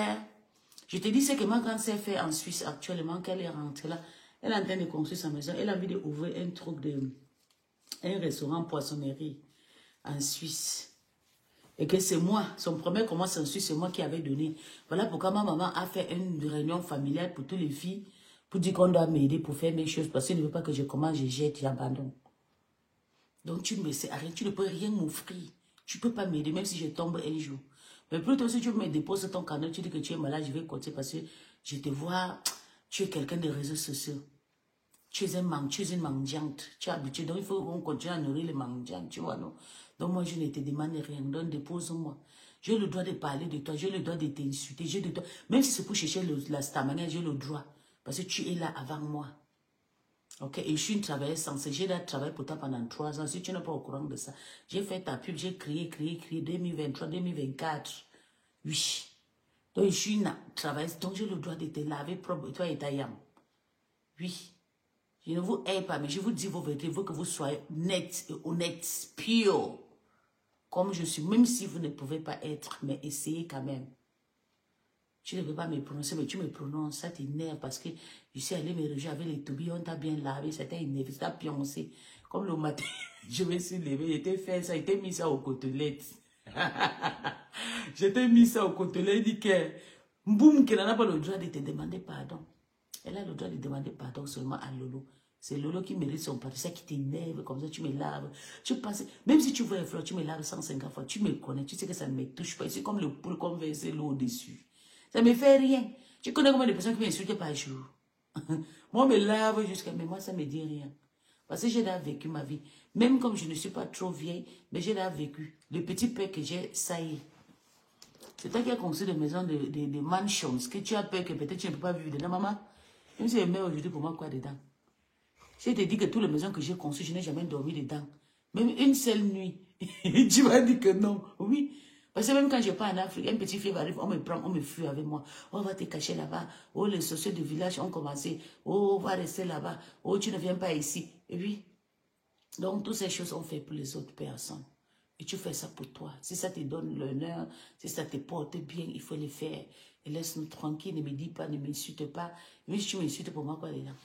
Je te dis ce que ma grande sœur fait en Suisse actuellement, qu'elle est rentrée là. Elle est en train de construire sa maison. Elle a envie d'ouvrir un truc un restaurant poissonnerie en Suisse. Et que c'est moi, son premier commence en Suisse, c'est moi qui avais donné. Voilà pourquoi ma maman a fait une réunion familiale pour toutes les filles, pour dire qu'on doit m'aider pour faire mes choses, parce qu'elle ne veut pas que je commence, je jette, j'abandonne. Donc tu me sais, arrête, tu ne peux rien m'offrir. Tu ne peux pas m'aider, même si je tombe un jour. Mais plutôt si tu me déposes ton canal, tu dis que tu es malade, je vais continuer parce que je te vois, tu es quelqu'un des réseaux sociaux. Tu es une mendiante, tu es habitué, donc il faut qu'on continue à nourrir les mendiants, tu vois, non? Donc moi, je ne te demande rien, donc dépose-moi. J'ai le droit de parler de toi, j'ai le droit de t'insulter, j'ai le droit, même si c'est pour chercher la stamina, j'ai le droit, parce que tu es là avant moi. Ok, et je suis une travailleuse censée, j'ai travaillé pour toi pendant 3 ans, si tu n'es pas au courant de ça. J'ai fait ta pub, j'ai créé, 2023, 2024, oui. Donc je suis une travailleuse, donc j'ai le droit de te laver propre, toi et ta yam. Oui. Je ne vous hais pas, mais je vous dis vos vérités. Je veux que vous soyez net et honnête, pure. Comme je suis, même si vous ne pouvez pas être, mais essayez quand même. Tu ne peux pas me prononcer, mais tu me prononces, ça t'énerve parce que je suis allée me rejoindre avec les toubis, on t'a bien lavé, ça t'a énervé, ça t'a pioncé. Comme le matin, je me suis levée, j'étais fait ça, j'étais mis ça aux côtelettes. J'étais mis ça aux côtelettes, dit que, boum, qu'elle n'a pas le droit de te demander pardon. Elle a le droit de demander pardon seulement à Lolo. C'est Lolo qui mérite son pardon. C'est ça qui t'énerve, comme ça tu me laves. Tu penses, même si tu vois un fleur, tu me laves 150 fois, tu me connais, tu sais que ça ne me touche pas. C'est comme le poule qu'on verser l'eau dessus. Ça ne me fait rien. Tu connais combien de personnes qui m'insultent par jour? Moi, je me lave jusqu'à... Mais moi, ça ne me dit rien. Parce que j'ai déjà vécu ma vie. Même comme je ne suis pas trop vieille, mais j'ai déjà vécu. Le petit peu que j'ai, ça y est. C'est toi qui as construit des maisons, des mansions, que tu as peur que peut-être tu ne peux pas vivre dedans, maman. Même si je mets aujourd'hui pour moi quoi dedans. Je te dis que toutes les maisons que j'ai conçues, je n'ai jamais dormi dedans. Même une seule nuit. Tu vas dire que non. Oui. Parce que même quand je pars en Afrique, un petit fille arrive, on me prend, on me fuit avec moi. On va te cacher là-bas. Oh, les sociaux du village ont commencé. Oh, on va rester là-bas. Oh, tu ne viens pas ici. Et puis, Donc, toutes ces choses sont faites pour les autres personnes. Et tu fais ça pour toi. Si ça te donne l'honneur, si ça te porte bien, il faut le faire. Et laisse-nous tranquille, ne me dis pas, ne m'insulte pas. Mais si tu m'insultes pour moi, quoi, les gens?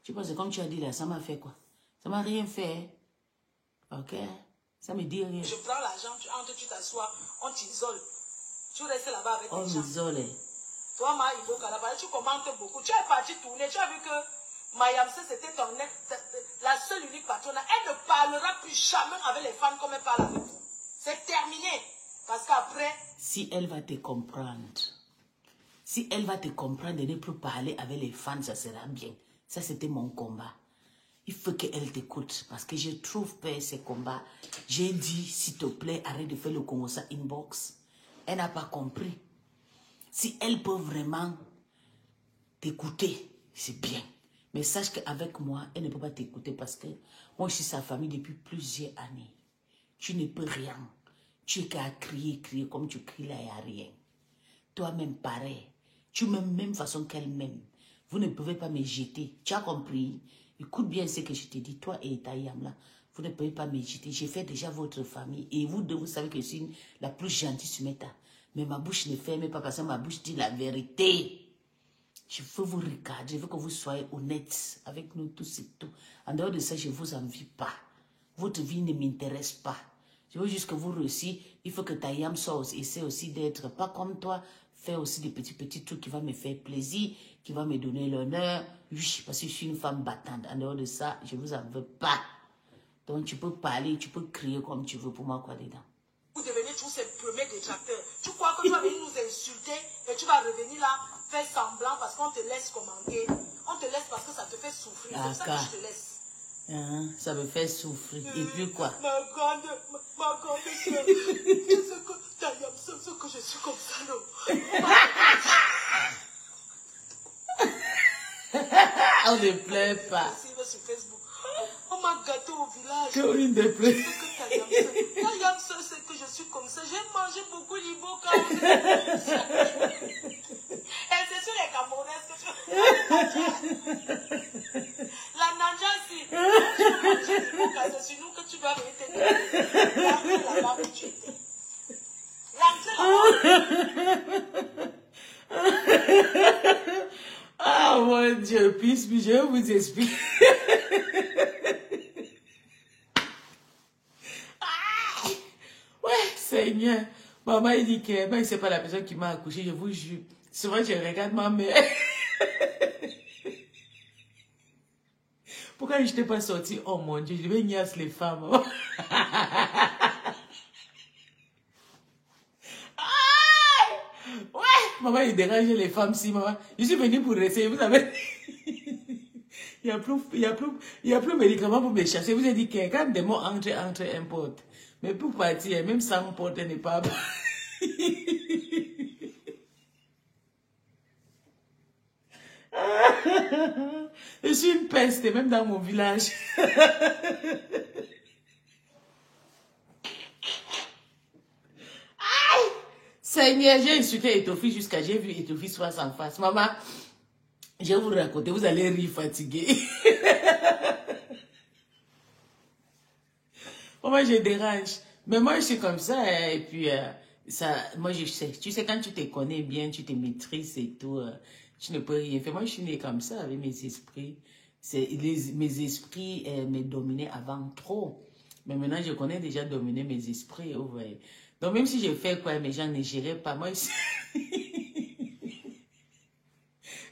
Tu penses que comme tu as dit là, ça m'a fait quoi? Ça m'a rien fait. Ok? Ça me dit rien. Je prends l'argent, tu entres, tu t'assois, on t'isole. Tu restes là-bas avec les gens. On m'isole. Toi, tu commentes beaucoup. Tu es parti tourner, tu as vu que Mayamse, c'était ton ex, la seule unique patronne. Elle ne parlera plus jamais avec les femmes comme elle parle avec vous. C'est terminé. Parce qu'après... Si elle va te comprendre, si elle va te comprendre et ne plus parler avec les fans, ça sera bien. Ça, c'était mon combat. Il faut qu'elle t'écoute parce que je trouve pas ces combats. J'ai dit, s'il te plaît, arrête de faire le Congo ça inbox. Elle n'a pas compris. Si elle peut vraiment t'écouter, c'est bien. Mais sache qu'avec moi, elle ne peut pas t'écouter parce que moi, je suis sa famille depuis plusieurs années. Tu ne peux rien. Tu es qu'à crier, crier comme tu cries là, il n'y a rien. Toi-même, pareil. Tu m'aimes même façon qu'elle m'aime. Vous ne pouvez pas me jeter. Tu as compris? Écoute bien ce que je te dis. Toi et Tayam là, vous ne pouvez pas me jeter. J'ai fait déjà votre famille. Et vous deux, vous savez que je suis la plus gentille sur mes tas. Mais ma bouche ne ferme pas parce que ma bouche dit la vérité. Je veux vous regarder, je veux que vous soyez honnêtes avec nous tous et tout. En dehors de ça, je ne vous envie pas. Votre vie ne m'intéresse pas. Je veux juste que vous réussissiez. Il faut que Tayam essaie aussi d'être pas comme toi. Faire aussi des petits trucs qui vont me faire plaisir, qui vont me donner l'honneur. Oui, parce que je suis une femme battante. En dehors de ça, je ne vous en veux pas. Donc tu peux parler, tu peux crier comme tu veux pour moi quoi dedans. Vous devenez tous ces premiers détracteurs. Tu crois que tu vas venir nous insulter et tu vas revenir là, faire semblant parce qu'on te laisse commenter. On te laisse parce que ça te fait souffrir. C'est ça que je te laisse. Ça me fait souffrir. Et puis quoi? Ma grande soeur, ce que je suis comme ça, non? On ne pleure pas. Sur Facebook. On m'a gâté au village. Que une de plus. Tayam seul sait que je suis comme ça. J'ai mangé beaucoup d'Ibo quand vous et c'est sur les Camerounaises que tu... La Nanja, si tu manges l'Ibo, c'est sur nous que tu dois rester. L'entrée là-bas où tu étais. L'entrée là-bas. Ah mon Dieu, puis je vais vous expliquer. Ouais, Seigneur. Maman, il dit que même c'est pas la personne qui m'a accouché, je vous jure. Souvent, je regarde ma mère. Pourquoi je n'étais pas sortie? Oh mon Dieu, je vais niasse les femmes. Ouais, maman, il dérange les femmes si, maman. Je suis venue pour rester, vous savez. Il n'y a plus de médicaments pour me chasser. Vous avez dit que quand des mots entrent un porte. Mais pour partir, même sans porte, elle n'est pas... Je suis une peste, même dans mon village. Seigneur, j'ai insulté Etofi jusqu'à j'ai vu Etofi soit en face. Maman, je vais vous raconter, vous allez rire fatigué. Maman, je dérange. Mais moi, je suis comme ça. Et puis, ça, moi, je sais. Tu sais, quand tu te connais bien, tu te maîtrises et tout, tu ne peux rien faire. Moi, je suis née comme ça avec mes esprits. Mes esprits me dominaient avant trop. Mais maintenant, je connais déjà dominer mes esprits. Oh, ouais. Donc, même si je fais quoi, mes gens ne géraient pas. Moi,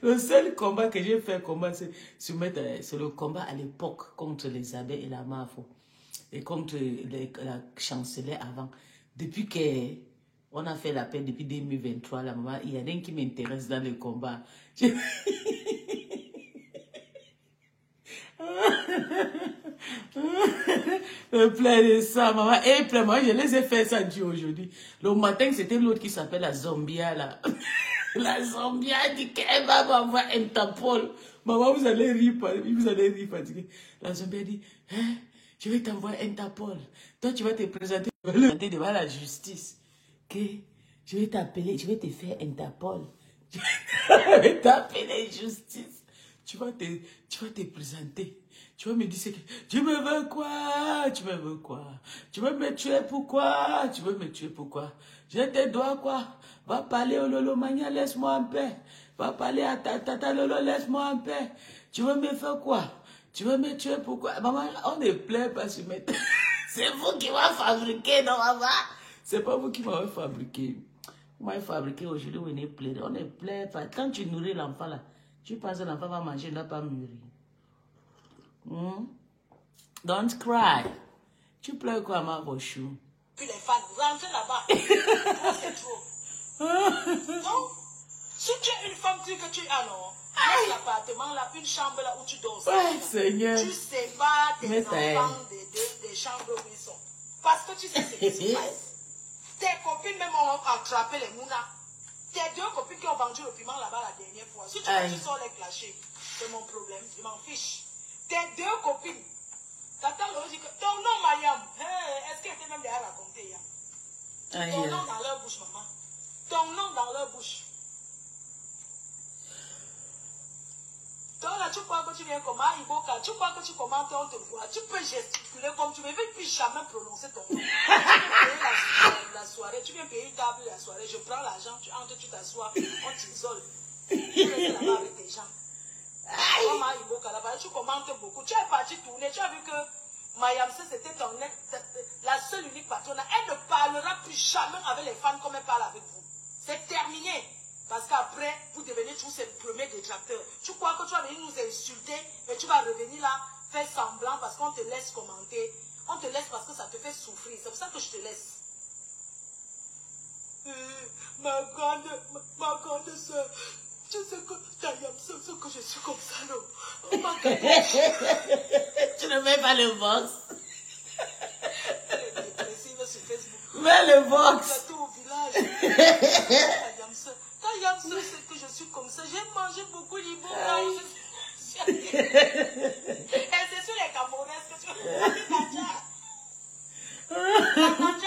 le seul combat que j'ai fait, c'est le combat à l'époque contre les abeilles et la mafo. Et contre la chancelière avant. Depuis qu'on a fait la paix depuis 2023, la maman, il y a rien qui m'intéresse dans le combat. Plein de ça, maman. Et plein, moi, je les ai fait ça aujourd'hui. Le matin, c'était l'autre qui s'appelle la Zombia, là. La Zombia dit qu'elle va m'envoyer un Interpol. Maman, vous allez rire, fatigué. La Zombia dit, hein, je vais t'envoyer un Interpol. Toi, tu vas te présenter devant la justice. Que je vais t'appeler, je vais te faire Interpol. Je vais t'appeler justice. tu vas te présenter. Tu vas me dire que tu me veux quoi? Tu me veux quoi? Tu veux me tuer pourquoi? Tu veux me tuer pourquoi? Je te dois quoi? Va parler au Lolo Mania, laisse-moi en paix. Va parler à Tata Lolo, laisse-moi en paix. Tu veux me faire quoi? Tu veux me tuer pourquoi? Maman, on ne plaît pas sur mes... C'est vous qui m'avez fabriqué, non, maman? C'est pas vous qui m'avez fabriqué. Vous m'avez fabriqué aujourd'hui, vous venez pleurer. On ne plaît pas. Quand tu nourris l'enfant là, tu penses que l'enfant va manger, il n'a pas mûri. Don't cry. Tu pleures quoi, ma bochou? Puis les fans, rentrez là-bas. C'est trop. Non? Si tu es une femme, dis que tu as non. L'appartement là, une chambre là où tu dors. Ouais, Seigneur. Tu sépares tes enfants des chambres où ils sont. Parce que tu sais ce qui se passe. Tes copines même ont attrapé les mounas. Tes deux copines qui ont vendu le piment là-bas la dernière fois. Si tu veux, tu sors les clasher. C'est mon problème. Je m'en fiche. Tes deux copines. T'attends le dit que ton nom, Mayam. Est-ce qu'elle était même déjà raconté? Ton nom dans leur bouche, maman. Ton nom dans leur bouche. Donc là, tu crois que tu viens comme Iboka, tu crois que tu commentes, on te voit, tu peux gesticuler comme tu veux, mais plus jamais prononcer ton nom. Tu viens payer la soirée, tu viens payer une table la soirée, je prends l'argent, tu entres, tu t'assois, on t'isole. Tu restes là-bas avec tes gens. Comme Iboka, là-bas, tu commentes beaucoup. Tu es parti tourner, tu as vu que Mayamse, c'était la seule unique patronne. Elle ne parlera plus jamais avec les fans comme elle parle avec vous. C'est terminé. Parce qu'après, vous devenez tous ces premiers détracteurs. Tu crois que tu vas venir nous insulter, mais tu vas revenir là, faire semblant parce qu'on te laisse commenter. On te laisse parce que ça te fait souffrir. C'est pour ça que je te laisse. Ma grande soeur, tu sais que c'est que je suis comme ça, non? Oh, ma grande. Tu ne mets pas le vox. Elle est dépressive sur Facebook. Mets le vox. Au village. Yamse, c'est que je suis comme ça. J'ai mangé beaucoup d'Iboka. Et c'est sur les Camerounaises que tu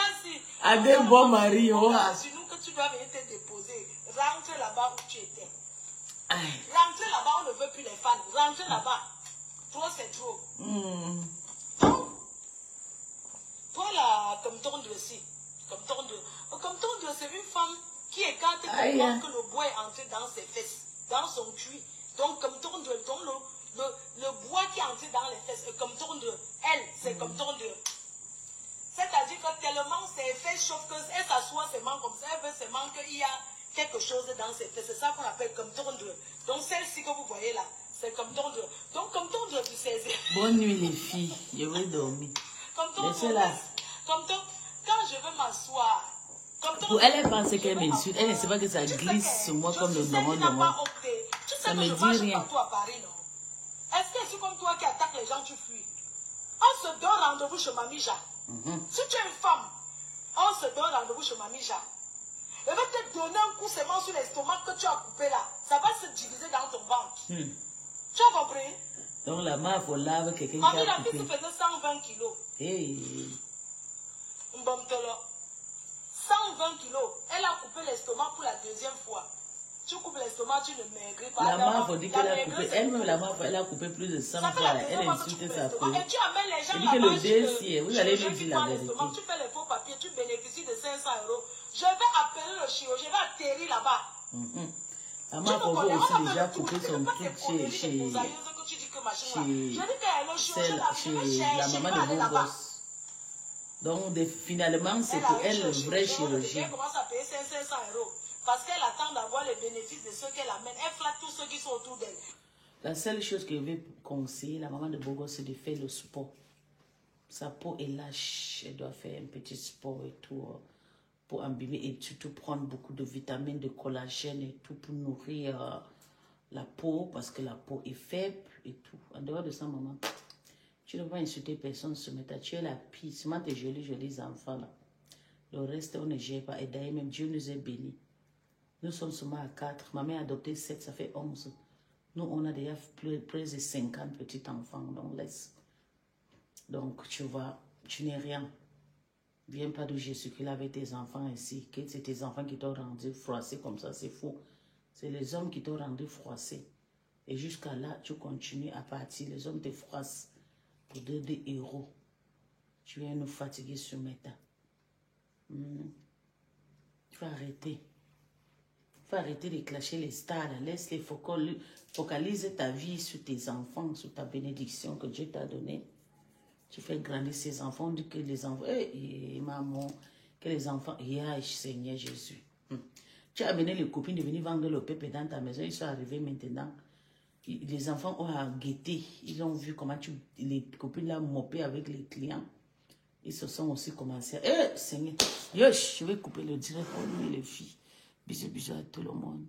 as si. À des bons maris, c'est nous que tu dois venir te déposer. Rentre là-bas où tu étais. Rentre là-bas, on ne veut plus les fans. Rentre là-bas. Toi, c'est trop. Toi, là, comme tondre aussi. Comme tondre, c'est une femme qui écarte tellement que le bois est entré dans ses fesses, dans son cul. Donc, comme tondre, le bois qui est entré dans les fesses, comme tondre, elle, c'est comme tondre. C'est-à-dire que tellement ses fesses chauffent qu'elle s'assoit seulement comme ça, elle veut seulement qu'il y a quelque chose dans ses fesses. C'est ça qu'on appelle comme tondre. Donc, celle-ci que vous voyez là, c'est comme tondre. Donc, comme tondre, tu sais. Bonne nuit, les filles. Je vais dormir. Comme tondre, quand je veux m'asseoir, elle pensait qu'elle m'insulte. Elle ne sait pas que ça glisse sur moi comme le moment de moi. Ça me dit rien. Est-ce que c'est comme toi qui attaque les gens, tu fuis? On se donne rendez-vous chez Mamie Ja. Si tu es une femme, on se donne rendez-vous chez Mamie Ja. Elle va te donner un coup seulement sur l'estomac que tu as coupé là. Ça va se diviser dans ton ventre. Tu as compris? Donc la main, il faut laver quelqu'un qui Mamie, a la coupé. fille faisait 120 kilos. Hey. 120 kilos. Elle a coupé l'estomac pour la deuxième fois. Tu coupes l'estomac, tu ne maigris pas. La main, il faut dire qu'elle a coupé. Elle-même, la main, elle a coupé plus de 100 fois. Elle insulte sa peau. Et tu amènes les gens elle dit que le DLC, vous allez lui dire la vérité. Tu fais les faux papiers, tu bénéficies de 500 €. Je vais appeler le chirurgien, je vais atterrir là-bas. La main, pour vous aussi déjà coupé son truc chez la maman de beau gosse. Donc, finalement, c'est elle le vrai chirurgien. Elle commence à payer 500 € parce qu'elle attend d'avoir les bénéfices de ceux qu'elle amène. Elle flatte tous ceux qui sont autour d'elle. La seule chose que je vais conseiller la maman de beau gosse, c'est de faire le sport. Sa peau est lâche. Elle doit faire un petit sport et tout pour imbiber et surtout prendre beaucoup de vitamines, de collagène et tout pour nourrir la peau parce que la peau est faible et tout. En dehors de ça, maman, tu ne vas insulter personne ce matin. Tu es la pire. Seulement tes jolis enfants là. Le reste, on ne gère pas. Et d'ailleurs, même Dieu nous a bénis. Nous sommes seulement à 4. Ma mère a adopté 7, ça fait 11. Nous, on a déjà près de 50 petits enfants. Donc, laisse. Donc, tu vois, tu n'es rien. Viens pas de Jésus qu'il avait tes enfants ici. Que c'est tes enfants qui t'ont rendu froissé comme ça, c'est faux. C'est les hommes qui t'ont rendu froissé. Et jusqu'à là, tu continues à partir. Les hommes te froissent pour des héros. Tu viens nous fatiguer sur Meta. Il faut arrêter. Il faut arrêter de clasher les stars. Laisse-les focaliser ta vie sur tes enfants, sur ta bénédiction que Dieu t'a donnée. Tu fais grandir ces enfants. On dit que les enfants, maman, que les enfants, Seigneur Jésus. Tu as amené les copines de venir vendre le pépé dans ta maison. Ils sont arrivés maintenant. Les enfants ont guetté. Ils ont vu comment les copines là mopé avec les clients. Ils se sont aussi commencés à... Seigneur, je vais couper le direct pour nous les filles. Bisous, bisous à tout le monde.